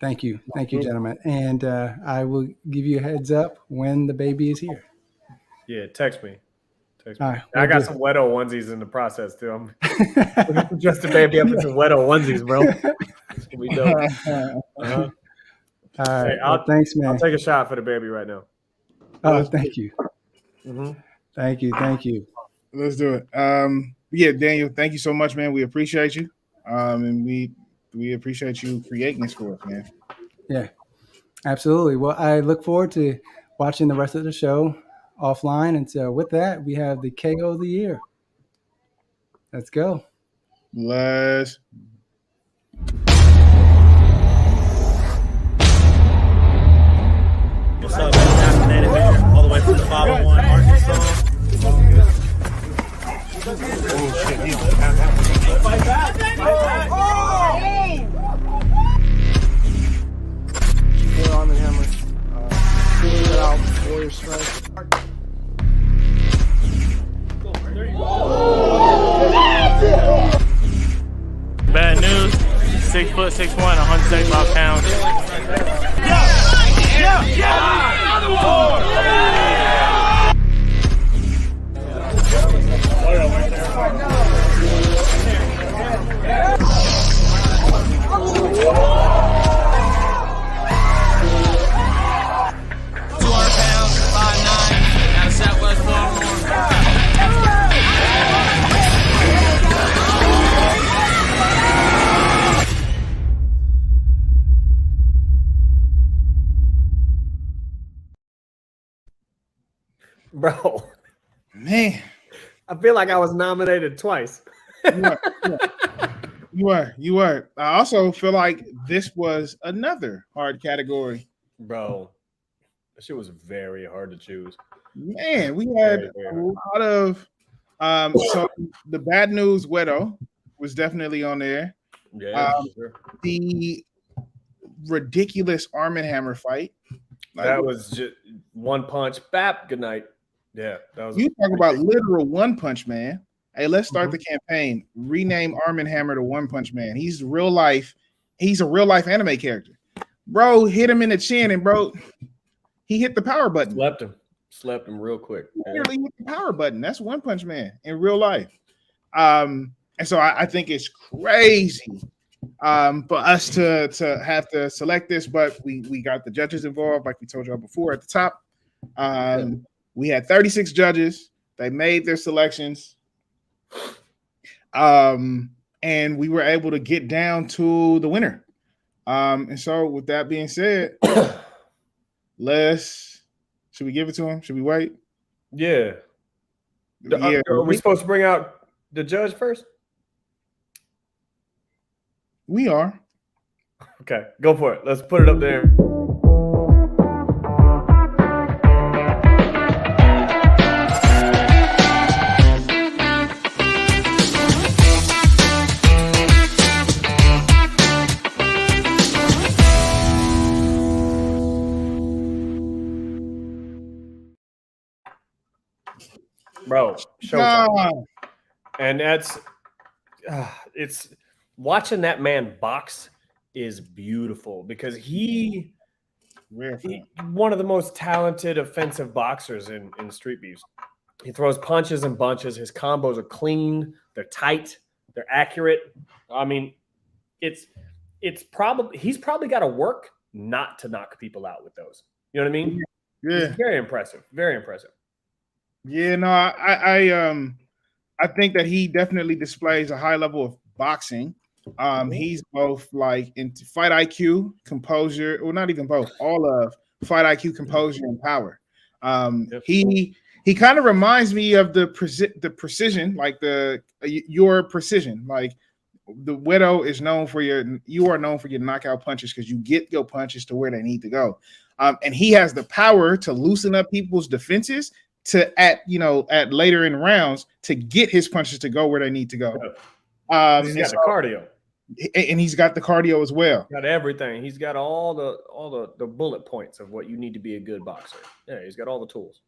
Thank you, gentlemen. And I will give you a heads up when the baby is here. Yeah, text me. All right, I got some Wero onesies in the process too. I'm just a baby up in some Wero onesies, bro. It's gonna be dope. All right. Hey, thanks, man. I'll take a shot for the baby right now. Oh, thank you. Mm-hmm. Thank you. Let's do it. Yeah, Daniel, thank you so much, man. We appreciate you. And we appreciate you creating this for us, man. Yeah, absolutely. Well, I look forward to watching the rest of the show offline. And so with that, we have the KO of the year. Let's go. Let's. What's up, man? Here, all the way from the 501 Arkansas. Oh, shit. He don't have that. Fight back. More Arm & Hammer. Figure it out. Warrior Strike. Bad news. 6'6", 175 pounds. Bro, man, I feel like I was nominated twice. You were. I also feel like this was another hard category. Bro, that shit was very hard to choose. Man, we had a lot of so the bad news Wero was definitely on there. Yeah, sure. The ridiculous Arm & Hammer fight. That was just one punch. Bap, good night. Yeah, that was. You talk about literal One Punch Man. Hey, let's start the campaign. Rename Arm & Hammer to One Punch Man. He's real life. He's a real life anime character. Bro, hit him in the chin, and bro, he hit the power button. Slept him real quick. Literally hit the power button. That's One Punch Man in real life. And so I think it's crazy for us to have to select this, but we got the judges involved, like we told y'all before at the top. We had 36 judges. They made their selections. and we were able to get down to the winner. And so with that being said, should we give it to him? Should we wait? Yeah. Yeah. Are we supposed to bring out the judge first? We are. Okay, go for it. Let's put it up there. Bro, showtime. And that's it's watching that man box is beautiful because he one of the most talented offensive boxers in Street Beefs. He throws punches and bunches. His combos are clean, they're tight, they're accurate. I mean, he's probably got to work not to knock people out with those. You know what I mean? Yeah. It's very impressive. Very impressive. Yeah, no, I think that he definitely displays a high level of boxing. He's both like into fight IQ, composure, or not even both, all of fight IQ, composure, and power. He kind of reminds me of the precision, like your precision. Like the Wero is known for you are known for your knockout punches because you get your punches to where they need to go. And he has the power to loosen up people's defenses at later in rounds to get his punches to go where they need to go. He's got the cardio, and he's got the cardio as well. Got everything. He's got all the bullet points of what you need to be a good boxer. Yeah, he's got all the tools.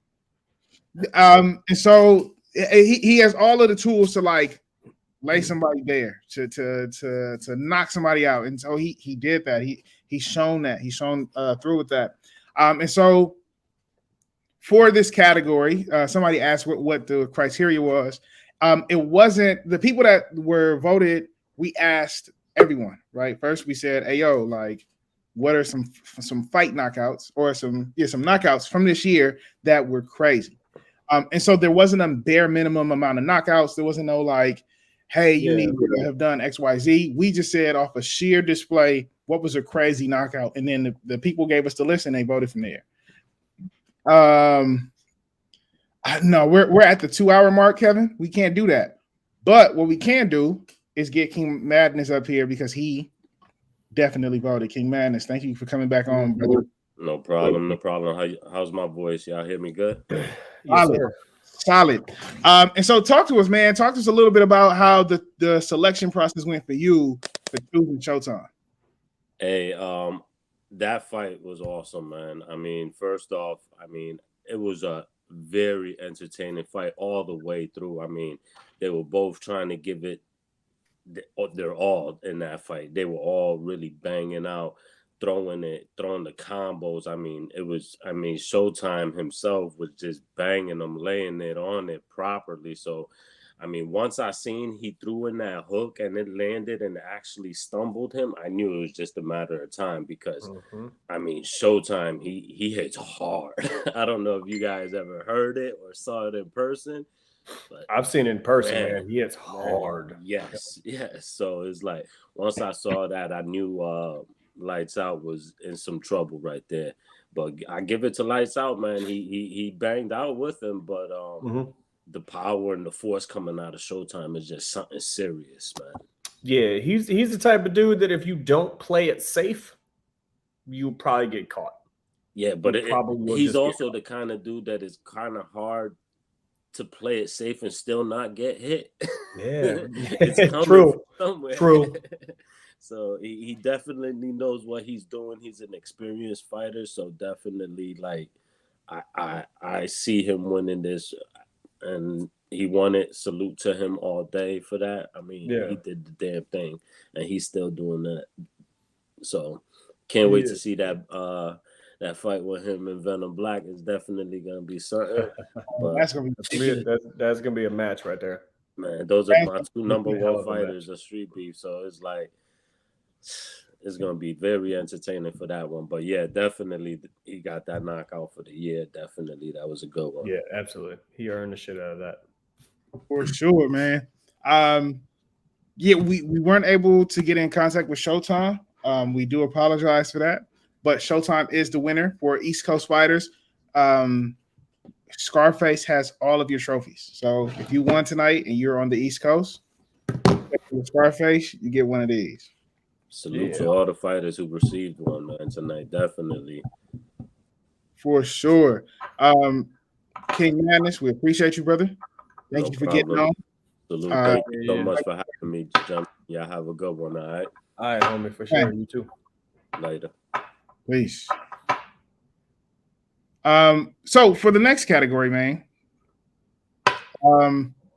And so he has all of the tools to like lay somebody bare to knock somebody out, and so he did that. He's shown that. He's shown through with that. And so for this category, somebody asked what the criteria was. It wasn't the people that were voted. We asked everyone, right? First, we said, "Hey, yo, like, what are some fight knockouts or some knockouts from this year that were crazy?" And so there wasn't a bare minimum amount of knockouts. There wasn't no like, "Hey, you need to have done X, Y, Z." We just said off a sheer display, what was a crazy knockout, and then the people gave us the list and they voted from there. No, we're at the 2-hour mark, Kevin. We can't do that. But what we can do is get King Madness up here because he definitely voted. King Madness, thank you for coming back on, brother. No problem, no problem. How's my voice? Y'all hear me good? Solid. And so talk to us, man. Talk to us a little bit about how the selection process went for you for choosing Showtime. Hey, that fight was awesome, man. I mean, first off, it was a very entertaining fight all the way through. I mean, they were both trying to give it their all in that fight. They were all really banging out, throwing the combos. Showtime himself was just banging them, laying it on it properly. So, once I seen he threw in that hook and it landed and actually stumbled him, I knew it was just a matter of time because, Showtime, he hits hard. I don't know if you guys ever heard it or saw it in person. But I've seen it in person, man. He hits hard. Yes. So it's like, once I saw that, I knew Lights Out was in some trouble right there. But I give it to Lights Out, man. He banged out with him, but the power and the force coming out of Showtime is just something serious, man. Yeah, he's the type of dude that if you don't play it safe, you'll probably get caught. Yeah, but he's also the kind of dude that is kind of hard to play it safe and still not get hit. Yeah, it's coming somewhere. True. So he definitely knows what he's doing. He's an experienced fighter, so definitely, like, I see him winning this, and he won it. Salute to him all day for that. He did the damn thing, and he's still doing that. So can't wait to see that fight with him and Venom Blacc is definitely gonna be something. But that's gonna be a match right there. Man, those are my two number one fighters of Street Beef, so it's like it's gonna be very entertaining for that one. But yeah, definitely he got that knockout for the year. Definitely, that was a good one. Yeah, absolutely. He earned the shit out of that. For sure, man. Yeah, we weren't able to get in contact with Showtime. We do apologize for that, but Showtime is the winner for East Coast Fighters. Scarface has all of your trophies. So if you won tonight and you're on the East Coast, with Scarface, you get one of these. Salute to all the fighters who received one, man, tonight. Definitely. For sure. King Madness, we appreciate you, brother. Thank you for getting on. Salute. Thank you so much for having me, Jump. Yeah, have a good one, all right? All right, homie, for sure. You too. Later. Peace. So for the next category, man,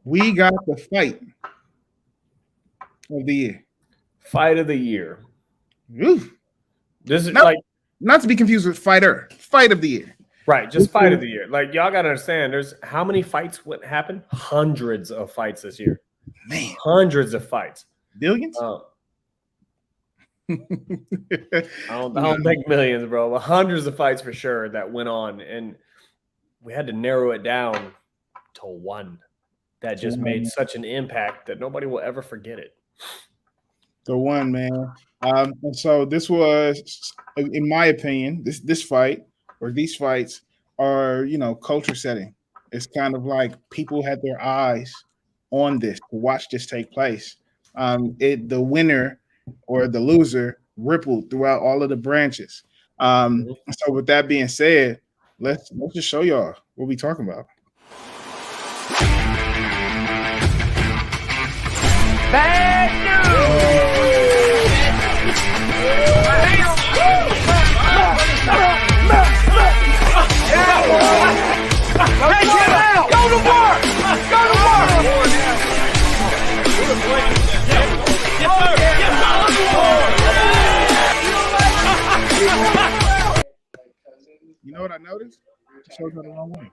we got the fight of the year. Fight of the year. Oof. This is not to be confused with fighter. Fight of the year. Right, just fight of the year. Like, y'all gotta understand, there's how many fights would happen? Hundreds of fights this year. Man, hundreds of fights. Billions? I don't think millions, bro, but hundreds of fights for sure that went on, and we had to narrow it down to one that just made such an impact that nobody will ever forget it. The one, man. And so this was, in my opinion, this fight or these fights are, culture setting. It's kind of like people had their eyes on this to watch this take place. The winner or the loser rippled throughout all of the branches. So with that being said, let's just show y'all what we talking about. Bad Go to work! Go to work! You know what I noticed? It shows her the wrong way.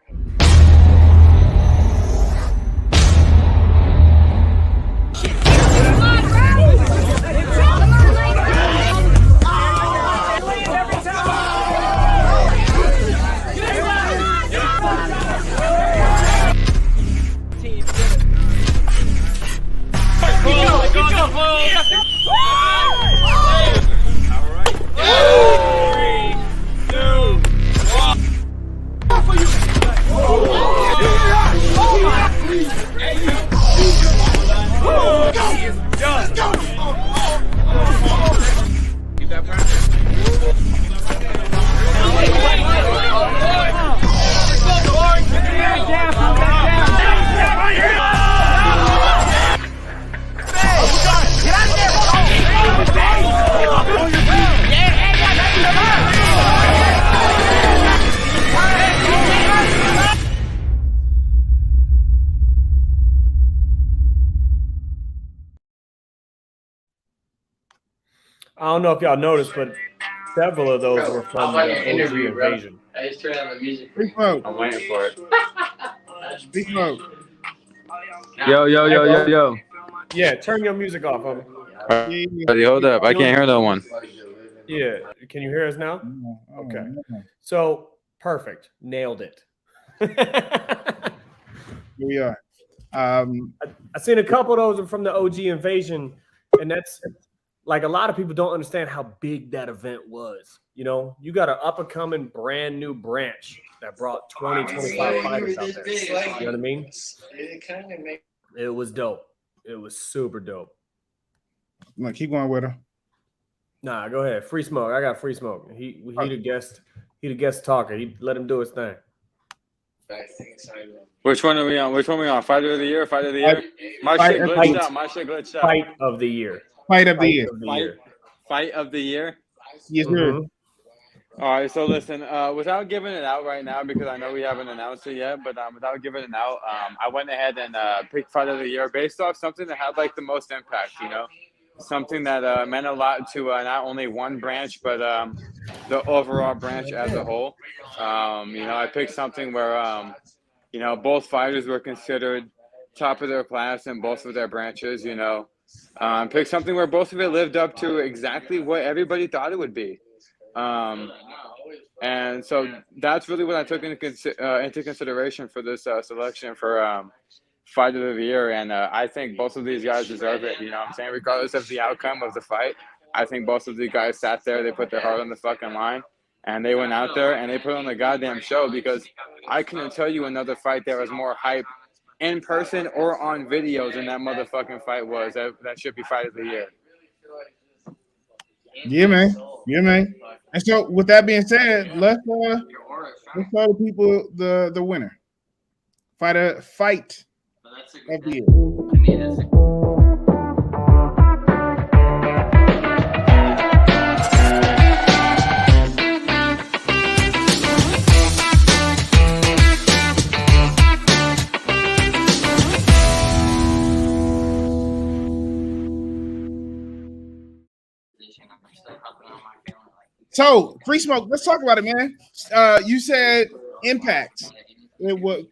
I don't know if y'all noticed, but several of those were from the OG Invasion. I just turned on the music. I'm waiting for it. Big Mo. Yo. Yeah, turn your music off, homie. Hold up. I can't hear that one. Yeah, can you hear us now? Okay. So, perfect. Nailed it. Here we are. I seen a couple of those are from the OG Invasion, and that's like a lot of people don't understand how big that event was. You know, you got an up-and-coming brand new branch that brought 20, 25 fighters out there. You know what I mean? It was dope. It was super dope. Look, keep going with her. Nah, go ahead. Free smoke. I got free smoke. He the guest. He the guest talker. He let him do his thing. Which one are we on? Fighter of the year? Fight of the year? My shit glitched out. Fight of the year. Fight of the year. Fight of the year? Yes, sir. All right, so listen, without giving it out right now, because I know we haven't announced it yet, but without giving it out, I went ahead and picked Fight of the Year based off something that had like the most impact, you know, something that meant a lot to not only one branch, but the overall branch as a whole. You know, I picked something where, you know, both fighters were considered top of their class in both of their branches, you know. Picked something where both of it lived up to exactly what everybody thought it would be. And so that's really what I took into consideration for this selection for fight of the year, and I think both of these guys deserve it. You know what I'm saying? Regardless of the outcome of the fight, I think both of these guys sat there, they put their heart on the fucking line, and they went out there and they put on the goddamn show, because I couldn't tell you another fight that was more hype in person or on videos than that motherfucking fight was. That should be fight of the year. Yeah, man. Yeah, man. And so, with that being said, let's tell the people the winner. Fight of the year. So, Free Smoke, let's talk about it, man. You said impact.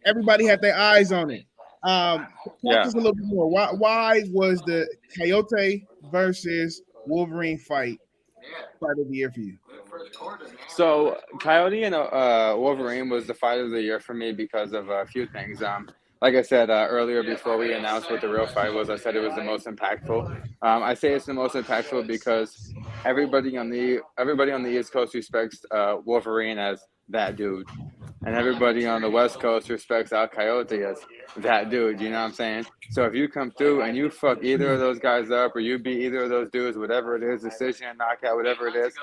Everybody had their eyes on it. Talk just a little bit more. Why was the Coyote versus Wolverine fight of the year for you? So, Coyote and Wolverine was the fight of the year for me because of a few things. Like I said earlier, before we announced what the real fight was, I said it was the most impactful. I say it's the most impactful because everybody on the East Coast respects Wolverine as that dude, and everybody on the West Coast respects Al Coyote as that dude. You know what I'm saying? So if you come through and you fuck either of those guys up, or you beat either of those dudes, whatever it is, decision, knockout, whatever it is,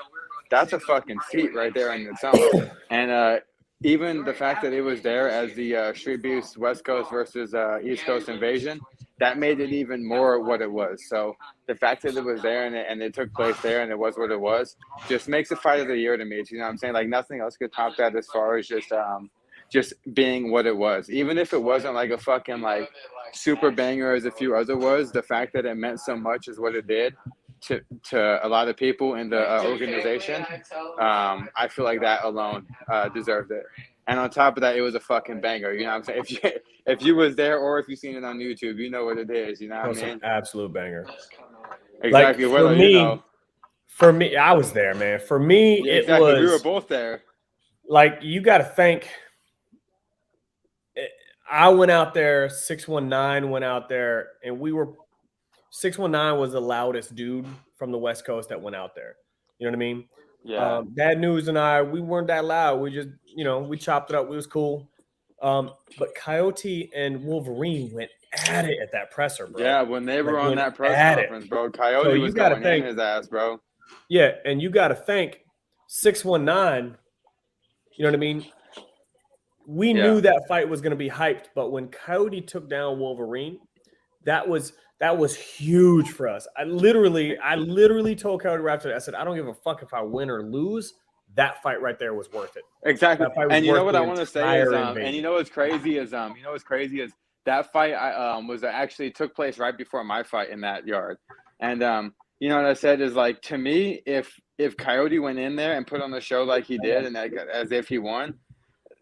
that's a fucking feat right there in its own. And even the fact that it was there as the Street Beefs West Coast versus East Coast invasion, that made it even more what it was. So the fact that it was there and it took place there and it was what it was just makes it fight of the year to me. You know what I'm saying? Like nothing else could top that as far as just being what it was. Even if it wasn't like a fucking like super banger as a few other was, the fact that it meant so much is what it did to a lot of people in the organization. I feel like that alone deserved it. And on top of that, it was a fucking banger. You know what I'm saying? If you was there or if you've seen it on YouTube, you know what it is. You know what I mean? An absolute banger. Exactly. Like, for me, I was there, man. For me, yeah, it exactly. was. We were both there. Like, you got to thank. I went out there, 619 went out there, and 619 was the loudest dude from the West Coast that went out there. You know what I mean? Yeah. Bad News and I, we weren't that loud. We just, we chopped it up. It was cool. But Coyote and Wolverine went at it at that presser, bro. Yeah, when they were on that press conference, bro, Coyote was going in his ass, bro. Yeah, and you got to thank 619. You know what I mean? We knew that fight was going to be hyped, but when Coyote took down Wolverine, that was huge for us. I literally told Coyote after that, I said, I don't give a fuck if I win or lose. That fight right there was worth it. Exactly. And you know what I want to say is, and you know what's crazy is, that fight was actually took place right before my fight in that yard. And you know what I said is, like, to me, if Coyote went in there and put on the show like he did and as if he won,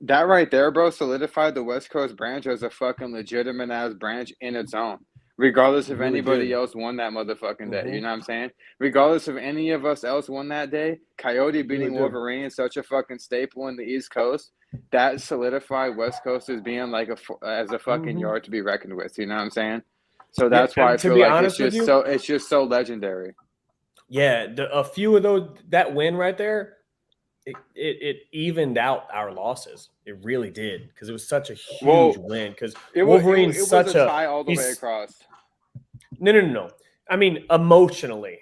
that right there, bro, solidified the West Coast branch as a fucking legitimate ass branch in its own. Regardless if anybody else won that motherfucking day. You know what I'm saying? Regardless if any of us else won that day, Coyote beating Wolverine is such a fucking staple in the East Coast. That solidified West Coast as being like as a fucking yard to be reckoned with. You know what I'm saying? So that's why I feel like it's just so legendary. Yeah, a few of those, that win right there, it evened out our losses. It really did, because it was such a huge win. Because Wolverine's such a tie all the way across. No. I mean, emotionally,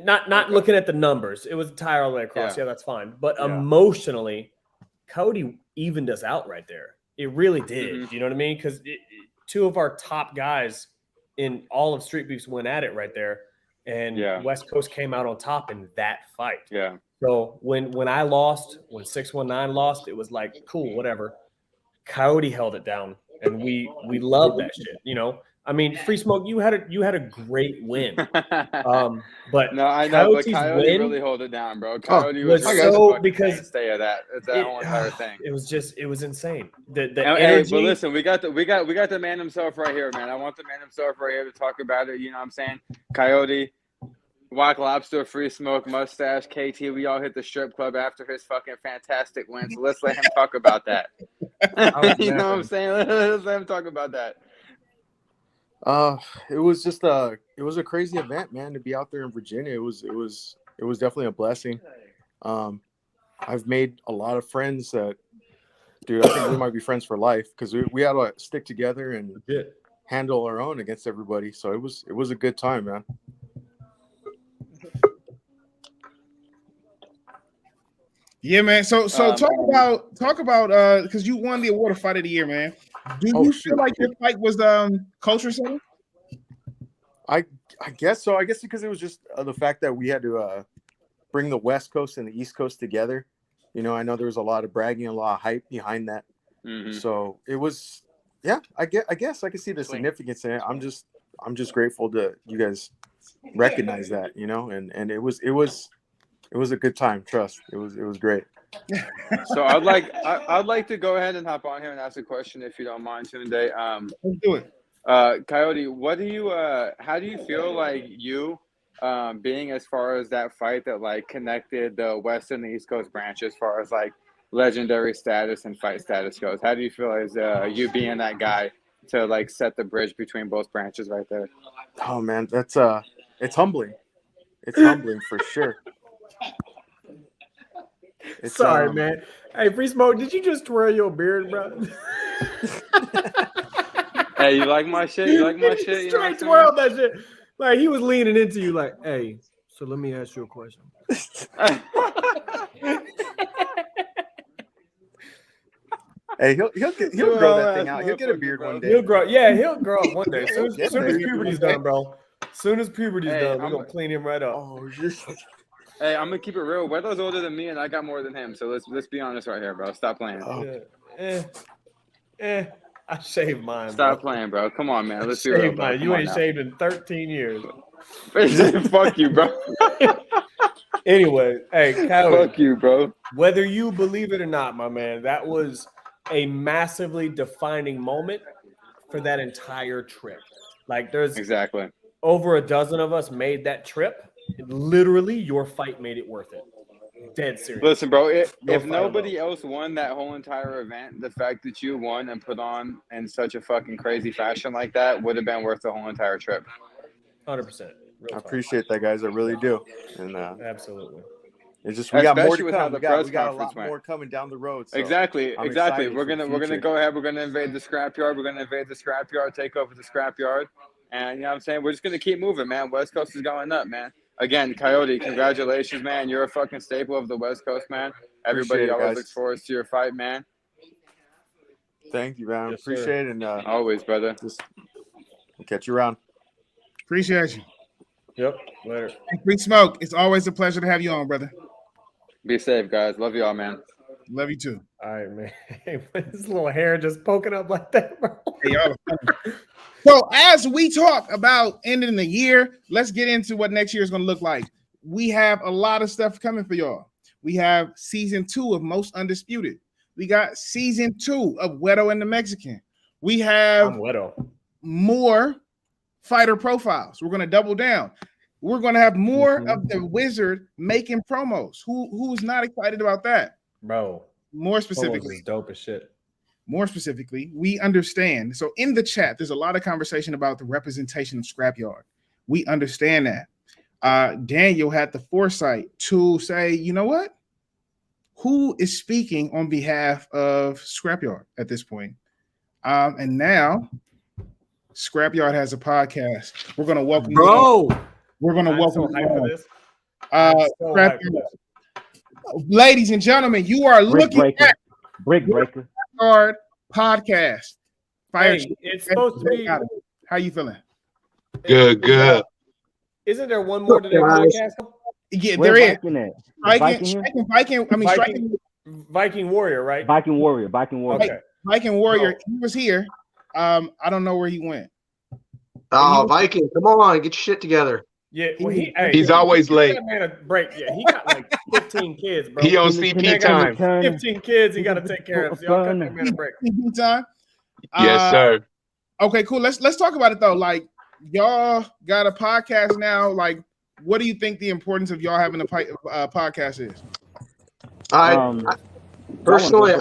not looking at the numbers. It was a tie all the way across. Yeah, that's fine. But emotionally, Cody evened us out right there. It really did. You know what I mean? Because two of our top guys in all of Street Beefs went at it right there, and West Coast came out on top in that fight. Yeah. So when I lost, when 619 lost, it was like, cool, whatever. Coyote held it down, and we loved that shit. You know, I mean, Free Smoke, you had a great win. But no, I know, but Coyote really held it down, bro. Coyote was so because stay of that. It's that whole entire thing. It was insane. The energy. But listen, we got the man himself right here, man. I want the man himself right here to talk about it. You know what I'm saying? Coyote. Whack Lobster, Free Smoke, Mustache, KT, we all hit the strip club after his fucking fantastic win. So let's let him talk about that. You know what I'm saying? Let's let him talk about that. It was just a crazy event, man, to be out there in Virginia. It was definitely a blessing. I've made a lot of friends that, dude, I think we might be friends for life because we had to stick together and handle our own against everybody. So it was a good time, man. Yeah, man. So talk about because you won the award of Fight of the Year, man. Do you feel like your fight was culture setting? I guess so. I guess because it was just the fact that we had to bring the West Coast and the East Coast together. You know, I know there was a lot of bragging, a lot of hype behind that. Mm-hmm. So it was, yeah. I guess I can see the significance in it. I'm just grateful to you guys recognize that. You know, and it was a good time. Trust. It was great. So I'd like to go ahead and hop on here and ask a question if you don't mind, Tunde. Let's do it. Coyote, how do you feel like you being as far as that fight that like connected the West and the East Coast branch as far as like legendary status and fight status goes? How do you feel as you being that guy to like set the bridge between both branches right there? Oh man, that's it's humbling. It's humbling for sure. Sorry, man. Hey, Free Smoke, did you just twirl your beard, bro? Hey, you like my shit? You like my shit? You Straight twirl that shit. Like he was leaning into you, like, hey. So let me ask you a question. Hey, he'll grow that thing out. He'll get a beard one day. He'll grow up one day. Soon as puberty's done, bro. Soon as puberty's done, we're gonna clean him right up. Oh, just. Hey, I'm gonna keep it real. Wedo's older than me, and I got more than him. So let's be honest right here, bro. Stop playing. I shaved mine. Stop playing, bro. Come on, man. Let's be real. Bro. You ain't shaved in 13 years. Fuck you, bro. Anyway, hey, Coyote, fuck you, bro. Whether you believe it or not, my man, that was a massively defining moment for that entire trip. Like, there's exactly over a dozen of us made that trip. Literally, your fight made it worth it. Dead serious. Listen, bro, if nobody else won that whole entire event, the fact that you won and put on in such a fucking crazy fashion like that would have been worth the whole entire trip. 100%. I appreciate that, guys. I really do. And absolutely. It's just we got more to with come. how the We got press a lot went. more coming down the road. So exactly. I'm We're gonna go ahead. We're gonna invade the scrapyard. We're gonna invade the scrapyard. Take over the scrapyard. And you know what I'm saying? We're just gonna keep moving, man. West Coast is going up, man. Again, Coyote, congratulations, man. You're a fucking staple of the West Coast, man. Everybody always looks forward to your fight, man. Thank you, man. Yes, appreciate it. And always, brother. Just we'll catch you around. Appreciate you. Yep. Later. And Free Smoke, it's always a pleasure to have you on, brother. Be safe, guys. Love y'all, man. Love you too. All right, man. Hey, this little hair just poking up like that, bro. Hey, y'all. So as we talk about ending the year, let's get into what next year is going to look like. We have a lot of stuff coming for y'all. We have season 2 of Most Undisputed. We got season 2 of Wero and the Mexican. We have more fighter profiles. We're going to double down. We're going to have more of the Wizard making promos. Who's not excited about that? Bro. More specifically. Dope as shit. More specifically, we understand. So in the chat, there's a lot of conversation about the representation of Scrapyard. We understand that. Daniel had the foresight to say, you know what? Who is speaking on behalf of Scrapyard at this point? And now Scrapyard has a podcast. We're going to welcome you. We're going to welcome Scrapyard. Ladies and gentlemen, you are looking at Brick Breaker podcast. It's supposed to be. How you feeling? Good. Isn't there one more to that podcast? Yeah, there is. Viking Warrior, right? Viking Warrior. Okay. Viking Warrior. He was here. I don't know where he went. Oh, Viking, come on, get your shit together. Yeah, well, he's always late. That man a break. Yeah, he got like 15 kids, bro. He on CP time. 15 kids he got to take care of. So y'all cut that man a break. CP time. Yes, sir. Okay, cool. Let's talk about it though. Like, y'all got a podcast now. Like, what do you think the importance of y'all having a podcast is? Personally,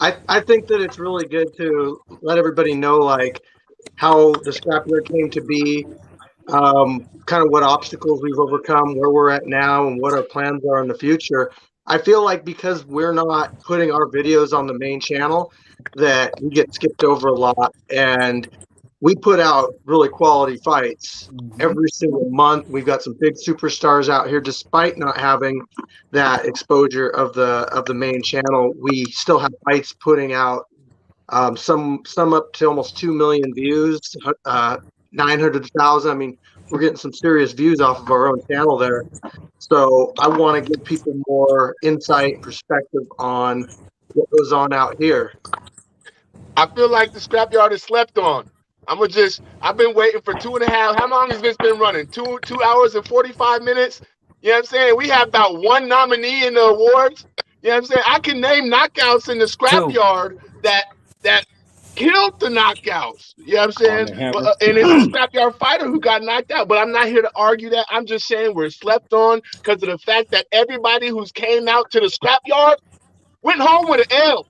I think that it's really good to let everybody know, like, how the Scrapyard came to be, kind of what obstacles we've overcome, where we're at now, and what our plans are in the future. I feel like because we're not putting our videos on the main channel, that we get skipped over a lot, and we put out really quality fights every single month. We've got some big superstars out here, despite not having that exposure of the main channel. We still have fights putting out, some up to almost 2 million views, 900,000. I mean, we're getting some serious views off of our own channel there. So I want to give people more insight and perspective on what goes on out here. I feel like the Scrapyard is slept on. I've been waiting for 2.5. How long has this been running? 2 hours and 45 minutes? You know what I'm saying? We have about 1 nominee in the awards. You know what I'm saying? I can name knockouts in the Scrapyard that killed the knockouts. You know what I'm saying? And it's a Scrapyard fighter who got knocked out. But I'm not here to argue that. I'm just saying we're slept on because of the fact that everybody who's came out to the Scrapyard went home with an L.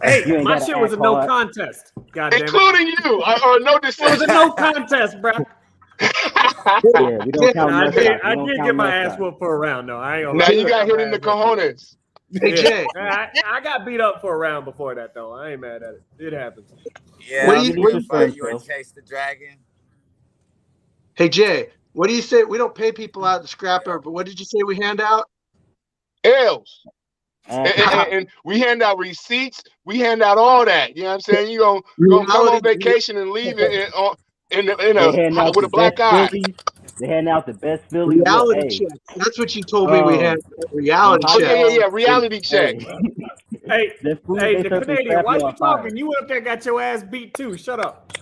Hey, my shit was a no contest. God damn it. Including you, or no decision. It was a no contest, bro. Yeah, we don't count I nothing. did get my ass whooped for a round, though. I ain't gonna Now lie. you got hit in the cojones. Hey, Jay. I got beat up for a round before that, though. I ain't mad at it. It happens. Yeah, What do you Chase the Dragon. Hey, Jay, what do you say? We don't pay people out at the Scrapyard, but what did you say we hand out? L's. And we hand out receipts. We hand out all that. You know what I'm saying? You're gonna come on vacation and leave it with a black eye. They hand out the best Phillies. Reality check. That's what you told me we had. Reality check. Yeah. Reality check. Hey, the Canadian, why you talking? You went up there and got your ass beat too. Shut up.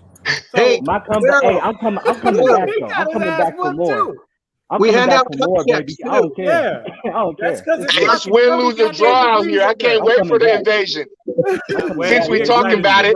Hey, I'm coming back though. I'm coming back for more. We hand out more, baby. I don't care. I don't care. It's win, lose, or draw out here. I can't wait for the invasion. Since we talking about it.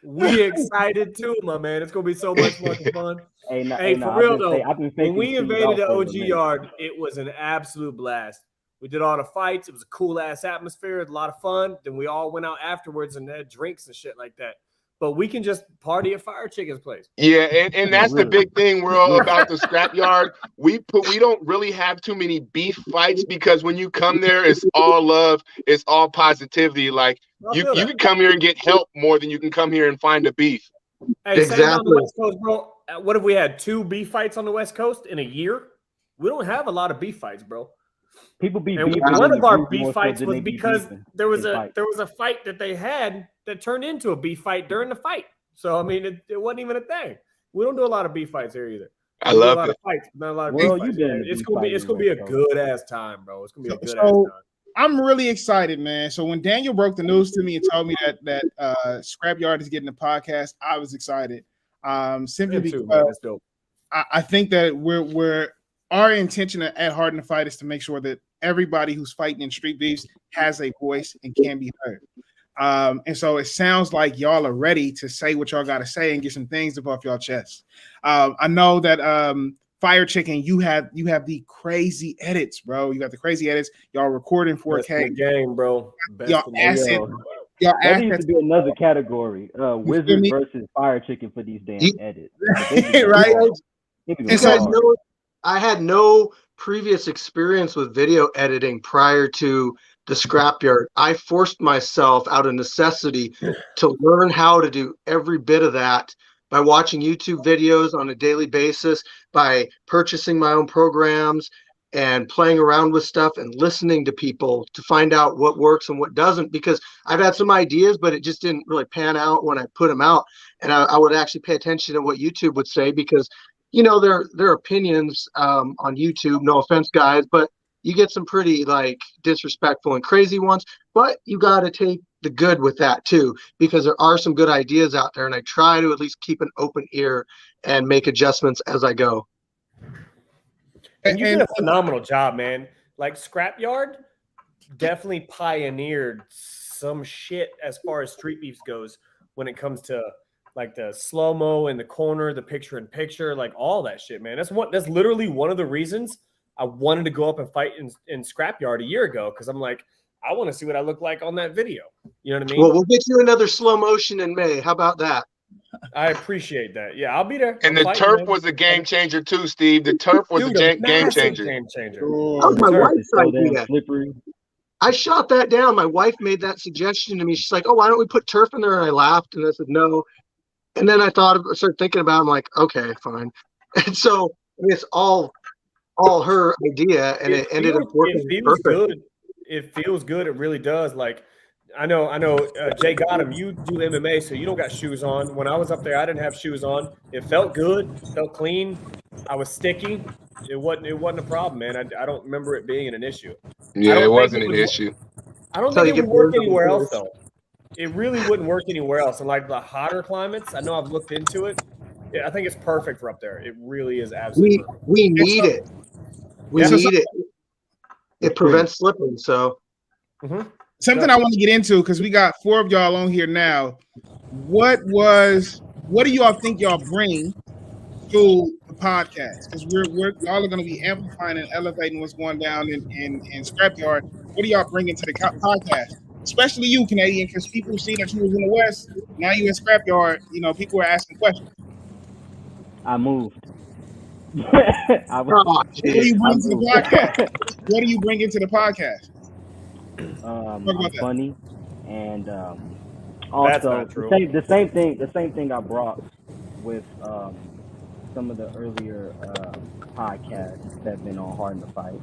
We excited too, my man. It's gonna be so much fucking fun. Hey, for real though, when we invaded the OG yard, it was an absolute blast. We did all the fights. It was a cool ass atmosphere. It was a lot of fun. Then we all went out afterwards and had drinks and shit like that. But we can just party at Fire Chicken's place. Yeah, and that's the big thing, Wero, about the Scrapyard. We don't really have too many beef fights because when you come there, it's all love, it's all positivity. Like you can come here and get help more than you can come here and find a beef. Hey, exactly. On the West Coast, bro. What if we had 2 beef fights on the West Coast in a year? We don't have a lot of beef fights, bro. People be and one of our beef fights was because there was a fight that they had that turned into a beef fight during the fight. So I mean, it wasn't even a thing. We don't do a lot of beef fights here either. I love a lot of fights, not a lot of beef fights. It's gonna be a good ass time, bro. It's gonna be a good ass time. I'm really excited, man. So when Daniel broke the news to me and told me that Scrapyard is getting a podcast, I was excited. Simply because I think that our intention at Hard to Fight is to make sure that everybody who's fighting in street beefs has a voice and can be heard. And so it sounds like y'all are ready to say what y'all got to say and get some things off y'all chest. I know that Fire Chicken, you have the crazy edits, bro. You got the crazy edits. Y'all recording 4K game, bro. Y'all asset. That needs to be another category. Wizard versus Fire Chicken for these damn edits. Right? I had no previous experience with video editing prior to the Scrapyard. I forced myself out of necessity to learn how to do every bit of that by watching YouTube videos on a daily basis, by purchasing my own programs and playing around with stuff and listening to people to find out what works and what doesn't, because I've had some ideas, but it just didn't really pan out when I put them out. And I would actually pay attention to what YouTube would say, because you know, their opinions on YouTube, no offense, guys, but you get some pretty like disrespectful and crazy ones, but you got to take the good with that too, because there are some good ideas out there, and I try to at least keep an open ear and make adjustments as I go. And you did a phenomenal job, man. Like Scrapyard definitely pioneered some shit as far as street beefs goes when it comes to like the slow-mo in the corner, the picture-in-picture, like all that shit, man. That's literally one of the reasons I wanted to go up and fight in Scrapyard a year ago, because I'm like, I want to see what I look like on that video. You know what I mean? Well, we'll get you another slow motion in May. How about that? I appreciate that. Yeah, I'll be there. And I'm the fighting, turf man. was a game changer too, Steve. The turf was Dude, a game massive changer. Game changer. That was my Turf is wife's so damn idea. slippery. I shot that down. My wife made that suggestion to me. She's like, "Oh, why don't we put turf in there?" And I laughed, and I said, "No." And then I started thinking about it. I'm like, "Okay, fine." And so I mean, it's all her idea, and it ended up working perfect. Good. It feels good. It really does. Like, I know. Jay got him. You do MMA, so you don't got shoes on. When I was up there, I didn't have shoes on. It felt good. Felt clean. I was sticky. It wasn't a problem, man. I don't remember it being an issue. Yeah, it wasn't an issue. I don't think it would work anywhere else, though. It really wouldn't work anywhere else. And like the hotter climates, I know I've looked into it. I think it's perfect for up there. It really is absolutely perfect. We need it. We need it. It prevents slipping. So something I want to get into, because we got 4 of y'all on here now. What do y'all think y'all bring to the podcast? Because we're y'all are going to be amplifying and elevating what's going down in Scrapyard. What do y'all bring into the podcast? Especially you, Canadian, because people see that you was in the West. Now you in Scrapyard. You know, people are asking questions. I moved. What do you bring to the podcast? What do you bring into the podcast? I'm funny, and also the same thing I brought with some of the earlier podcasts that have been on Hard in the Fight,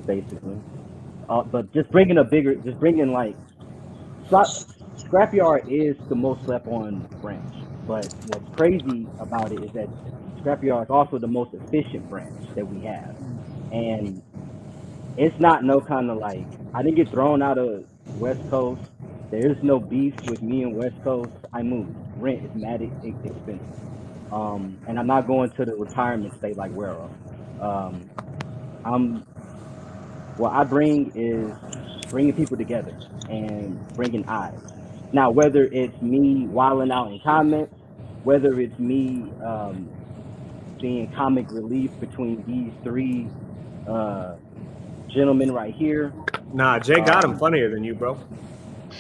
basically. But just bringing like Scrapyard is the most slept on branch. But what's crazy about it is that Scrapyard is also the most efficient branch that we have, and it's not no kind of like, I didn't get thrown out of West Coast. There's no beef with me and West Coast. I moved. Rent is mad expensive, and I'm not going to the retirement state like Wero. What I bring is bringing people together and bringing eyes. Now, whether it's me wilding out in comments, whether it's me being comic relief between these 3 gentlemen right here. Nah, Jay got him funnier than you, bro.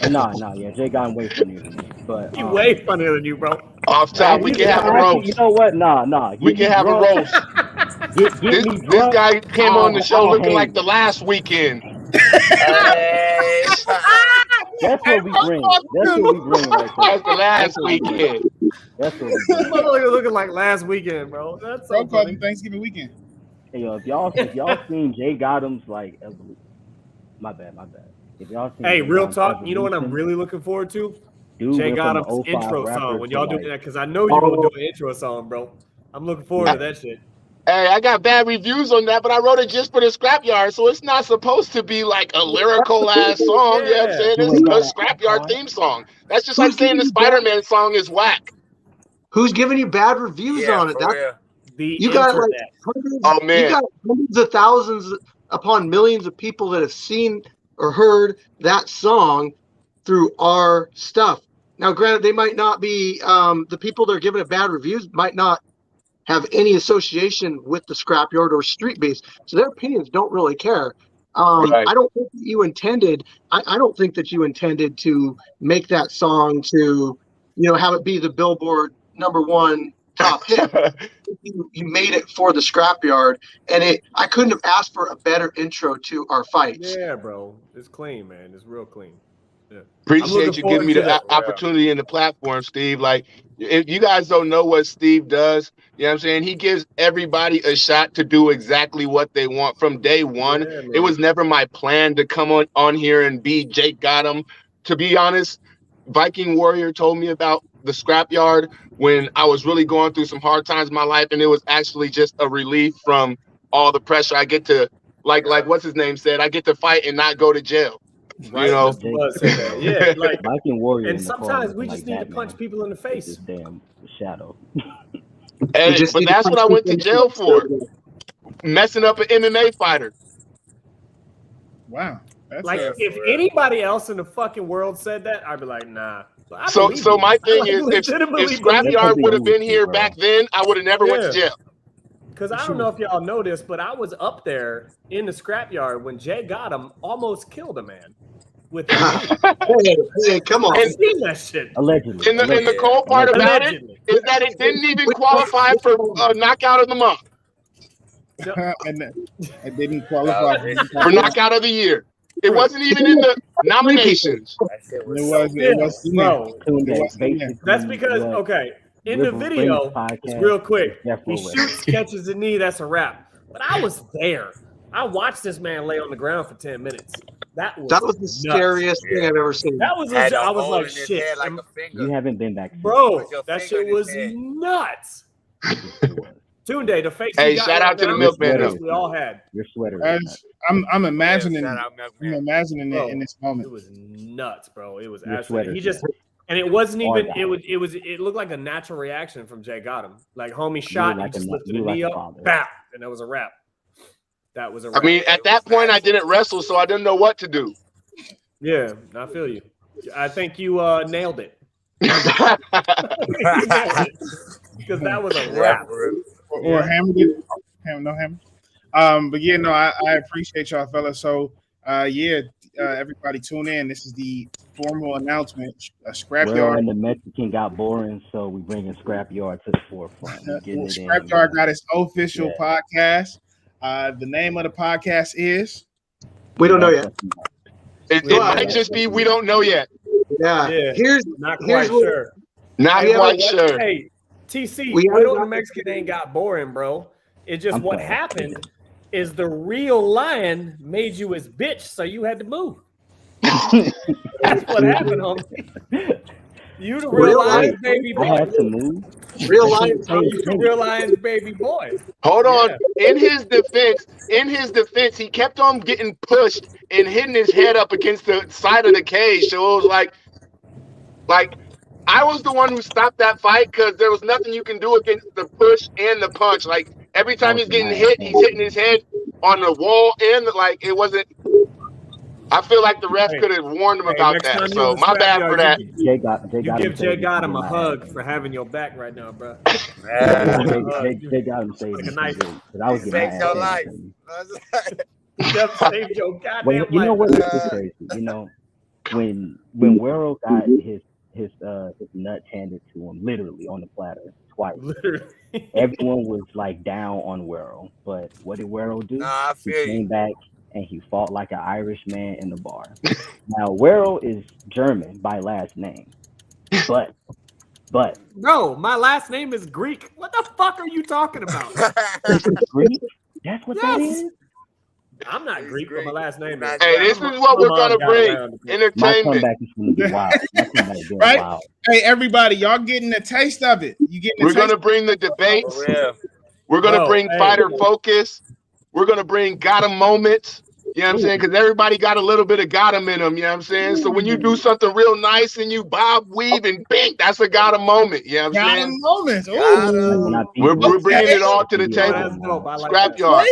Yeah, Jay got him way funnier than me. But he way funnier than you, bro. Off top, we can have a roast. You know what? Nah. We can have a roast. This guy came on the show looking like the last weekend. That's what we bring. That's what we bring right there. That's the last weekend. That's what we bring. You're looking like last weekend, bro. That's so funny. Thanksgiving weekend. Hey, yo, if y'all seen Jay Gotham's like, my bad. If y'all seen real talk, you know what I'm really looking forward to? Jay Gotham intro song. When y'all do that, because I know you're gonna do an intro song, bro. I'm looking forward to that shit. Hey, I got bad reviews on that, but I wrote it just for the Scrapyard, so it's not supposed to be like a lyrical ass song. You know what I'm saying? It's a Scrapyard theme song. That's just like saying the Spider-Man song is whack. Who's giving you bad reviews on it? You got like you got hundreds of thousands upon millions of people that have seen or heard that song through our stuff. Now, granted, they might not be the people that are giving it bad reviews might not have any association with the Scrapyard or Street Beefs, so their opinions don't really care. Right. I don't think that you intended. I don't think that you intended to make that song to, have it be the Billboard #1 top hit. You made it for the Scrapyard, and I couldn't have asked for a better intro to our fights. Yeah, bro, it's clean, man. It's real clean. Yeah. Appreciate you giving me the opportunity and the platform, Steve. Like, if you guys don't know what Steve does, you know what I'm saying? He gives everybody a shot to do exactly what they want from day one. Yeah, it was never my plan to come on here and be Jake Gotham. To be honest, Viking Warrior told me about the Scrapyard when I was really going through some hard times in my life, and it was actually just a relief from all the pressure. I get to, like what's his name said, I get to fight and not go to jail. Right, yeah, like Viking Warrior. And sometimes we just need to punch people in the face. This damn shadow. But that's what I went to jail for. Messing up an MMA fighter. Wow. Like, if anybody else in the fucking world said that, I'd be like, nah. So my thing is, if Scrapyard would have been here back then, I would have never went to jail. Because I don't know if y'all know this, but I was up there in the Scrapyard when Jay Gotham almost killed a man. with hey, come on. I've seen that shit. Allegedly. And the cold part about it is that it didn't even qualify for knockout of the month. And it didn't qualify for knockout of the year. It wasn't even in the nominations. It was bro. Basically, That's because in the video, real quick, he shoots, catches the knee. That's a wrap. But I was there. I watched this man lay on the ground for 10 minutes. That was the nuts. scariest thing I've ever seen. That was I was like, shit, you haven't been back, bro. That shit was nuts. Tunde, the face. Hey, shout out to the milkman. We all had your sweater. I'm imagining. I'm imagining it in this moment. It was nuts, bro. It was Your absolutely. sweater. He just, and it wasn't even. It looked like a natural reaction from Jay Gotham. Like homie shot, like he just a- lifted you the like knee a up, father. bam, and that was a wrap. That was a I wrap. mean, at that point, I didn't wrestle, so I didn't know what to do. Yeah, I feel you. I think you nailed it. Because that was a wrap. Or hammered it. No hammer. But yeah, no, I appreciate y'all, fellas. So everybody tune in. This is the formal announcement. Wero Scrapyard. and the Mexican got boring, so we bringing Scrapyard to the forefront. Scrapyard got its official podcast. The name of the podcast is. We don't know yet. It might just be we don't know yet. Yeah. Here's not quite sure. Not quite sure. Hey, TC, We Wero haven't the Mexican ain't got boring, bro. It's just I'm what sorry. happened is the real lion made you his bitch, so you had to move. That's what happened, homie. You the real lion's baby I boy. had to move. real life. You the real lion's baby boy. Hold on. In his defense, he kept on getting pushed and hitting his head up against the side of the cage. So it was like I was the one who stopped that fight because there was nothing you can do against the push and the punch. Like every time he's getting hit, he's hitting his head on the wall and it wasn't. I feel like the ref could have warned him about next that. time So you my bad for that. You give Jay Gotham a hug for having your back right now, bro. Jay got him saved Like a me. knife. Because I was getting my ass handed to me. Just saved your goddamn Well, you know life. what? This is crazy. You know, when Wero got his nuts handed to him, literally on the platter twice. Literally. Everyone was like down on Wero, but what did Wero do? I He feel came back and he fought like an Irish man in the bar. Now Wero is German by last name, but Bro, my last name is Greek. What the fuck are you talking about? Greek. That's what that is. I'm not Greek, but my last name is. Hey, this is what we're gonna bring. My Entertainment. comeback is going to be wild. My comeback is Right? wild. Hey, everybody, y'all getting a taste of it. You getting? We're gonna bring the debates. Yeah. We're gonna Bro, bring hey. fighter focus. We're gonna bring got 'em moments. You know what I'm saying? Because everybody got a little bit of got 'em in them. You know what I'm saying? So when you do something real nice and you bob, weave, and bink, that's a got 'em moment. You know what I'm Got saying? moments. When I beat We're him, bringing it all to the That's table. dope. I like that. Scrapyard.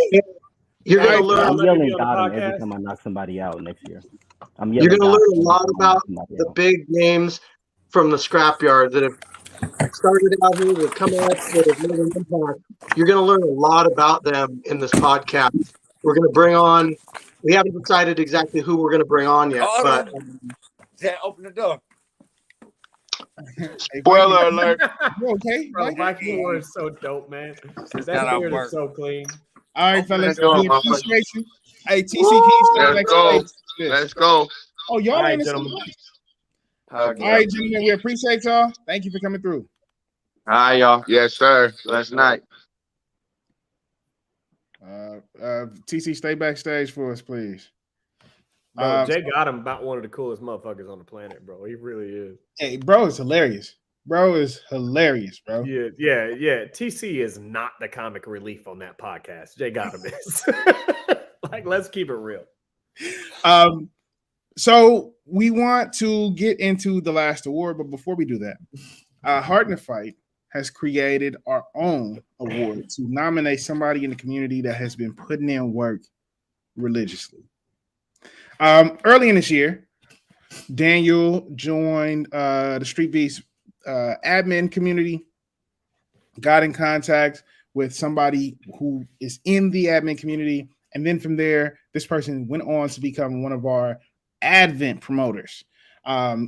You're gonna Hey, learn. I'm Let me yelling be on the got him every podcast. time I knock somebody out next year. I'm You're yelling. gonna got learn a him lot every time I about knock somebody the out. big names from the scrapyard that have started out here, that come up, that have made an impact. You're gonna learn a lot about them in this podcast. We're gonna bring on. We haven't decided exactly who we're gonna bring on yet, but Jay, open the door. Spoiler alert. You okay? Bro, Mike? Viking War is so dope, man. not That our beard work. is so clean. All right, fellas. the door, We motherfucker. appreciate you. Hey, TC, can you stand Let's next go. to Let's go. Oh, y'all All right, in the same gentlemen. place. All right, gentlemen, we appreciate y'all. Thank you for coming through. Hi, y'all. Yes, sir. Last night. TC, stay backstage for us, please. Bro, Jay got him about one of the coolest motherfuckers on the planet, bro. He really is. Hey, bro is hilarious. Bro is hilarious, bro. Yeah. TC is not the comic relief on that podcast. Jay got him is. Like, let's keep it real. So we want to get into the last award, but before we do that, Heart in the Fight has created our own award to nominate somebody in the community that has been putting in work religiously. Early in this year, Daniel joined the Street Beefs admin community, got in contact with somebody who is in the admin community, and then from there, this person went on to become one of our Advent promoters,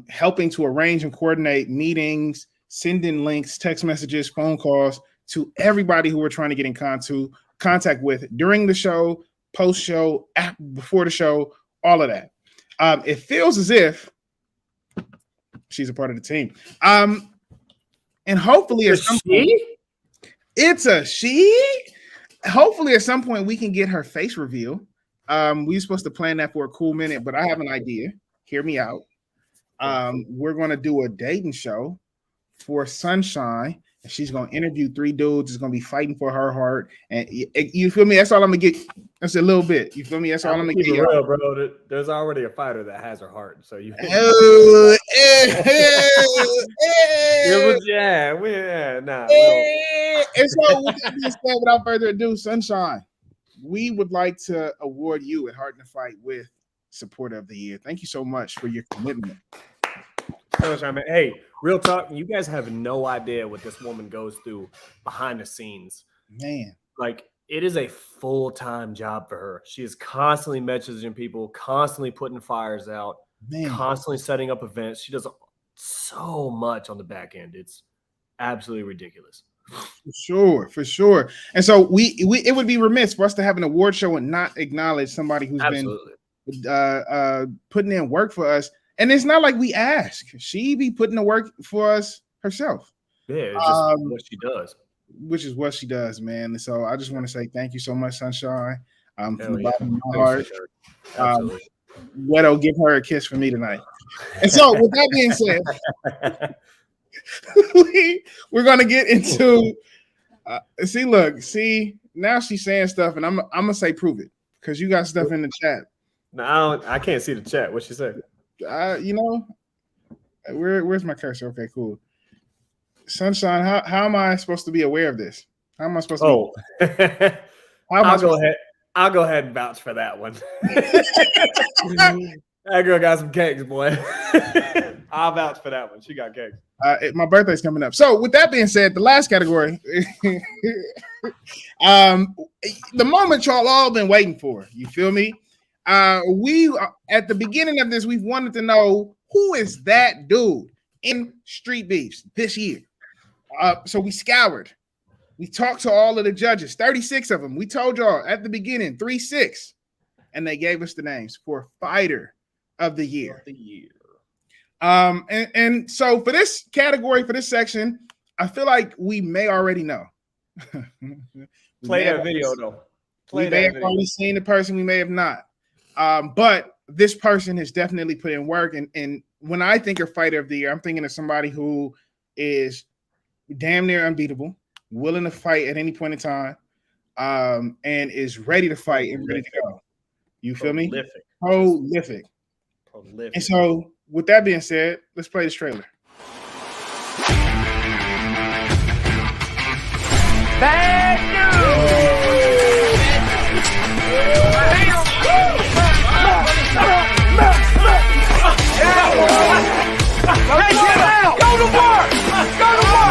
helping to arrange and coordinate meetings, sending links, text messages, phone calls to everybody who we're trying to get in contact with during the show, post-show, before the show, all of that. It feels as if she's a part of the team. And hopefully at some point, it's a she. Hopefully at some point we can get her face reveal. We were supposed to plan that for a cool minute, but I have an idea. Hear me out. We're going to do a dating show for Sunshine. And she's going to interview 3 dudes. It's going to be fighting for her heart. And you feel me? That's all I'm going to get. That's a little bit. You feel me? That's all I'm going to get. Real, bro. There's already a fighter that has her heart. So you. And so with that being said, without further ado, Sunshine, we would like to award you at Heart in the Fight with Supporter of the Year. Thank you so much for your commitment. Hey, real talk, you guys have no idea what this woman goes through behind the scenes. Man. Like, it is a full-time job for her. She is constantly messaging people, constantly putting fires out, constantly setting up events. She does so much on the back end. It's absolutely ridiculous. For sure. And so we it would be remiss for us to have an award show and not acknowledge somebody who's been putting in work for us. And it's not like we ask. She be putting the work for us herself. Yeah, it's just what she does. Which is what she does, man. And so I just want to say thank you so much, Sunshine. From the bottom of my heart. Wero, give her a kiss for me tonight. And so with that being said, we're gonna get into see, now she's saying stuff, and I'm gonna say prove it because you got stuff in the chat. No, I can't see the chat. What she said? Where's my cursor? Okay, cool. Sunshine, how am I supposed to be aware of this? How am I supposed to? I'll go ahead and vouch for that one. That girl got some cakes, boy. I'll vouch for that one. She got cakes. My birthday's coming up. So with that being said, the last category, the moment y'all all been waiting for. You feel me? We at the beginning of this, we've wanted to know who is that dude in Street Beefs this year. So we scoured. We talked to all of the judges, 36 of them. We told y'all at the beginning, 3-6, and they gave us the names for Fighter of the Year. And so for this category, for this section, I feel like we may already know. Play that video though. We may have already seen the person, we may have not. But this person has definitely put in work. And when I think of Fighter of the Year, I'm thinking of somebody who is damn near unbeatable, willing to fight at any point in time, and is ready to fight and ready to go. You feel me? Prolific. And so with that being said, let's play this trailer. Bad news! Hey, get out! Go to work! Go to work!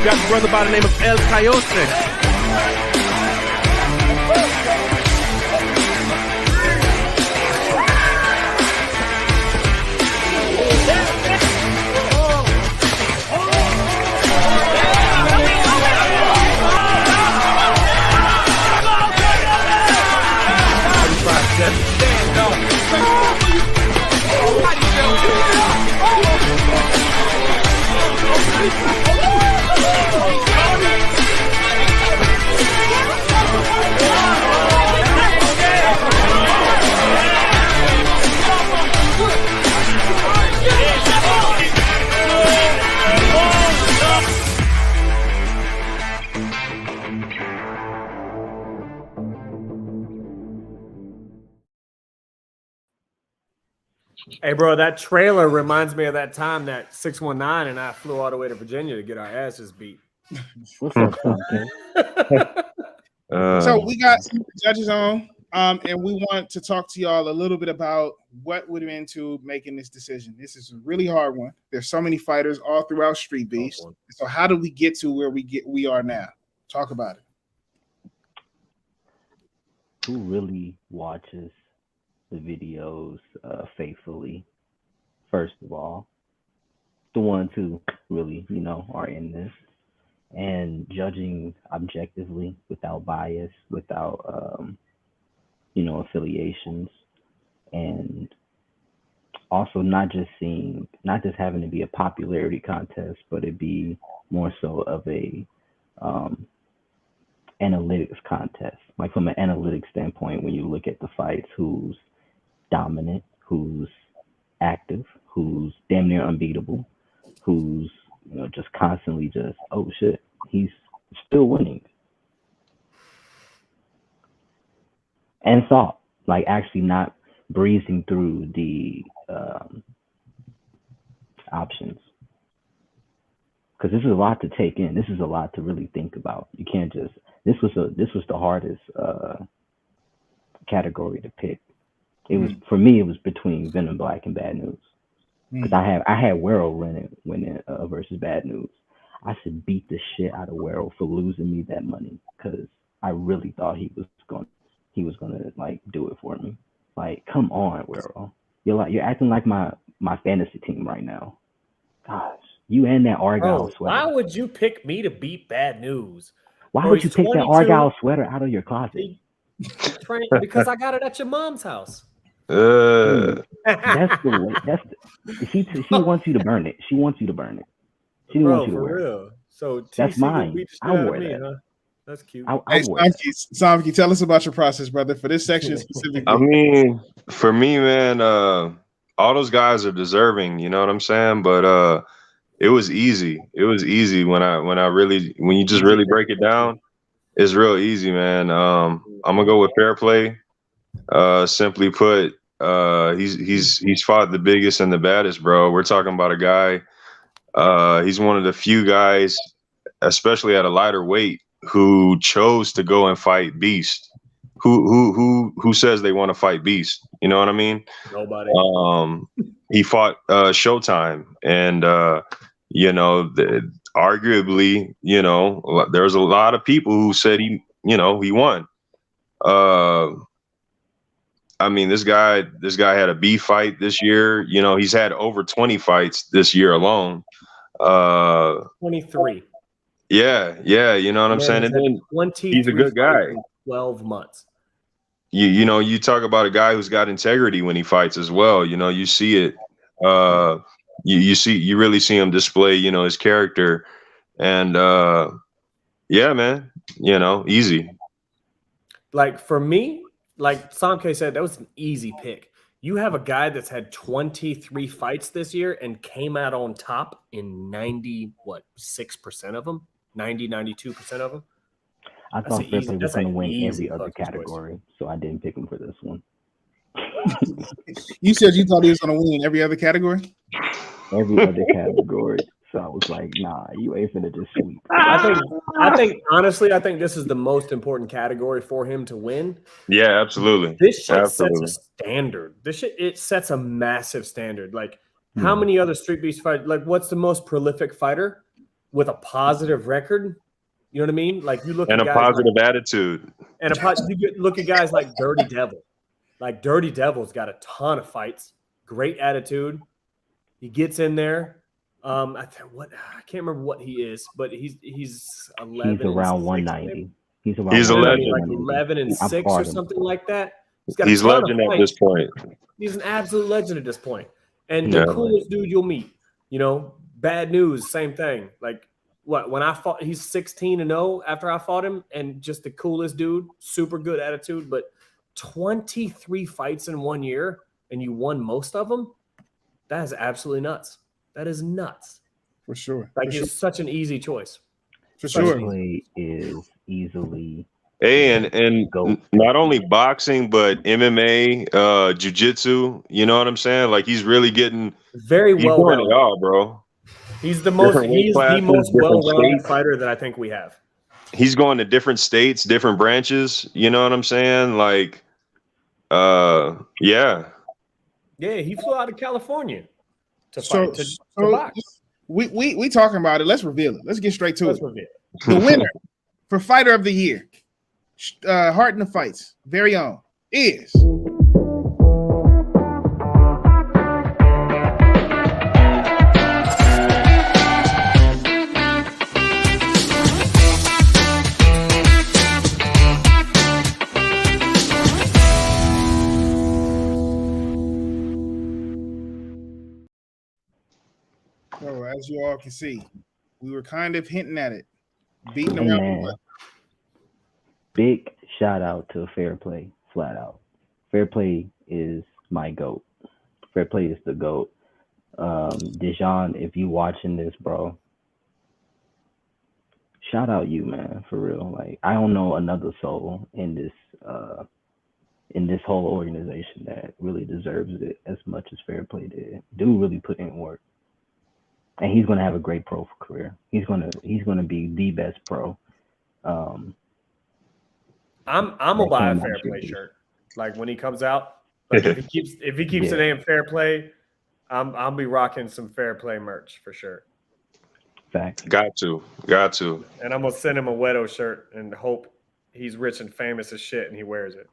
Got a brother by the name of El Coyote. Oh! Hey, bro, that trailer reminds me of that time that 619 and I flew all the way to Virginia to get our asses beat. What's up, Tom King? So we got some judges on, and we want to talk to y'all a little bit about what would have been into making this decision. This is a really hard one. There's so many fighters all throughout Street Beefs. So how do we get to where we are now? Talk about it. Who really watches the videos faithfully? First of all, the ones who really, are in this and judging objectively without bias, without, affiliations, and also not just having to be a popularity contest, but it be more so of a analytics contest. Like from an analytics standpoint, when you look at the fights, who's dominant, who's active, who's damn near unbeatable, who's just constantly just, oh shit, he's still winning. And thought, like actually not breezing through the options. Because this is a lot to take in. This is a lot to really think about. You can't just, this was the hardest category to pick. It was, for me, it was between Venom Blacc and Bad News. Because I had Wero winning versus Bad News. I should beat the shit out of Wero for losing me that money, because I really thought he was gonna like do it for me. Like, come on, Wero. You're acting like my fantasy team right now. Gosh, you and that Argyle sweater. Why would you pick me to beat Bad News? Why would you pick that Argyle sweater out of your closet? Because I got it at your mom's house. That's the way. She wants you to burn it. She wants you to burn it. She didn't want you to wear it. So that's mine. I wear that. Huh? That's cute. Hey, Samki, tell us about your process, brother, for this section specifically. I mean, for me, man, all those guys are deserving. You know what I'm saying? But it was easy. It was easy when you just really break it down. It's real easy, man. I'm gonna go with fair play. Simply put, he's fought the biggest and the baddest, bro. We're talking about a guy. He's one of the few guys, especially at a lighter weight, who chose to go and fight Beast. Who says they want to fight Beast? You know what I mean? Nobody. He fought Showtime, and arguably, there's a lot of people who said he won. I mean, this guy had a B fight this year. He's had over 20 fights this year alone. 23. Yeah, you know what I'm saying? And then he's a good guy. 12 months. You talk about a guy who's got integrity when he fights as well. You see it. You really see him display, his character. And yeah, man, easy. Like for me, like Samke said, that was an easy pick. You have a guy that's had 23 fights this year and came out on top in 6% of them, 92% of them. I thought Fairplay was going to win every other category, so I didn't pick him for this one. You said you thought he was going to win every other category? Every other category. So I was like, nah, you ain't finna just sweep. I think honestly, I think this is the most important category for him to win. Yeah, absolutely. This shit sets a standard. It sets a massive standard. Like, how many other Street Beefs fight? Like, what's the most prolific fighter with a positive record? You know what I mean? Like, you look at a positive attitude. And you look at guys like Dirty Devil. Like, Dirty Devil's got a ton of fights, great attitude. He gets in there. I can't remember what he is, but he's 11. He's around 190. He's around. He's a legend. Like 11 and 6 or something like that. He's legend at this point. He's an absolute legend at this point, and the coolest dude you'll meet. Bad News, same thing. Like when I fought, he's 16-0 after I fought him, and just the coolest dude, super good attitude. But 23 fights in 1 year, and you won most of them. That is absolutely nuts. That is nuts. For sure. Like, it's such an easy choice. For sure. Fairplay is easily Hey, and not only boxing, but MMA, jiu-jitsu, you know what I'm saying? Like he's really getting he's doing it all, bro. He's the most Different weight classes, different well-rounded states. fighter that I think we have. He's going to different states, different branches, you know what I'm saying? Like yeah. Yeah, he flew out of California to So, fight to so box. we talking about it. Let's reveal it. Let's get straight to Let's it. reveal The winner for Fighter of the Year, Heart in the Fights, very own, is So as you all can see, we were kind of hinting at it, beating Hey, around. man. Big shout out to Fair Play, flat out. Fair Play is my GOAT. Fair Play is the GOAT. Dijon, if you watching this, bro, shout out you, man, for real. Like, I don't know another soul in this whole organization that really deserves it as much as Fair Play did. Dude really put in work. And he's gonna have a great pro career. He's gonna be the best pro. I'm gonna buy a Fair Play shirt. Like when he comes out, like if he keeps the name Fair Play, I'll be rocking some Fair Play merch for sure. Fact. Got to. And I'm gonna send him a Wero shirt and hope he's rich and famous as shit and he wears it.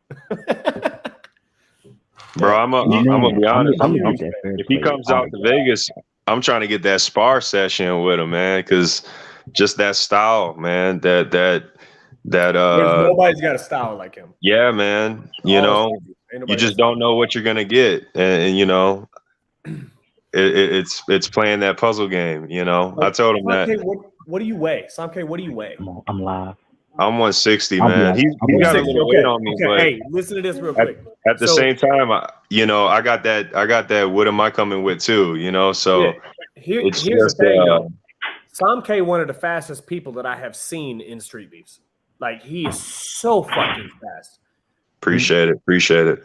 Bro, I'm gonna be honest. If he comes out to Vegas. Vegas, I'm trying to get that spar session with him, man, because just that style, man, that nobody's got a style like him. Yeah, man. You know, you just don't know what you're gonna get, and you know, it's playing that puzzle game. You know, I told him that. What do you weigh, Samke? What do you weigh? I'm live. I'm 160, man. He got a little weight on me, but hey, listen to this real quick. At the same time, I got that. What am I coming with too? You know, so here's the thing, though. Samke, one of the fastest people that I have seen in Street Beefs. Like he is so fucking fast. Appreciate it.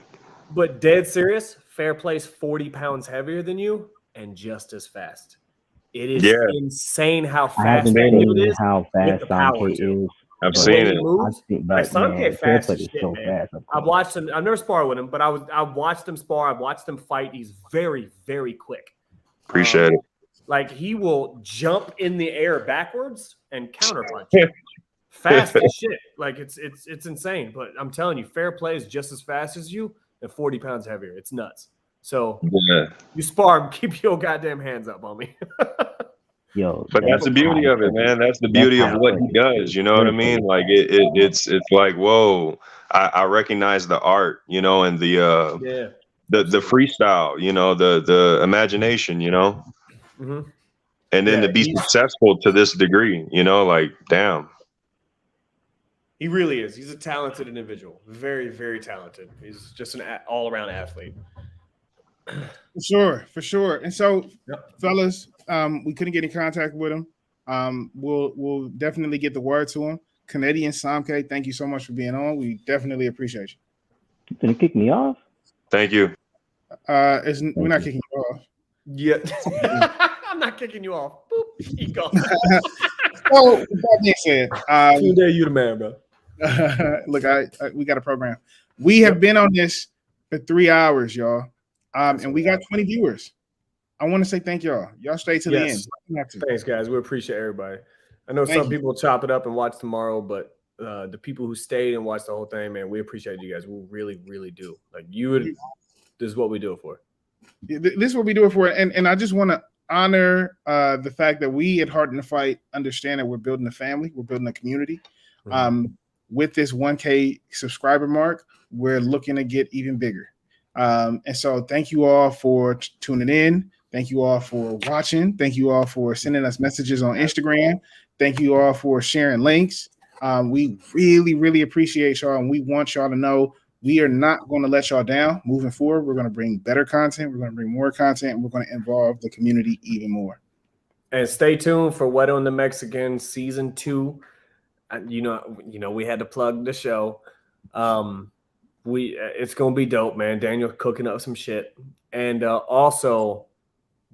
But dead serious, Fair Play's 40 pounds heavier than you and just as fast. It is insane how fast that dude is. How fast Samke is. I've seen it. Samke fast as shit, man. I've watched him. I've never sparred with him, but I've watched him spar. I've watched him fight. He's very, very quick. Appreciate it. Like he will jump in the air backwards and counterpunch. Fast as shit. Like it's insane. But I'm telling you, Fair Play is just as fast as you and 40 pounds heavier. It's nuts. So you spar, keep your goddamn hands up on me. Yo, but that's the beauty of it, man. That's the beauty of what he does. You know what I mean? Like it's like, whoa, I recognize the art, you know, and the freestyle, you know, the imagination, you know, and then to be successful to this degree, you know, like damn. He really is. He's a talented individual. Very, very talented. He's just an all-around athlete. For sure. And so, fellas, we couldn't get in contact with him. We'll definitely get the word to him. Canadian Samke, thank you so much for being on. We definitely appreciate you. You gonna kick me off? Thank you. We're not kicking you off. Yeah. I'm not kicking you off. Boop. You go. So, with that being said, today you the man, bro. Look, we got a program. We have been on this for 3 hours, y'all. And we got 20 viewers. I want to say thank y'all. Y'all stay to the end. Thanks, guys. We appreciate everybody. I know some people chop it up and watch tomorrow, but the people who stayed and watched the whole thing, man, we appreciate you guys. We really, really do. Like this is what we do it for. This is what we do it for. And I just want to honor the fact that we at Heart in the Fight understand that we're building a family, we're building a community. With this 1K subscriber mark, we're looking to get even bigger. And so thank you all for tuning in. Thank you all for watching. Thank you all for sending us messages on Instagram. Thank you all for sharing links. We really, really appreciate y'all. And we want y'all to know we are not going to let y'all down moving forward. We're going to bring better content. We're going to bring more content. And we're going to involve the community even more. And stay tuned for Wero and the Mexican season 2. you know, we had to plug the show. It's gonna be dope, man. Daniel cooking up some shit, and also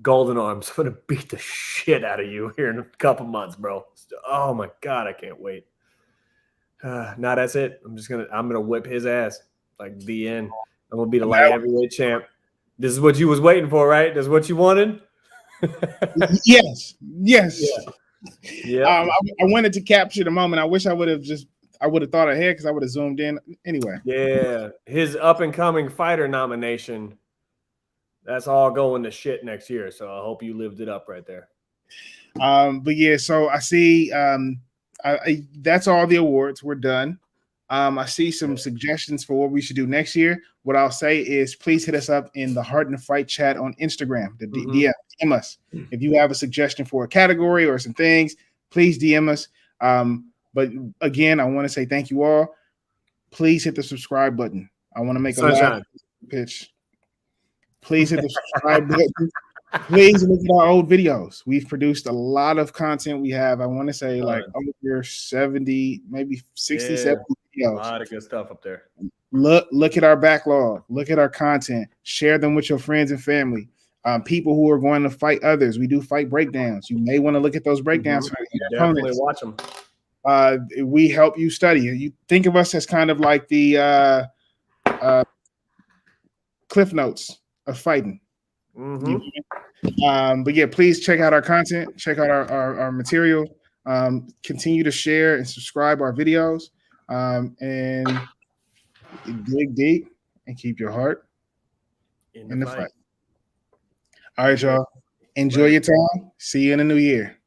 Golden Arms gonna beat the shit out of you here in a couple months, bro. Oh my god, I can't wait. Now that's it. I'm gonna whip his ass like the end. I'm gonna be the light heavyweight champ. This is what you was waiting for, right? This is what you wanted. Yes. Yeah. I wanted to capture the moment. I wish I would have thought ahead because I would have zoomed in. Anyway. Yeah, his up and coming fighter nomination. That's all going to shit next year. So I hope you lived it up right there. But yeah, so I see. That's all the awards. We're done. I see some suggestions for what we should do next year. What I'll say is, please hit us up in the Heart and Fight chat on Instagram. The DM us if you have a suggestion for a category or some things. Please DM us. But again, I want to say thank you all. Please hit the subscribe button. I want to make a last pitch. Please hit the subscribe button. Please look at our old videos. We've produced a lot of content. We have, I want to say, like over 70, maybe 60, 70 videos. A lot of good stuff up there. Look at our backlog. Look at our content. Share them with your friends and family. People who are going to fight others. We do fight breakdowns. You may want to look at those breakdowns. For your Definitely opponents. watch them. We help you study. You think of us as kind of like the Cliff Notes of fighting. But yeah, please check out our content, check out our material, continue to share and subscribe our videos, and dig deep and keep your heart in the fight. All right, y'all. Enjoy your time. See you in the new year.